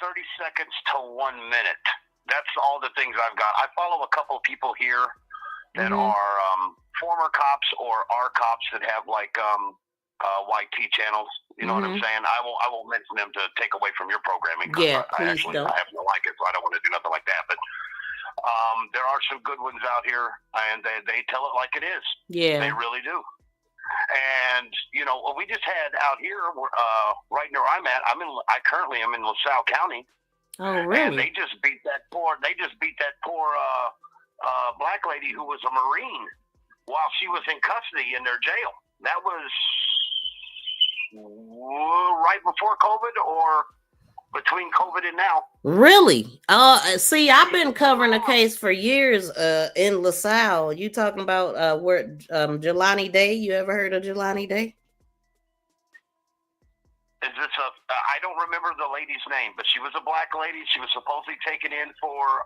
30 seconds to 1 minute. That's all the things I've got. I follow a couple of people here that are former cops or are cops that have like YT channels. You know what I'm saying? I won't mention them to take away from your programming. Yeah, I have no like it, so I don't want to do nothing like that. But there are some good ones out here, and they tell it like it is. Yeah, they really do. And what we just had out here, right near where I'm at, I currently am in LaSalle County. Oh, really? And they just beat that poor black lady who was a Marine while she was in custody in their jail. That was right before COVID or between COVID and now. Really? See, I've been covering a case for years in LaSalle. You talking about where Jelani Day? You ever heard of Jelani Day? Is this I don't remember the lady's name, but she was a black lady. She was supposedly taken in for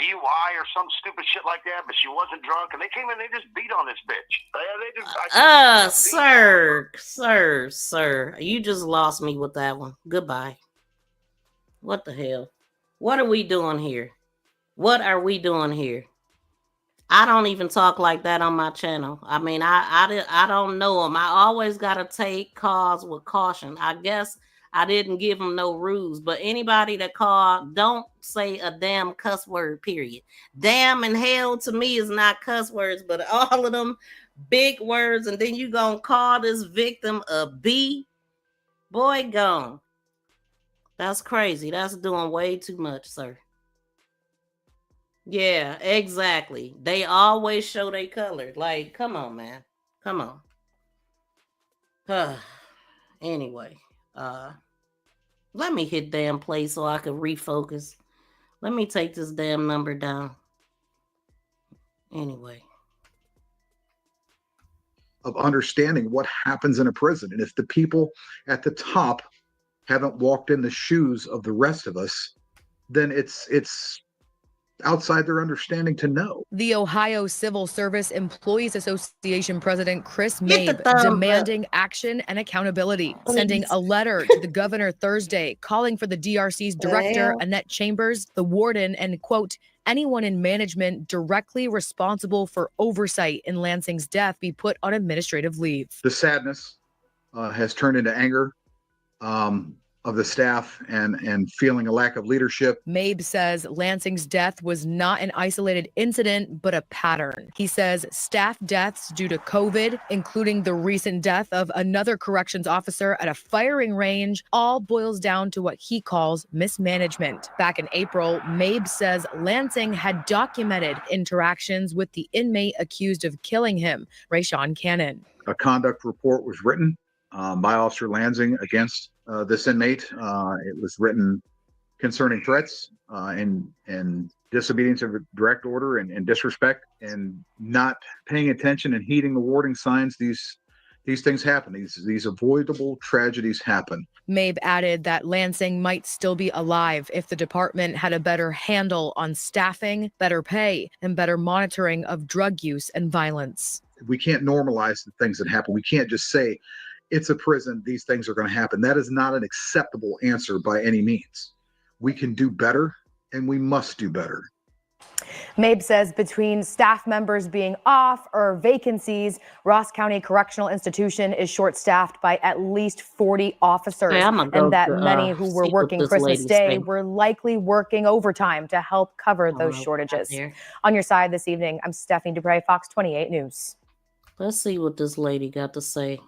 DUI or some stupid shit like that, but she wasn't drunk, and they came in, they just beat on this bitch. Sir, you just lost me with that one. Goodbye. What the hell? What are we doing here? What are we doing here? I don't even talk like that on my channel. I mean, I don't know them. I always gotta take calls with caution. I guess I didn't give them no rules, but anybody that called, don't say a damn cuss word, period. Damn and hell to me is not cuss words, but all of them big words, and then you gonna call this victim a B? Boy, gone. That's crazy. That's doing way too much, sir. Yeah, exactly. They always show their color. Like, come on, man. Come on. Anyway, let me hit damn play so I can refocus. Let me take this damn number down. Anyway. Of understanding what happens in a prison. And if the people at the top haven't walked in the shoes of the rest of us, then it's outside their understanding to know. The Ohio Civil Service Employees Association President Chris Mabe demanding action and accountability, sending a letter to the governor Thursday calling for the DRC's director, Annette Chambers, the warden, and, quote, anyone in management directly responsible for oversight in Lansing's death be put on administrative leave. The sadness has turned into anger of the staff and feeling a lack of leadership. Mabe says Lansing's death was not an isolated incident, but a pattern. He says staff deaths due to COVID, including the recent death of another corrections officer at a firing range, all boils down to what he calls mismanagement. Back in April, Mabe says Lansing had documented interactions with the inmate accused of killing him, Rayshawn Cannon. A conduct report was written by Officer Lansing against this inmate. It was written concerning threats and disobedience of a direct order and disrespect and not paying attention and heeding the warning signs. These things happen. These avoidable tragedies happen. Mabe added that Lansing might still be alive if the department had a better handle on staffing, better pay, and better monitoring of drug use and violence. We can't normalize the things that happen. We can't just say, it's a prison, these things are going to happen. That is not an acceptable answer by any means. We can do better, and we must do better. Mabe says between staff members being off or vacancies, Ross County Correctional Institution is short-staffed by at least 40 officers, Hey, I'm gonna and go that to many who were see what working this Christmas lady Day say. were likely working overtime to help cover I don't those know shortages. there. On your side this evening, I'm Stephanie Dupre, Fox 28 News. Let's see what this lady got to say.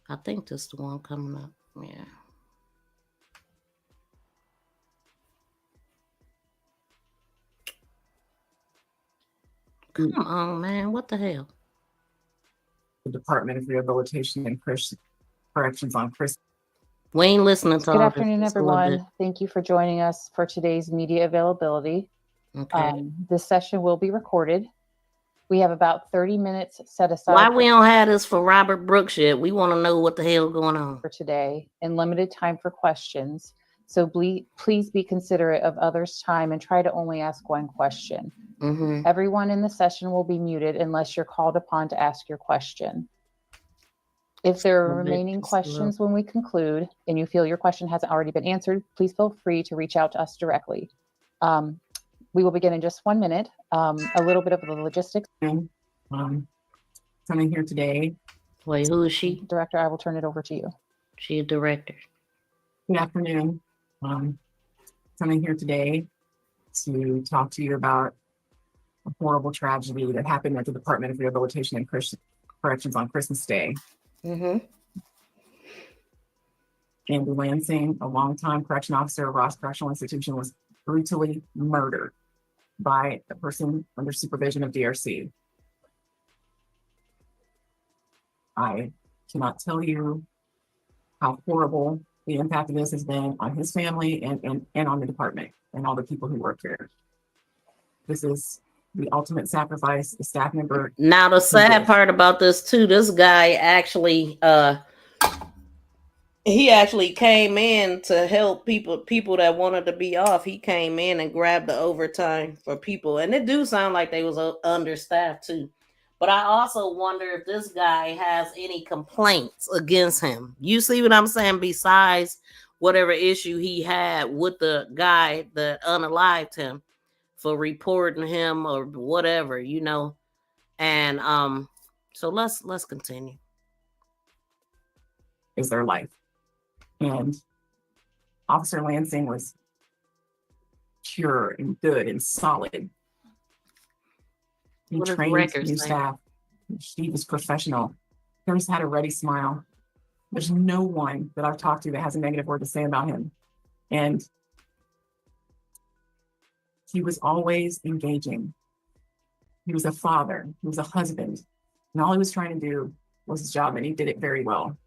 I think this is the one coming up. Yeah. Come on, man. What the hell? The Department of Rehabilitation and Corrections on Christmas. We ain't listening to Good all afternoon, this. Just a little bit. everyone. Thank you for joining us for today's media availability. Okay. This session will be recorded. We have about 30 minutes set aside. Why we don't have this for Robert Brooks yet? We want to know what the hell going on for today, and limited time for questions. So please be considerate of others' time and try to only ask one question. Mm-hmm. Everyone in the session will be muted unless you're called upon to ask your question. If there are remaining questions when we conclude and you feel your question hasn't already been answered, please feel free to reach out to us directly. We will begin in just 1 minute. A little bit of the logistics. Coming here today. Wait, who is she? Director, I will turn it over to you. She a director. Good afternoon. Coming here today to talk to you about a horrible tragedy that happened at the Department of Rehabilitation and Corrections on Christmas Day. Mm-hmm. Andy Lansing, a longtime correction officer of Ross Correctional Institution, was brutally murdered by a person under supervision of DRC. I cannot tell you how horrible the impact of this has been on his family and on the department and all the people who work here. This is the ultimate sacrifice, the staff member. Now the sad part about this too, this guy actually he actually came in to help people that wanted to be off. He came in and grabbed the overtime for people, and it do sound like they was understaffed too. But I also wonder if this guy has any complaints against him. You see what I'm saying? Besides whatever issue he had with the guy that unalived him for reporting him or whatever, you know. And so let's continue. Is their life. And Officer Lansing was pure and good and solid. He trained new staff. He was professional. He always had a ready smile. There's no one that I've talked to that has a negative word to say about him. And he was always engaging. He was a father. He was a husband. And all he was trying to do was his job, and he did it very well.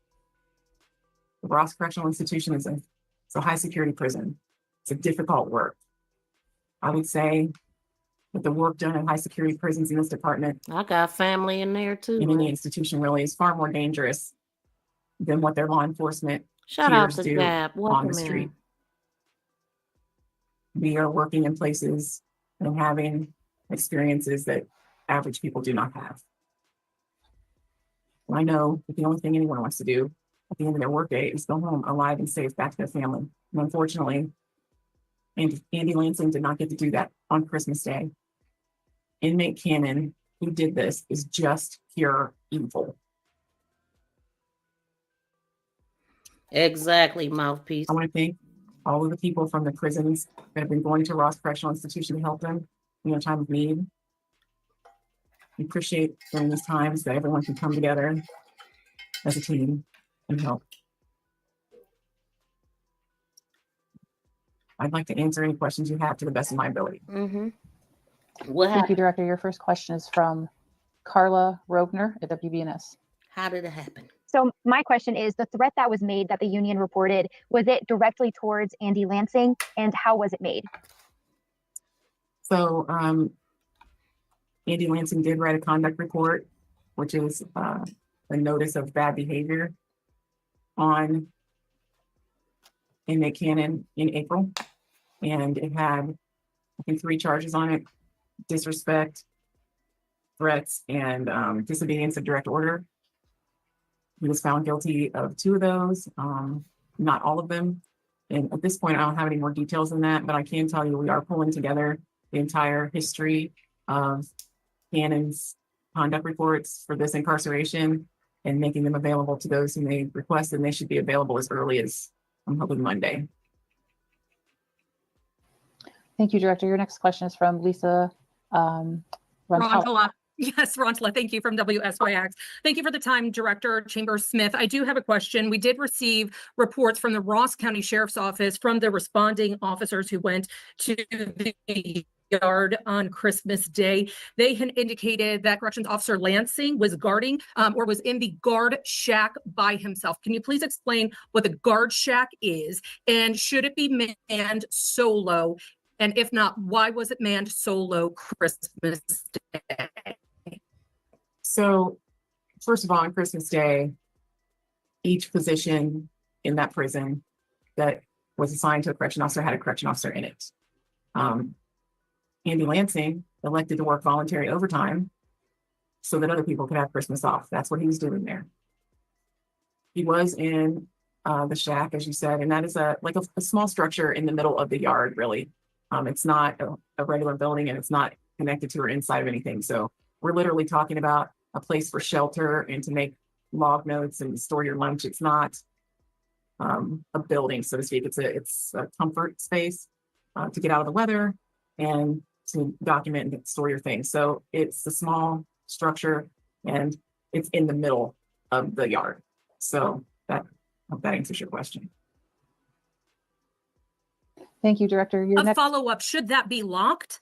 The Ross Correctional Institution is a high security prison. It's a difficult work. I would say that the work done in high security prisons in this department, I got family in there too. In any institution really, is far more dangerous than what their law enforcement Shout out peers to do Gab. on Welcome the street. in. We are working in places and having experiences that average people do not have. I know that the only thing anyone wants to do at the end of their workday is go home alive and safe back to their family. And unfortunately, Andy Lansing did not get to do that on Christmas Day. Inmate Cannon, who did this, is just pure evil. Exactly, mouthpiece. I want to thank all of the people from the prisons that have been going to Ross Correctional Institution to help them in their time of need. We appreciate during these times that everyone can come together as a team and help. I'd like to answer any questions you have to the best of my ability. Mm-hmm. Thank you, Director. Your first question is from Carla Rogner at WBNS. How did it happen? So my question is, the threat that was made that the union reported, was it directly towards Andy Lansing, and how was it made? So Andy Lansing did write a conduct report, which is a notice of bad behavior on inmate Cannon in April. And it had, I think, 3 charges on it: disrespect, threats, and disobedience of direct order. He was found guilty of 2 of those, not all of them. And at this point, I don't have any more details than that, but I can tell you we are pulling together the entire history of Cannon's conduct reports for this incarceration and making them available to those who may request, and they should be available as early as, I'm hoping, Monday. Thank you, Director. Your next question is from Lisa Rontola. Yes, Rontla, thank you from WSYX. Thank you for the time, Director Chambers-Smith. I do have a question. We did receive reports from the Ross County Sheriff's Office from the responding officers who went to the yard on Christmas Day. They had indicated that Corrections Officer Lansing was guarding or was in the guard shack by himself. Can you please explain what the guard shack is, and should it be manned solo? And if not, why was it manned solo Christmas Day? So, first of all, on Christmas Day, each position in that prison that was assigned to a correction officer had a correction officer in it. Andy Lansing elected to work voluntary overtime so that other people could have Christmas off. That's what he was doing there. He was in the shack, as you said, and that is a small structure in the middle of the yard, really. It's not a regular building, and it's not connected to or inside of anything. So we're literally talking about a place for shelter and to make log notes and store your lunch. It's not a building, so to speak. It's a comfort space to get out of the weather and to document and store your things. So it's a small structure, and it's in the middle of the yard. So I hope that answers your question. Thank you, Director. A follow-up, should that be locked?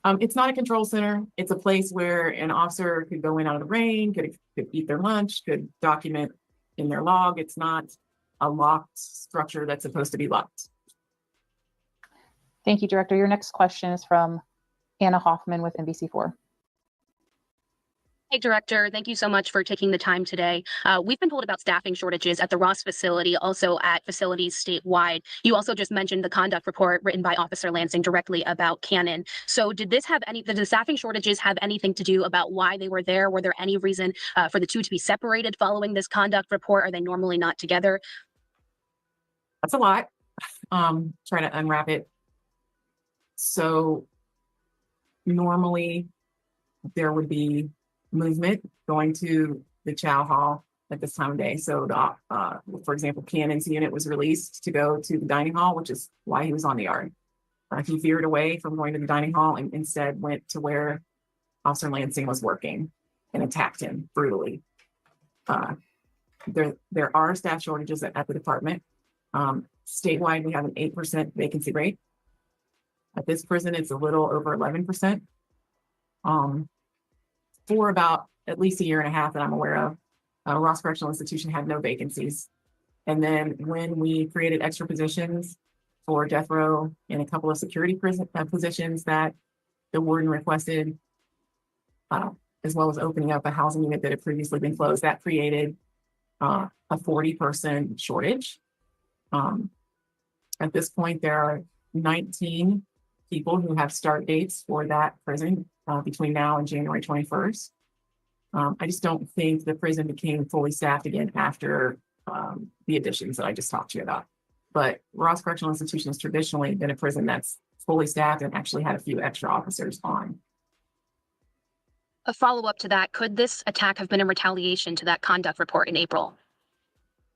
It's not a control center. It's a place where an officer could go in out of the rain, could eat their lunch, could document in their log. It's not a locked structure that's supposed to be locked. Thank you, Director. Your next question is from Anna Hoffman with NBC4. Hey, Director, thank you so much for taking the time today. We've been told about staffing shortages at the Ross facility, also at facilities statewide. You also just mentioned the conduct report written by Officer Lansing directly about Cannon. So did the staffing shortages have anything to do about why they were there? Were there any reason for the two to be separated following this conduct report? Are they normally not together? That's a lot. Try to unwrap it. So normally there would be movement going to the chow hall at this time of day. So for example, Cannon's unit was released to go to the dining hall, which is why he was on the yard. He veered away from going to the dining hall and instead went to where Officer Lansing was working and attacked him brutally. There are staff shortages at the department. Statewide, we have an 8% vacancy rate. At this prison, it's a little over 11%. For about at least a year and a half that I'm aware of, Ross Correctional Institution had no vacancies. And then when we created extra positions for death row and a couple of security positions that the warden requested, as well as opening up a housing unit that had previously been closed, that created a 40-person shortage. At this point, there are 19 people who have start dates for that prison between now and January 21st. I just don't think the prison became fully staffed again after the additions that I just talked to you about. But Ross Correctional Institution has traditionally been a prison that's fully staffed and actually had a few extra officers on. A follow-up to that, could this attack have been in retaliation to that conduct report in April?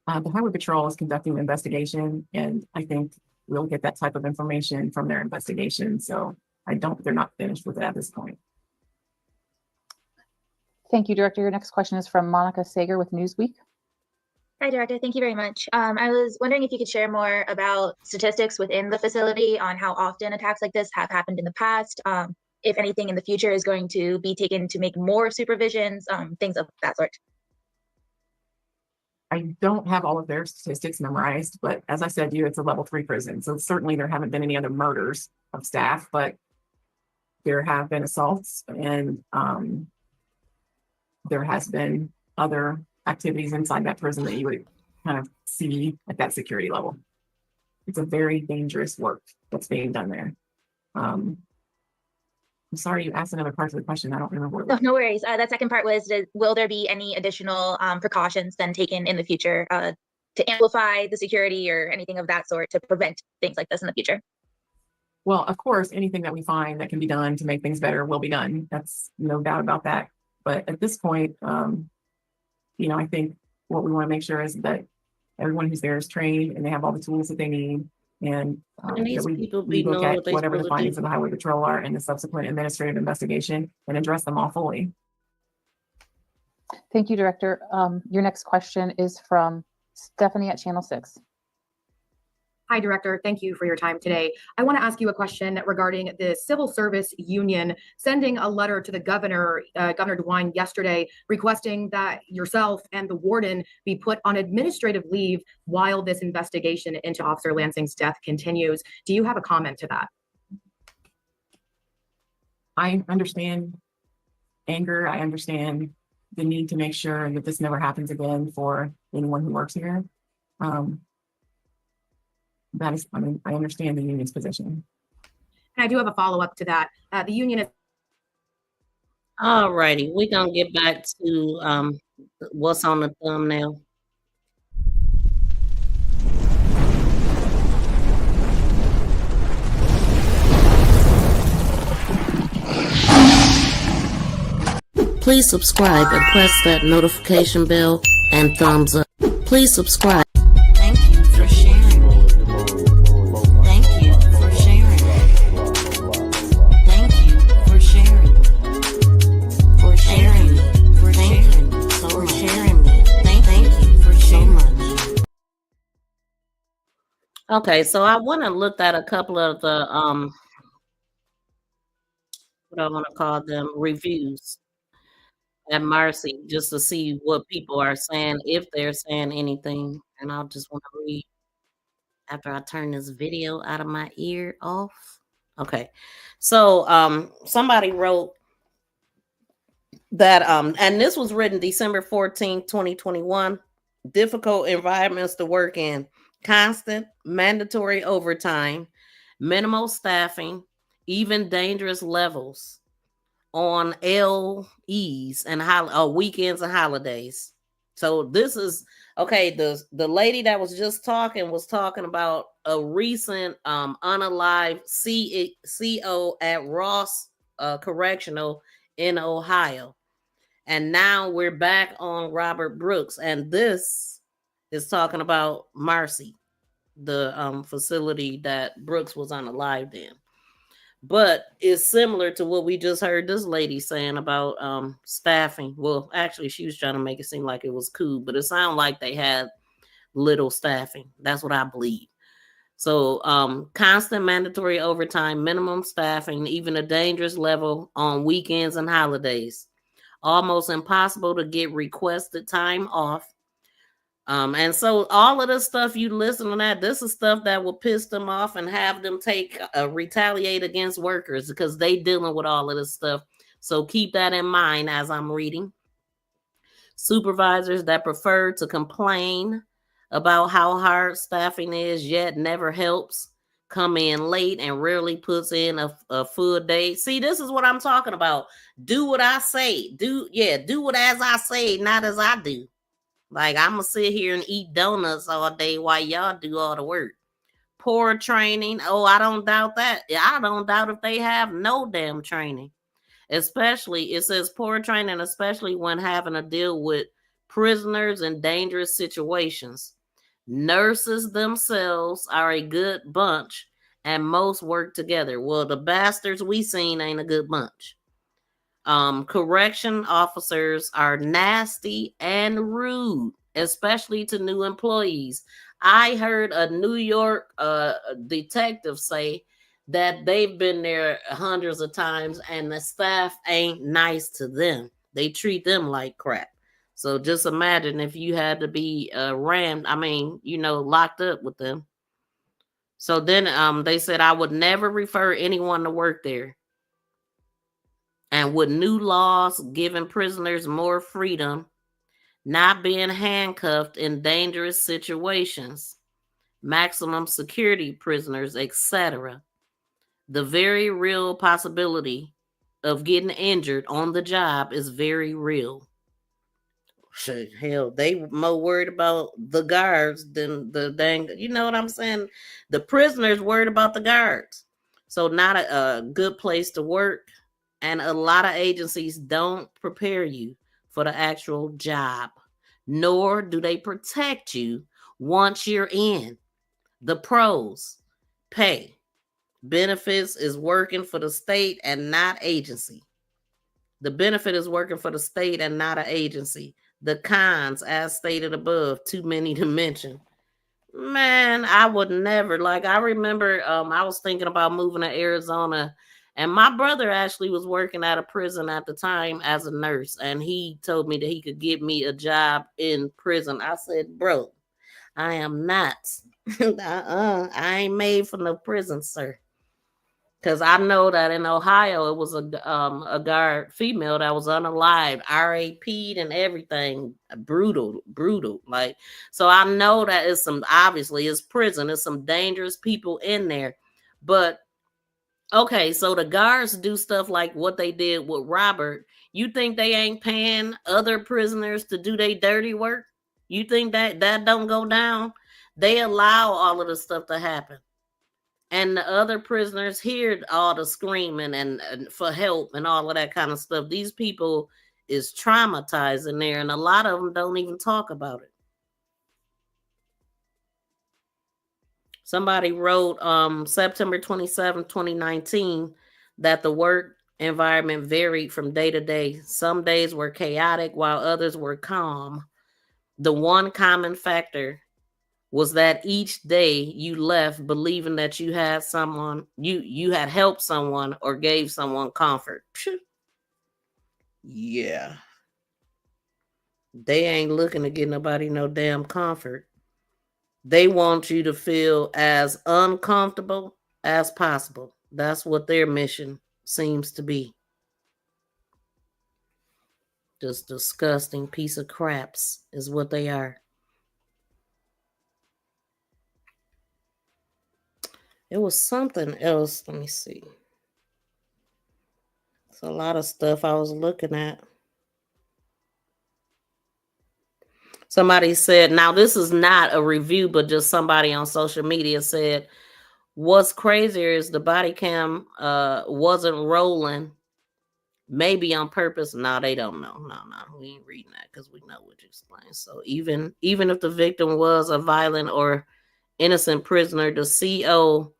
The Highway Patrol is conducting an investigation, and I think we'll get that type of information from their investigation. So they're not finished with it at this point. Thank you, Director. Your next question is from Monica Sager with Newsweek. Hi, Director. Thank you very much. I was wondering if you could share more about statistics within the facility on how often attacks like this have happened in the past, if anything in the future is going to be taken to make more supervisions, things of that sort. I don't have all of their statistics memorized, but as I said to you, it's a level 3 prison. So certainly there haven't been any other murders of staff, but there have been assaults and there has been other activities inside that prison that you would kind of see at that security level. It's a very dangerous work that's being done there. I'm sorry, you asked another part of the question. I don't remember. Oh, no worries. That second part was, will there be any additional precautions then taken in the future to to amplify the security or anything of that sort to prevent things like this in the future? Well, of course, anything that we find that can be done to make things better will be done. That's no doubt about that. But at this point, I think what we want to make sure is that everyone who's there is trained and they have all the tools that they need. And these that people we be look knowing at what they whatever the supposed to findings do. of the Highway Patrol are and the subsequent administrative investigation and address them all fully. Thank you, Director. Your next question is from Stephanie at Channel 6. Hi, Director. Thank you for your time today. I want to ask you a question regarding the Civil Service Union sending a letter to the governor, Governor DeWine, yesterday, requesting that yourself and the warden be put on administrative leave while this investigation into Officer Lansing's death continues. Do you have a comment to that? I understand anger. I understand the need to make sure that this never happens again for anyone who works here. I understand the union's position. And I do have a follow-up to that. The union is. All righty, we're gonna get back to what's on the thumbnail. Please subscribe and press that notification bell and thumbs up. Please subscribe. Thank you for sharing me. Thank you for sharing me. Thank you for sharing me. For sharing me. For sharing me. For sharing me. Thank you for so much. Okay, so I went and looked at a couple of the what I want to call them, reviews at Marcy, just to see what people are saying, if they're saying anything. And I'll just want to read after I turn this video out of my ear off. Okay. So somebody wrote that and this was written December 14th, 2021. Difficult environments to work in, constant mandatory overtime, minimal staffing, even dangerous levels on LEs and weekends and holidays. So this is okay. The lady that was just talking was talking about a recent unalived CO at Ross Correctional in Ohio. And now we're back on Robert Brooks, and this is talking about Marcy, the facility that Brooks was unalived in. But it's similar to what we just heard this lady saying about staffing. Well, actually, she was trying to make it seem like it was cool, but it sounded like they had little staffing. That's what I believe. So constant mandatory overtime, minimum staffing, even a dangerous level on weekends and holidays. Almost impossible to get requested time off. And so all of this stuff you listen to that, this is stuff that will piss them off and have them retaliate against workers because they dealing with all of this stuff. So keep that in mind as I'm reading. Supervisors that prefer to complain about how hard staffing is, yet never helps, come in late and rarely puts in a full day. See, this is what I'm talking about. Do what I say. Do what as I say, not as I do. Like, I'm going to sit here and eat donuts all day while y'all do all the work. Poor training. Oh, I don't doubt that. I don't doubt if they have no damn training. Especially, it says poor training, especially when having to deal with prisoners in dangerous situations. Nurses themselves are a good bunch, and most work together. Well, the bastards we seen ain't a good bunch. Correction officers are nasty and rude, especially to new employees. I heard a New York detective say that they've been there hundreds of times and the staff ain't nice to them. They treat them like crap. So just imagine if you had to be locked up with them. So then they said I would never refer anyone to work there. And with new laws giving prisoners more freedom, not being handcuffed in dangerous situations, maximum security prisoners, etc., the very real possibility of getting injured on the job is very real. Hell, they more worried about the guards than the dang. You know what I'm saying? The prisoners worried about the guards. So not a good place to work, and a lot of agencies don't prepare you for the actual job, nor do they protect you once you're in. The pros: pay, benefits is working for the state and not agency. The benefit is working for the state and not an agency. The cons, as stated above, too many to mention. Man, I would never. Like, I remember I was thinking about moving to Arizona, and my brother actually was working at a prison at the time as a nurse, and he told me that he could get me a job in prison. I said, bro, I am not. I ain't made for no prison, sir. Because I know that in Ohio, it was a guard female that was unalived, RAP'd and everything. Brutal, brutal. Like, so I know that it's obviously it's prison. There's some dangerous people in there. But, okay, so the guards do stuff like what they did with Robert. You think they ain't paying other prisoners to do their dirty work? You think that don't go down? They allow all of this stuff to happen. And the other prisoners hear all the screaming and for help and all of that kind of stuff. These people is traumatized in there, and a lot of them don't even talk about it. Somebody wrote September 27, 2019, that the work environment varied from day to day. Some days were chaotic while others were calm. The one common factor was that each day you left believing that you had someone, you had helped someone or gave someone comfort. Yeah. They ain't looking to get nobody no damn comfort. They want you to feel as uncomfortable as possible. That's what their mission seems to be. Just disgusting piece of craps is what they are. It was something else. Let me see. It's a lot of stuff I was looking at. Somebody said, now this is not a review, but just somebody on social media said, what's crazier is the body cam wasn't rolling, maybe on purpose. No, they don't know. No, we ain't reading that because we know what you explained. So even if the victim was a violent or innocent prisoner, the CO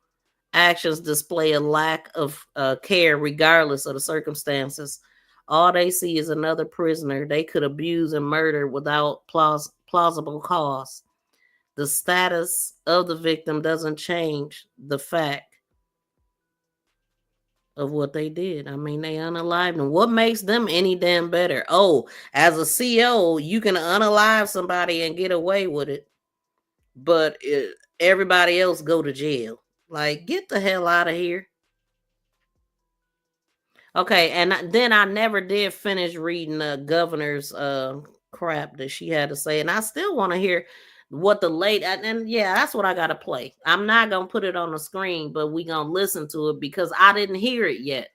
actions display a lack of care regardless of the circumstances. All they see is another prisoner they could abuse and murder without plausible cause. The status of the victim doesn't change the fact of what they did. I mean, they unalived them. What makes them any damn better? Oh, as a CO, you can unalive somebody and get away with it, but everybody else go to jail. Like, get the hell out of here. Okay, and then I never did finish reading the governor's crap that she had to say, and I still want to hear what the late and yeah, that's what I gotta play. I'm not gonna put it on the screen, but we gonna listen to it because I didn't hear it yet,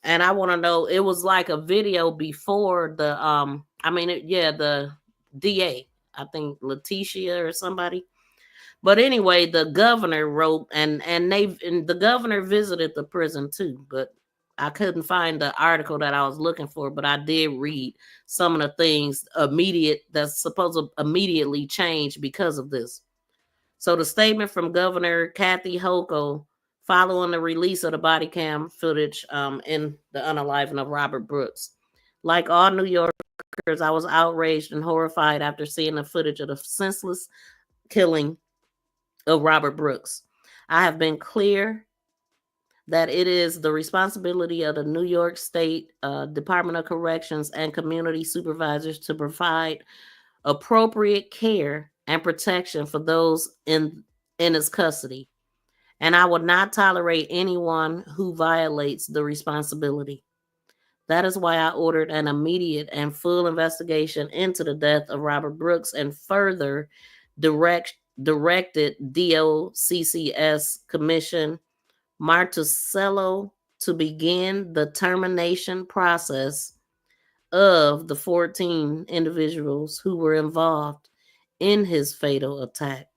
and I want to know. It was like a video before the the DA, I think Letitia or somebody. But anyway, the governor wrote, and the governor visited the prison too, but I couldn't find the article that I was looking for, but I did read some of the things that's supposed to immediately change because of this. So the statement from Governor Kathy Hochul following the release of the body cam footage in the unaliving of Robert Brooks. Like all New Yorkers, I was outraged and horrified after seeing the footage of the senseless killing of Robert Brooks. I have been clear that it is the responsibility of the New York State Department of Corrections and community supervisors to provide appropriate care and protection for those in its custody. And I would not tolerate anyone who violates the responsibility. That is why I ordered an immediate and full investigation into the death of Robert Brooks and further directed DOCCS Commission Martucello to begin the termination process of the 14 individuals who were involved in his fatal attack.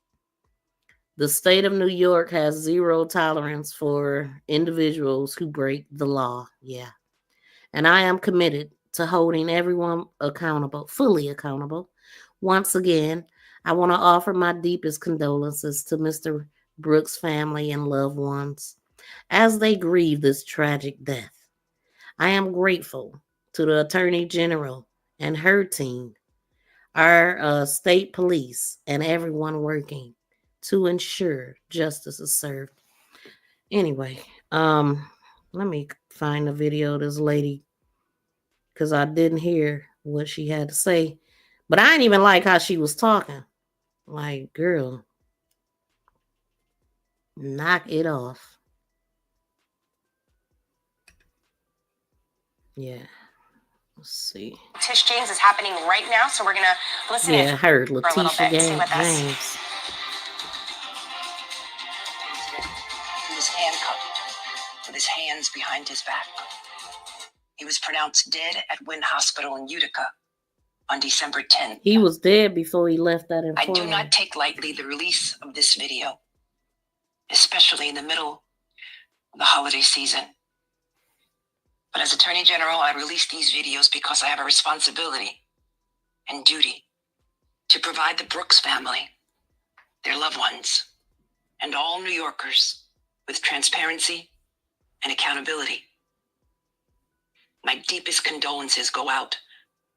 The state of New York has zero tolerance for individuals who break the law. Yeah. And I am committed to holding everyone accountable, fully accountable. Once again, I want to offer my deepest condolences to Mr. Brooks' family and loved ones as they grieve this tragic death. I am grateful to the Attorney General and her team, our state police, and everyone working to ensure justice is served. Anyway, let me find the video of this lady because I didn't hear what she had to say. But I didn't even like how she was talking. Like, girl, knock it off. Yeah. Let's see. Tish James is happening right now, so we're gonna listen in her, for a little Letitia bit. Stay with us. James. He was handcuffed with his hands behind his back. He was pronounced dead at Wynn Hospital in Utica on December 10th. He was dead before he left that I do informant. not take lightly the release of this video, especially in the middle of the holiday season. But as Attorney General, I release these videos because I have a responsibility and duty to provide the Brooks family, their loved ones, and all New Yorkers with transparency and accountability. My deepest condolences go out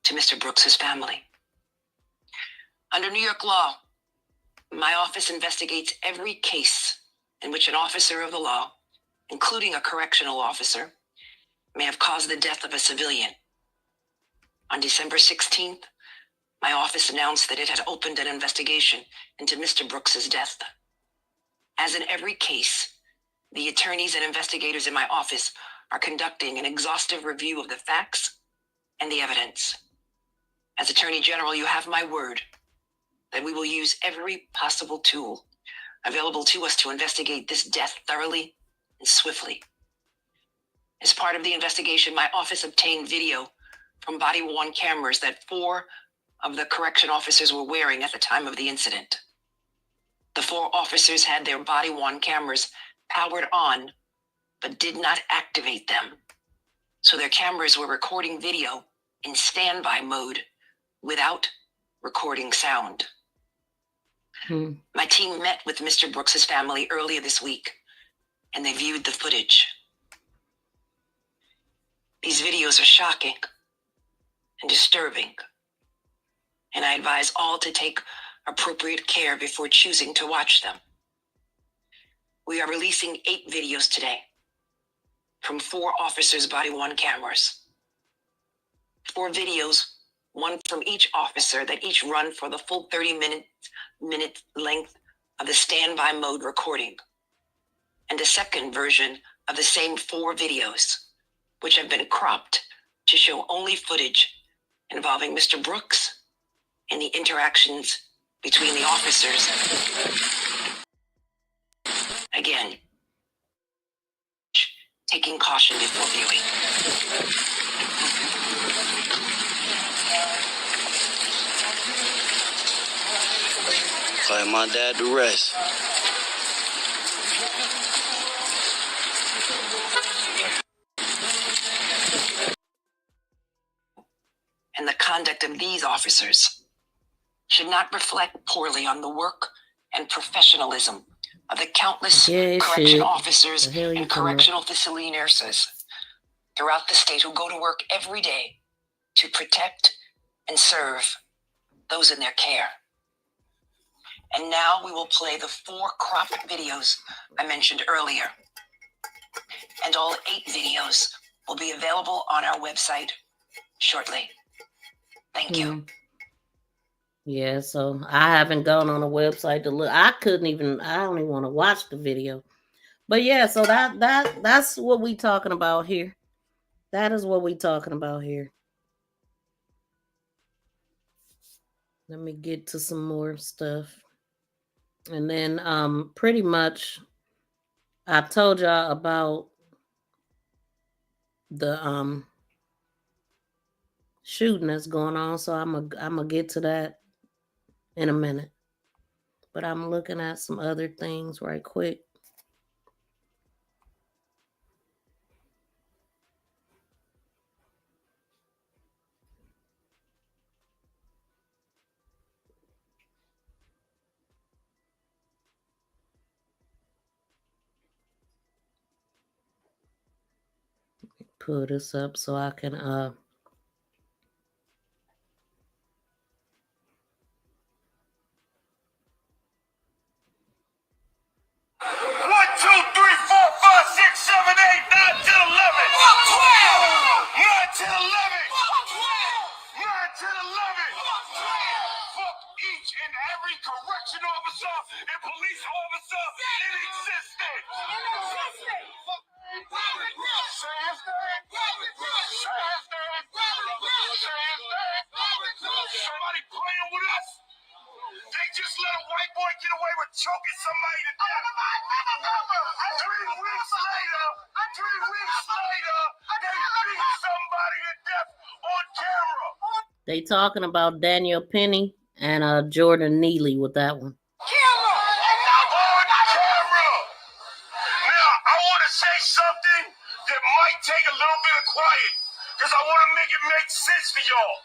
to Mr. Brooks' family. Under New York law, my office investigates every case in which an officer of the law, including a correctional officer, may have caused the death of a civilian. On December 16th, my office announced that it had opened an investigation into Mr. Brooks' death. As in every case, the attorneys and investigators in my office are conducting an exhaustive review of the facts and the evidence. As Attorney General, you have my word that we will use every possible tool available to us to investigate this death thoroughly and swiftly. As part of the investigation, my office obtained video from body-worn cameras that 4 of the correction officers were wearing at the time of the incident. The 4 officers had their body-worn cameras powered on, but did not activate them. So their cameras were recording video in standby mode without recording sound. My team met with Mr. Brooks' family earlier this week, and they viewed the footage. These videos are shocking and disturbing, and I advise all to take appropriate care before choosing to watch them. We are releasing 8 videos today from 4 officers' body-worn cameras. 4 videos, one from each officer, that each run for the full 30-minute length of the standby mode recording, and a second version of the same 4 videos, which have been cropped to show only footage involving Mr. Brooks and the interactions between the officers. Again, taking caution before viewing. Like my dad to rest. And the conduct of these officers should not reflect poorly on the work and professionalism of the countless correction officers and correctional facility nurses throughout the state who go to work every day to protect and serve those in their care. And now we will play the 4 cropped videos I mentioned earlier. And all 8 videos will be available on our website shortly. Thank you. Yeah, so I haven't gone on the website to look. I don't even want to watch the video. But yeah, so that's what we talking about here. That is what we talking about here. Let me get to some more stuff. And then pretty much I told y'all about the shooting that's going on. So I'm gonna get to that in a minute. But I'm looking at some other things right quick. Pull this up so I can One, two, three, four, five, six, seven, eight, 9, 10, 11. 9, 10, 11. 9, 10, 11. Fuck each and every correction officer and police officer in existence. Say his name. Say his name. Say his name. Somebody playing with us. They just let a white boy get away with choking somebody to death. 3 weeks later, they beat somebody to death on camera. They talking about Daniel Penny and Jordan Neely with that one. On camera. Now, I want to say something that might take a little bit of quiet, because I want to make it make sense to y'all.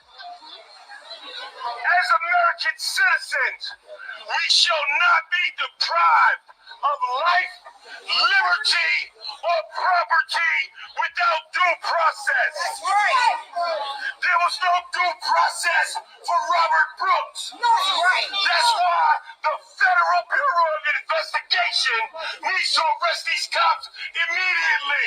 As American citizens, we shall not be deprived of life, liberty, or property without due process. That's right. There was no due process for Robert Brooks. That's right. That's why the Federal Bureau of Investigation needs to arrest these cops immediately.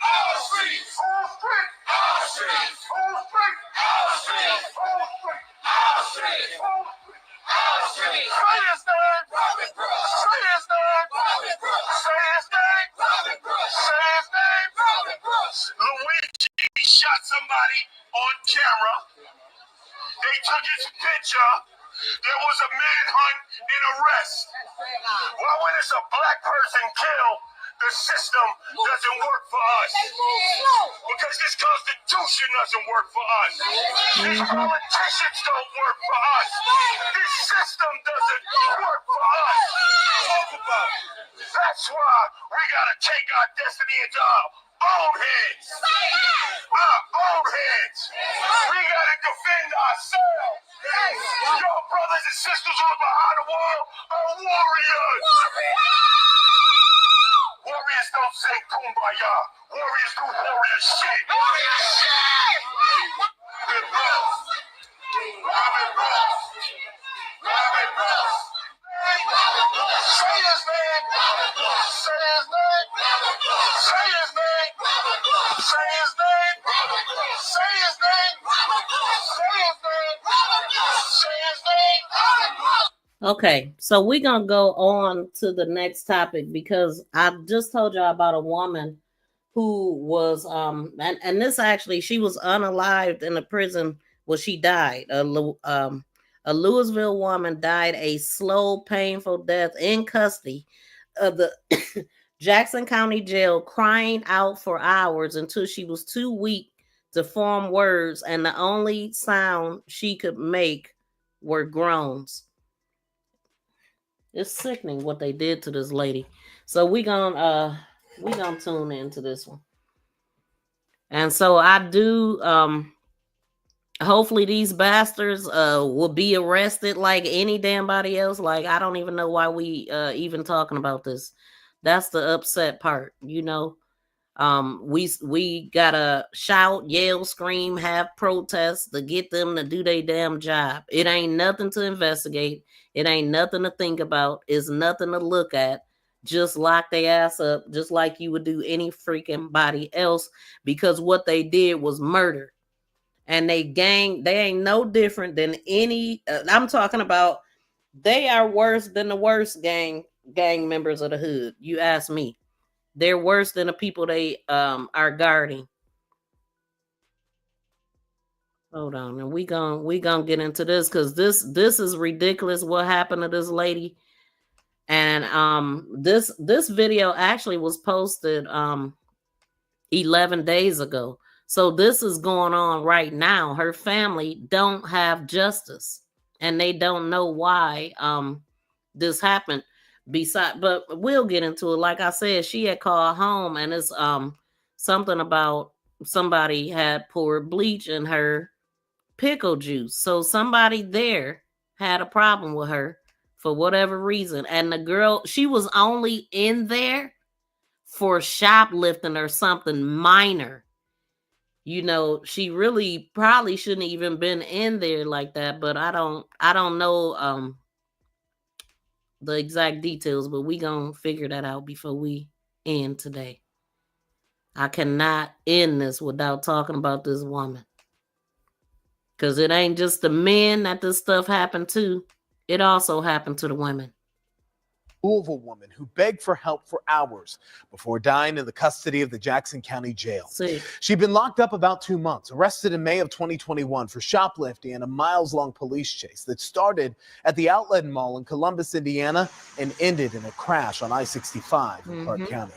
All street, full street, all street, full street, all street, full street, all street, full street, all street. Say his name, Robert Brooks. Say his name, Robert Brooks. Say his name, Robert Brooks. Say his name, Robert Brooks. Luigi shot somebody on camera. They took his picture. There was a manhunt and arrest. Well, when it's a black person killed, the system doesn't work for us. Because this Constitution doesn't work for us. These politicians don't work for us. This system doesn't work for us. Talk about it. That's why we gotta take our destiny into our own hands. Our own hands. We gotta defend ourselves. Your brothers and sisters who are behind the wall are warriors. Warriors don't say kumbaya. Warriors do warrior shit. Warrior shit! Robert Brooks. Robert Brooks. Robert Brooks. Robert Brooks. Say his name. Robert Brooks. Say his name. Robert Brooks. Say his name. Robert Brooks. Say his name. Robert Brooks. Say his name. Robert Brooks. Say his name. Robert Brooks. Say his name. Robert Brooks. Okay, so we're gonna go on to the next topic because I just told y'all about a woman who was and this actually, she was unalived in a prison. Well, she died. A Louisville woman died a slow, painful death in custody of the Jackson County Jail, crying out for hours until she was too weak to form words, and the only sound she could make were groans. It's sickening what they did to this lady. So we gonna tune into this one. And so I do hopefully these bastards will be arrested like any damn body else. Like, I don't even know why we even talking about this. That's the upset part, you know. We gotta shout, yell, scream, have protests to get them to do their damn job. It ain't nothing to investigate. It ain't nothing to think about. It's nothing to look at. Just lock their ass up, just like you would do any freaking body else, because what they did was murder. And they ain't no different than any. I'm talking about, they are worse than the worst gang members of the hood. You ask me. They're worse than the people they are guarding. Hold on, and we gonna get into this because this is ridiculous what happened to this lady. And this video actually was posted 11 days ago. So this is going on right now. Her family don't have justice, and they don't know why this happened. But we'll get into it. Like I said, she had called home, and it's something about somebody had poured bleach in her pickle juice. So somebody there had a problem with her for whatever reason. And the girl, she was only in there for shoplifting or something minor. You know, she really probably shouldn't even been in there like that, but I don't know the exact details, but we gonna figure that out before we end today. I cannot end this without talking about this woman. Because it ain't just the men that this stuff happened to. It also happened to the women. Louisville woman who begged for help for hours before dying in the custody of the Jackson County Jail. She'd been locked up about 2 months, arrested in May of 2021 for shoplifting and a miles-long police chase that started at the Outlet Mall in Columbus, Indiana, and ended in a crash on I-65 in Clark County.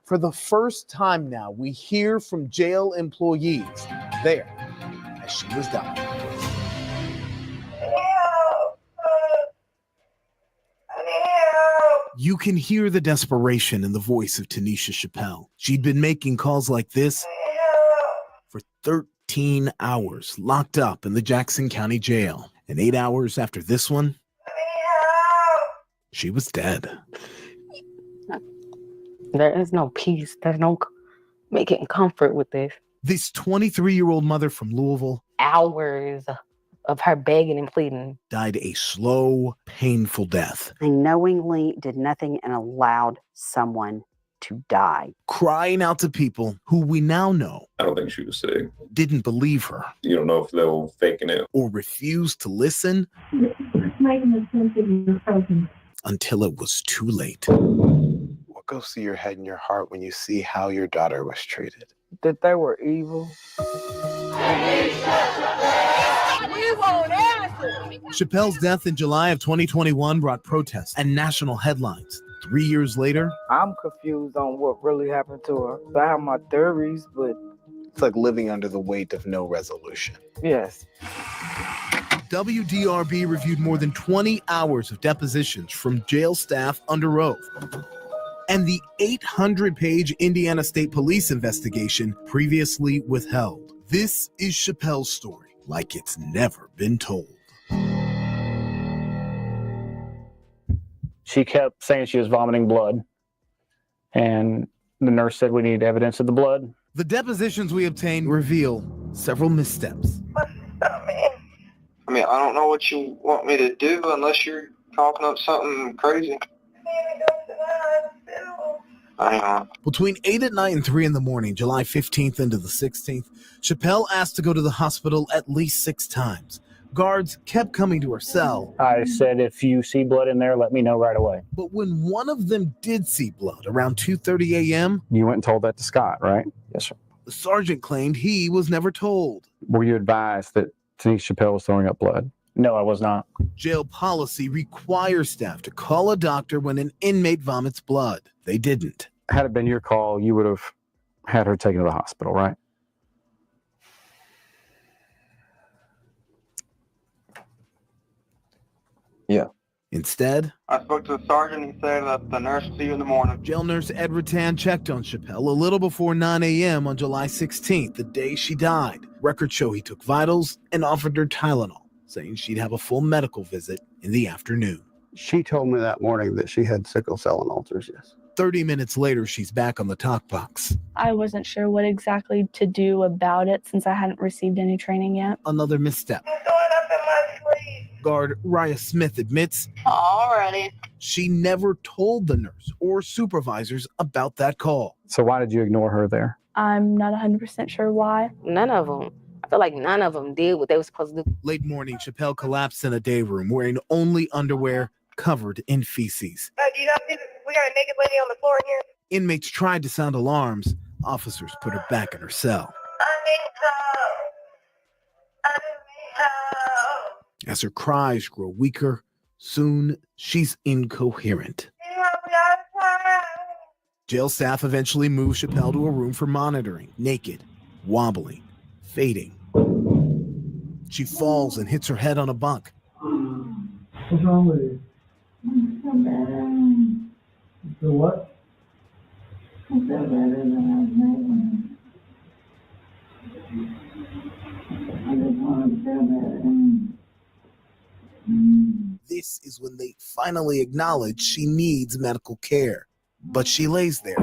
For the first time now, we hear from jail employees there as she was dying. You can hear the desperation in the voice of Tanisha Chappelle. She'd been making calls like this for 13 hours, locked up in the Jackson County Jail. And 8 hours after this one, she was dead. There is no peace. There's no making comfort with this. This 23-year-old mother from Louisville, Hours of her begging and pleading, died a slow, painful death. I knowingly did nothing and allowed someone to die. Crying out to people who we now know I don't think she was sick. didn't believe her. You don't know if they were faking it. Or refused to listen until it was too late. What goes through your head and your heart when you see how your daughter was treated? that they were evil. Chappelle's death in July of 2021 brought protests and national headlines. 3 years later, I'm confused on what really happened to her. I have my theories, but it's like living under the weight of no resolution. Yes. WDRB reviewed more than 20 hours of depositions from jail staff under oath. And the 800-page Indiana State Police investigation previously withheld. This is Chappelle's story, like it's never been told. She kept saying she was vomiting blood, and the nurse said we need evidence of the blood. The depositions we obtained reveal several missteps. I mean, I don't know what you want me to do unless you're talking up something crazy. Between 8 at night and 3 in the morning, July 15th into the 16th, Chappelle asked to go to the hospital at least 6 times. Guards kept coming to her cell. I said, if you see blood in there, let me know right away. But when one of them did see blood around 2:30 a.m., you went and told that to Scott, right? Yes, sir. The sergeant claimed he was never told. Were you advised that Tanisha Chappelle was throwing up blood? No, I was not. Jail policy requires staff to call a doctor when an inmate vomits blood. They didn't. Had it been your call, you would have had her taken to the hospital, right? Yeah. Instead, I spoke to the sergeant. He said that the nurse will see you in the morning. Jail nurse Ed Rattan checked on Chappelle a little before 9 a.m. on July 16th, the day she died. Records show he took vitals and offered her Tylenol, saying she'd have a full medical visit in the afternoon. She told me that morning that she had sickle cell and ulcers, yes. 30 minutes later, she's back on the talk box. I wasn't sure what exactly to do about it since I hadn't received any training yet. Another misstep. Guard Raya Smith admits Alrighty. she never told the nurse or supervisors about that call. So why did you ignore her there? I'm not 100% sure why. None of them. I feel like none of them did what they were supposed to do. Late morning, Chappelle collapsed in a day room wearing only underwear covered in feces. Do you not see we got a naked lady on the floor in here? Inmates tried to sound alarms. Officers put her back in her cell. As her cries grow weaker, soon she's incoherent. Jail staff eventually moved Chappelle to a room for monitoring, naked, wobbling, fading. She falls and hits her head on a bunk. What's wrong with you? I feel better. You feel what? I feel better than I just want to feel better. This is when they finally acknowledge she needs medical care. But she lays there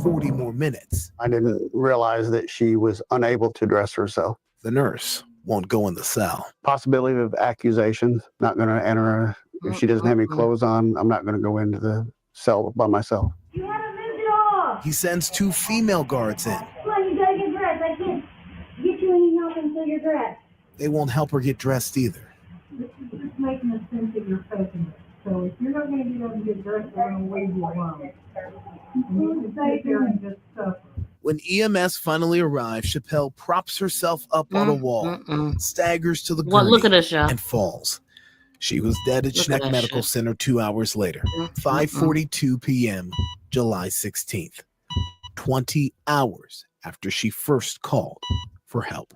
40 more minutes. I didn't realize that she was unable to dress herself. The nurse won't go in the cell. Possibility of accusations. Not going to enter her. If she doesn't have any clothes on, I'm not going to go into the cell by myself. You had a Vigil! He sends 2 female guards in. Come on, you gotta get dressed. I can't get you any help until you're dressed. They won't help her get dressed either. This is just making a sense that you're faking it. So if you're not going to get up and get dressed, they're going to leave you alone. You need to sit there and just suffer. When EMS finally arrives, Chappelle props herself up on a wall, staggers to the gurney, look at this, y'all. and falls. She was dead at Look at Schneck that Medical shit. Center 2 hours later, 5:42 p.m., July 16th, 20 hours after she first called for help.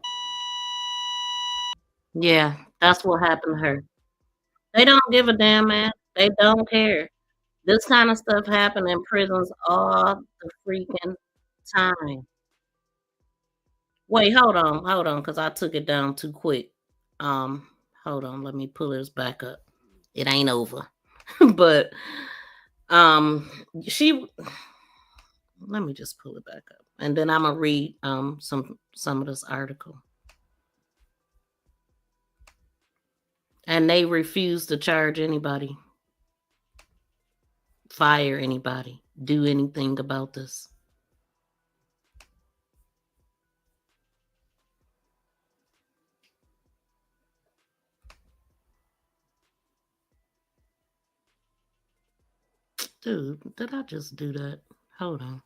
Yeah, that's what happened to her. They don't give a damn, man. They don't care. This kind of stuff happen in prisons all the freaking time. Wait, hold on, because I took it down too quick. Hold on, let me pull this back up. It ain't over. But let me just pull it back up. And then I'm gonna read some of this article. And they refuse to charge anybody, fire anybody, do anything about this. Dude, did I just do that? Hold on.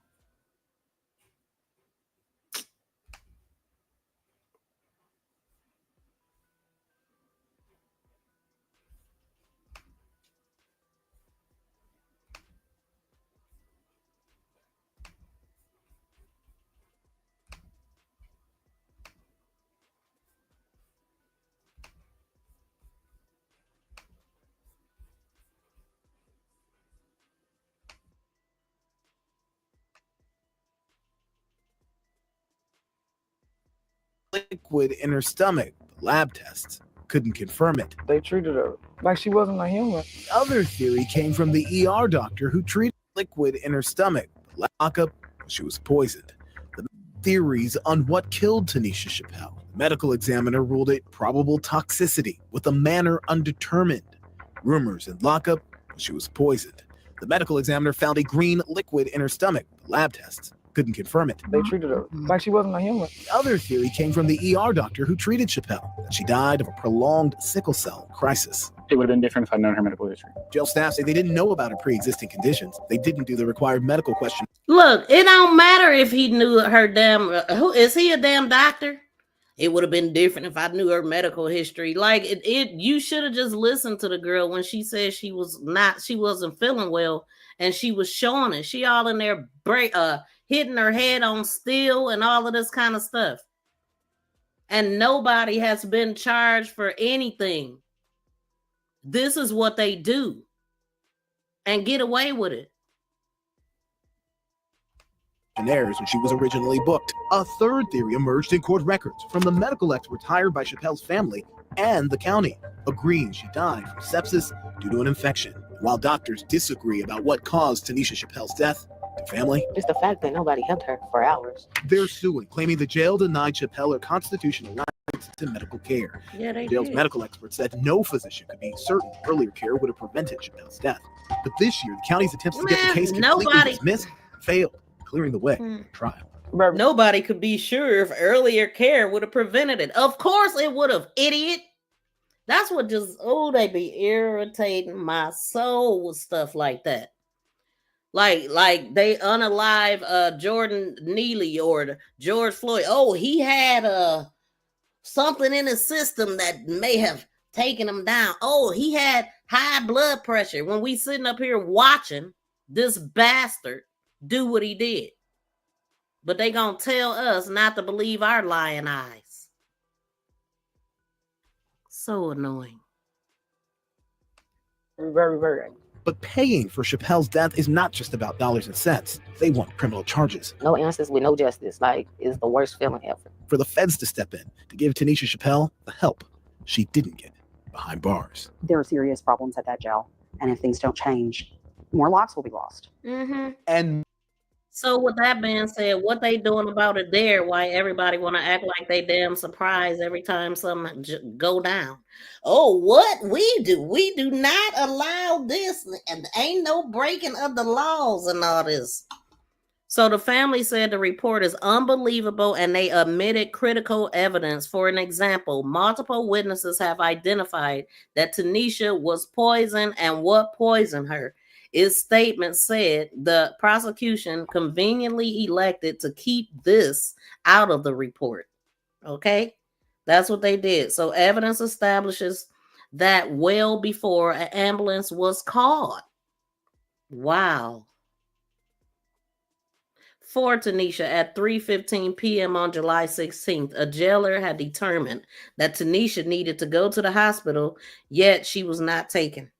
Liquid in her stomach. Lab tests couldn't confirm it. They treated her like she wasn't a human. The other theory came from the ER doctor who treated liquid in her stomach. Lockup, she was poisoned. The theories on what killed Tanisha Chappelle. The medical examiner ruled it probable toxicity with a manner undetermined. Rumors in lockup, she was poisoned. The medical examiner found a green liquid in her stomach. Lab tests couldn't confirm it. They treated her like she wasn't a human. The other theory came from the ER doctor who treated Chappelle, that she died of a prolonged sickle cell crisis. It would have been different if I'd known her medical history. Jail staff say they didn't know about her pre-existing conditions. They didn't do the required medical question. Look, it don't matter if he knew her damn. Who is he? A damn doctor? It would have been different if I knew her medical history. Like you should have just listened to the girl when she said she wasn't feeling well, and she was showing it. She all in there hitting her head on steel and all of this kind of stuff. And nobody has been charged for anything. This is what they do and get away with it. Errors when she was originally booked. A third theory emerged in court records from the medical experts hired by Chappelle's family and the county, agreeing she died from sepsis due to an infection. While doctors disagree about what caused Tanisha Chappelle's death, the family, just the fact that nobody helped her for hours. They're suing, claiming the jail denied Chappelle her constitutional rights to medical care. Yeah, they Jail's did. medical experts said no physician could be certain earlier care would have prevented Chappelle's death. But this year, the county's attempts to get the case completely dismissed failed, clearing the way for trial. Nobody could be sure if earlier care would have prevented it. Of course it would have, idiot. That's what they be irritating my soul with stuff like that. Like they unalive Jordan Neely or George Floyd. Oh, he had something in his system that may have taken him down. Oh, he had high blood pressure. When we sitting up here watching this bastard do what he did. But they gonna tell us not to believe our lying eyes. So annoying. Very, very angry. But paying for Chappelle's death is not just about dollars and cents. They want criminal charges. No answers with no justice, like, is the worst feeling ever. For the feds to step in to give Tanisha Chappelle the help she didn't get behind bars. There are serious problems at that jail, and if things don't change, more lives will be lost. And so with that being said, what they doing about it there? Why everybody want to act like they damn surprised every time something go down? Oh, what we do not allow this, and ain't no breaking of the laws and all this. So the family said the report is unbelievable and they omitted critical evidence. For an example, multiple witnesses have identified that Tanisha was poisoned and what poisoned her. Its statement said the prosecution conveniently elected to keep this out of the report. Okay, that's what they did. So evidence establishes that well before an ambulance was called. Wow. For Tanisha, at 3:15 p.m. on July 16th, a jailer had determined that Tanisha needed to go to the hospital, yet she was not taken.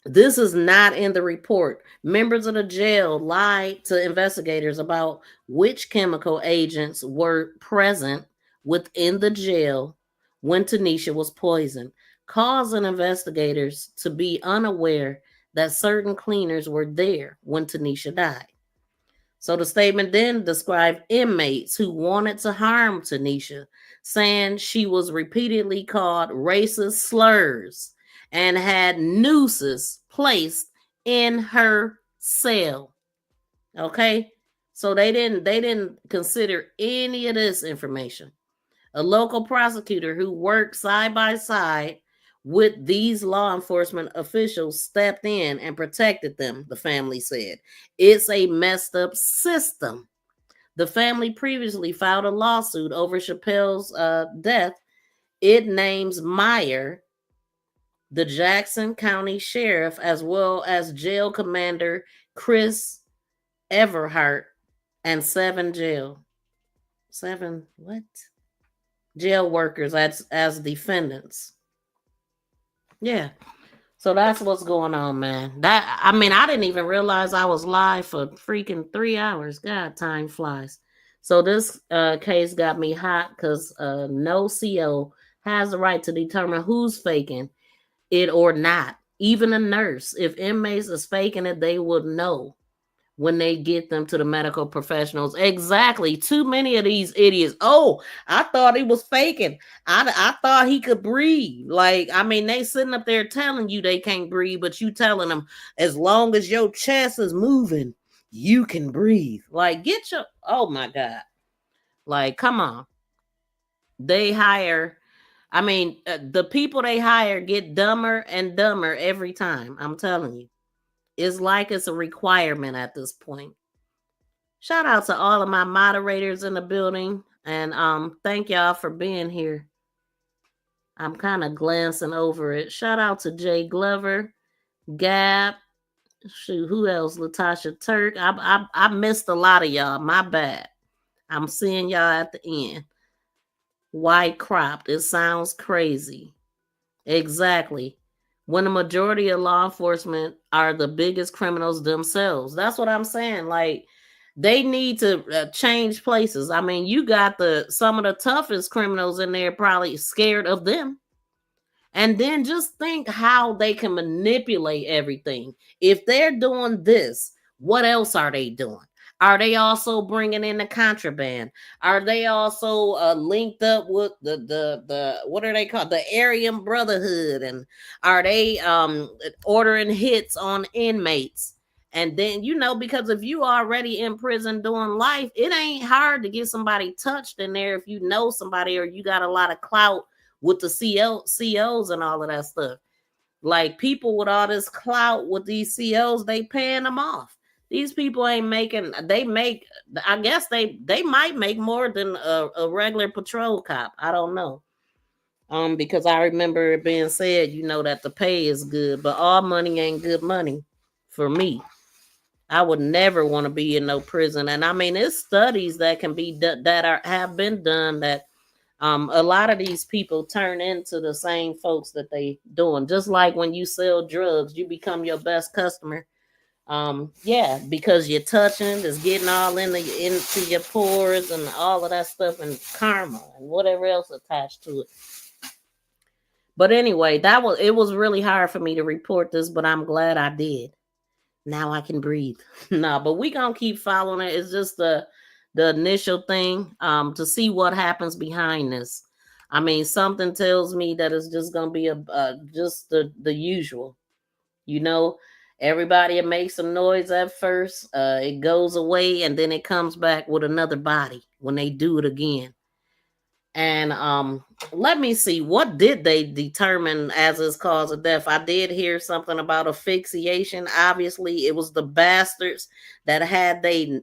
This is not in the report. Members of the jail lied to investigators about which chemical agents were present within the jail when Tanisha was poisoned, causing investigators to be unaware that certain cleaners were there when Tanisha died. So the statement then described inmates who wanted to harm Tanisha, saying she was repeatedly called racist slurs and had nooses placed in her cell. Okay? So they didn't consider any of this information. A local prosecutor who worked side by side with these law enforcement officials stepped in and protected them, the family said. It's a messed up system. The family previously filed a lawsuit over Chappelle's death. It names Meyer, the Jackson County Sheriff, as well as Jail Commander Chris Everhart, and seven jail workers as defendants. Yeah. So that's what's going on, man. I didn't even realize I was live for freaking 3 hours. God, time flies. So this case got me hot because no CO has the right to determine who's faking it or not. Even a nurse. If inmates is faking it, they would know when they get them to the medical professionals. Exactly. Too many of these idiots. Oh, I thought he was faking. I thought he could breathe. They sitting up there telling you they can't breathe, but you telling them as long as your chest is moving, you can breathe. Oh my God. Come on. They hire, the people they hire get dumber and dumber every time. I'm telling you. It's like it's a requirement at this point. Shout out to all of my moderators in the building. And thank y'all for being here. I'm kind of glancing over it. Shout out to Jay Glover, Gab. Shoot, who else? Latasha Turk. I missed a lot of y'all. My bad. I'm seeing y'all at the end. White cropped. It sounds crazy. Exactly. When the majority of law enforcement are the biggest criminals themselves. That's what I'm saying. They need to change places. You got some of the toughest criminals in there probably scared of them. And then just think how they can manipulate everything. If they're doing this, what else are they doing? Are they also bringing in the contraband? Are they also linked up with the what are they called? The Aryan Brotherhood? And are they ordering hits on inmates? And then, because if you already in prison doing life, it ain't hard to get somebody touched in there if you know somebody or you got a lot of clout with the COs and all of that stuff. People with all this clout with these COs, they paying them off. These people ain't making, I guess they might make more than a regular patrol cop. I don't know. Because I remember it being said, that the pay is good, but all money ain't good money for me. I would never want to be in no prison. And I mean, it's studies that can be have been done that a lot of these people turn into the same folks that they doing. Just like when you sell drugs, you become your best customer. Yeah, because you're touching, it's getting all into your pores and all of that stuff, and karma and whatever else attached to it. But anyway, it was really hard for me to report this, but I'm glad I did. Now I can breathe. No, but we gonna keep following it. It's just the initial thing to see what happens behind this. I mean, something tells me that it's just gonna be just the usual. You know, everybody makes some noise at first, it goes away, and then it comes back with another body when they do it again. And let me see, what did they determine as its cause of death? I did hear something about asphyxiation. Obviously, it was the bastards that had they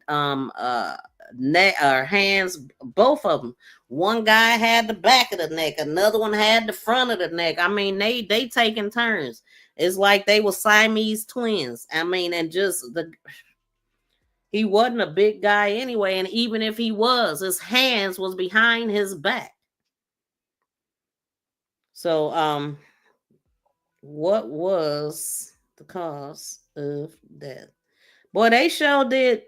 neck or hands, both of them. One guy had the back of the neck, another one had the front of the neck. I mean, they taking turns. It's like they were Siamese twins. I mean, and just he wasn't a big guy anyway, and even if he was, his hands was behind his back. So, what was the cause of death? Boy, they sure did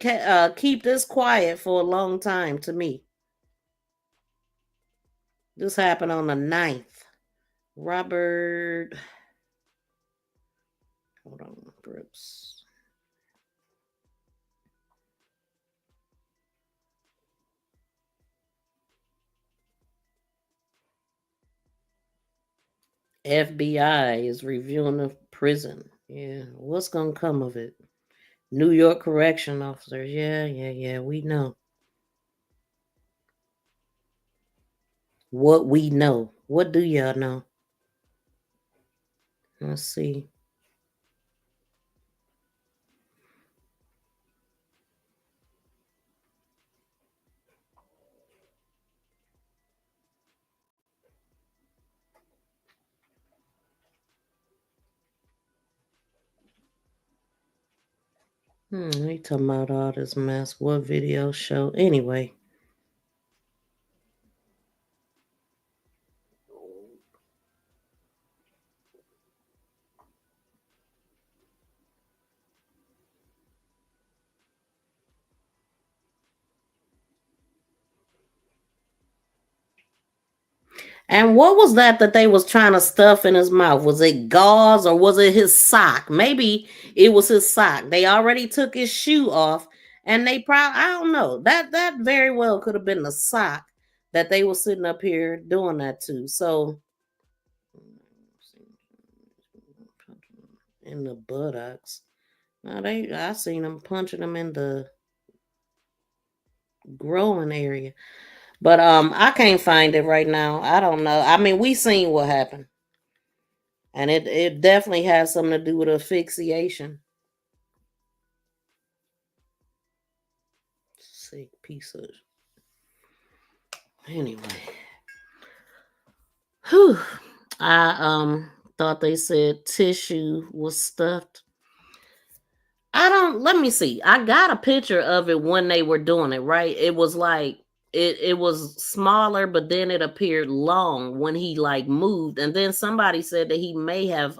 keep this quiet for a long time to me. This happened on the 9th. Robert, hold on, Brooks. FBI is reviewing the prison. Yeah, what's gonna come of it? New York correction officers. Yeah, we know. What we know. What do y'all know? Let's see. They talking about all this mess. What video show? Anyway. And what was that they was trying to stuff in his mouth? Was it gauze or was it his sock? Maybe it was his sock. They already took his shoe off, and they probably, I don't know. That very well could have been the sock that they were sitting up here doing that to. So in the buttocks. Now I seen them punching them in the growing area. But I can't find it right now. I don't know. I mean, we seen what happened. And it definitely has something to do with asphyxiation. Sick piece of. Anyway. Whew. I thought they said tissue was stuffed. Let me see. I got a picture of it when they were doing it, right? It was like it was smaller, but then it appeared long when he like moved. And then somebody said that he may have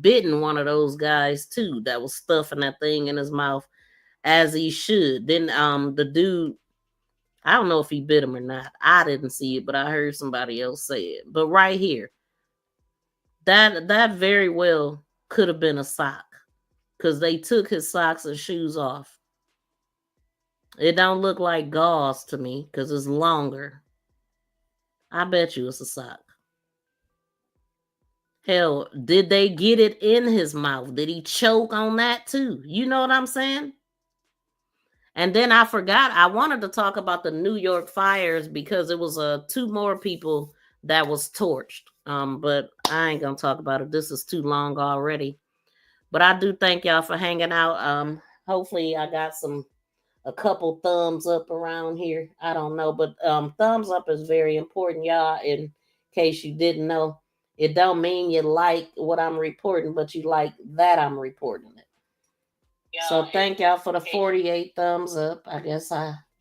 bitten one of those guys too that was stuffing that thing in his mouth as he should. Then the dude, I don't know if he bit him or not. I didn't see it, but I heard somebody else say it. But right here, that very well could have been a sock, because they took his socks and shoes off. It don't look like gauze to me because it's longer. I bet you it's a sock. Hell, did they get it in his mouth? Did he choke on that too? You know what I'm saying? And then I forgot, I wanted to talk about the New York fires because it was 2 more people that was torched. But I ain't gonna talk about it. This is too long already. But I do thank y'all for hanging out. Hopefully I got a couple thumbs up around here. I don't know, but thumbs up is very important, y'all. In case you didn't know, it don't mean you like what I'm reporting, but you like that I'm reporting it. So thank y'all for the 48 thumbs up. I guess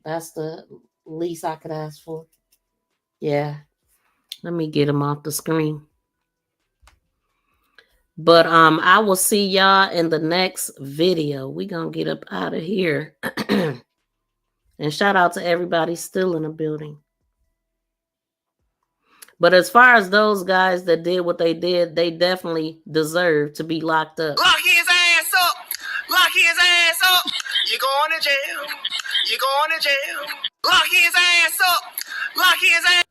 that's the least I could ask for. Yeah. Let me get them off the screen. But I will see y'all in the next video. We gonna get up out of here. And shout out to everybody still in the building. But as far as those guys that did what they did, they definitely deserve to be locked up. Lock his ass up. Lock his ass up. You're going to jail. You're going to jail. Lock his ass up. Lock his ass.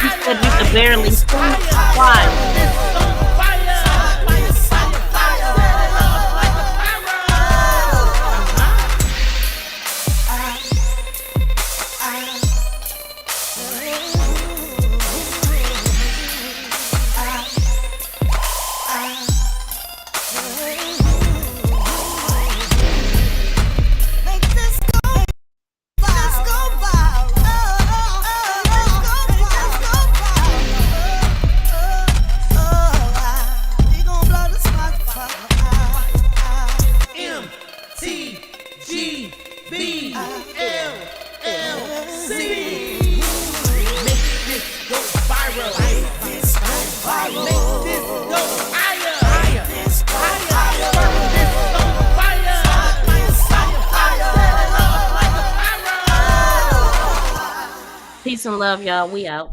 You said you could barely see. Why? Peace and love, y'all. We out.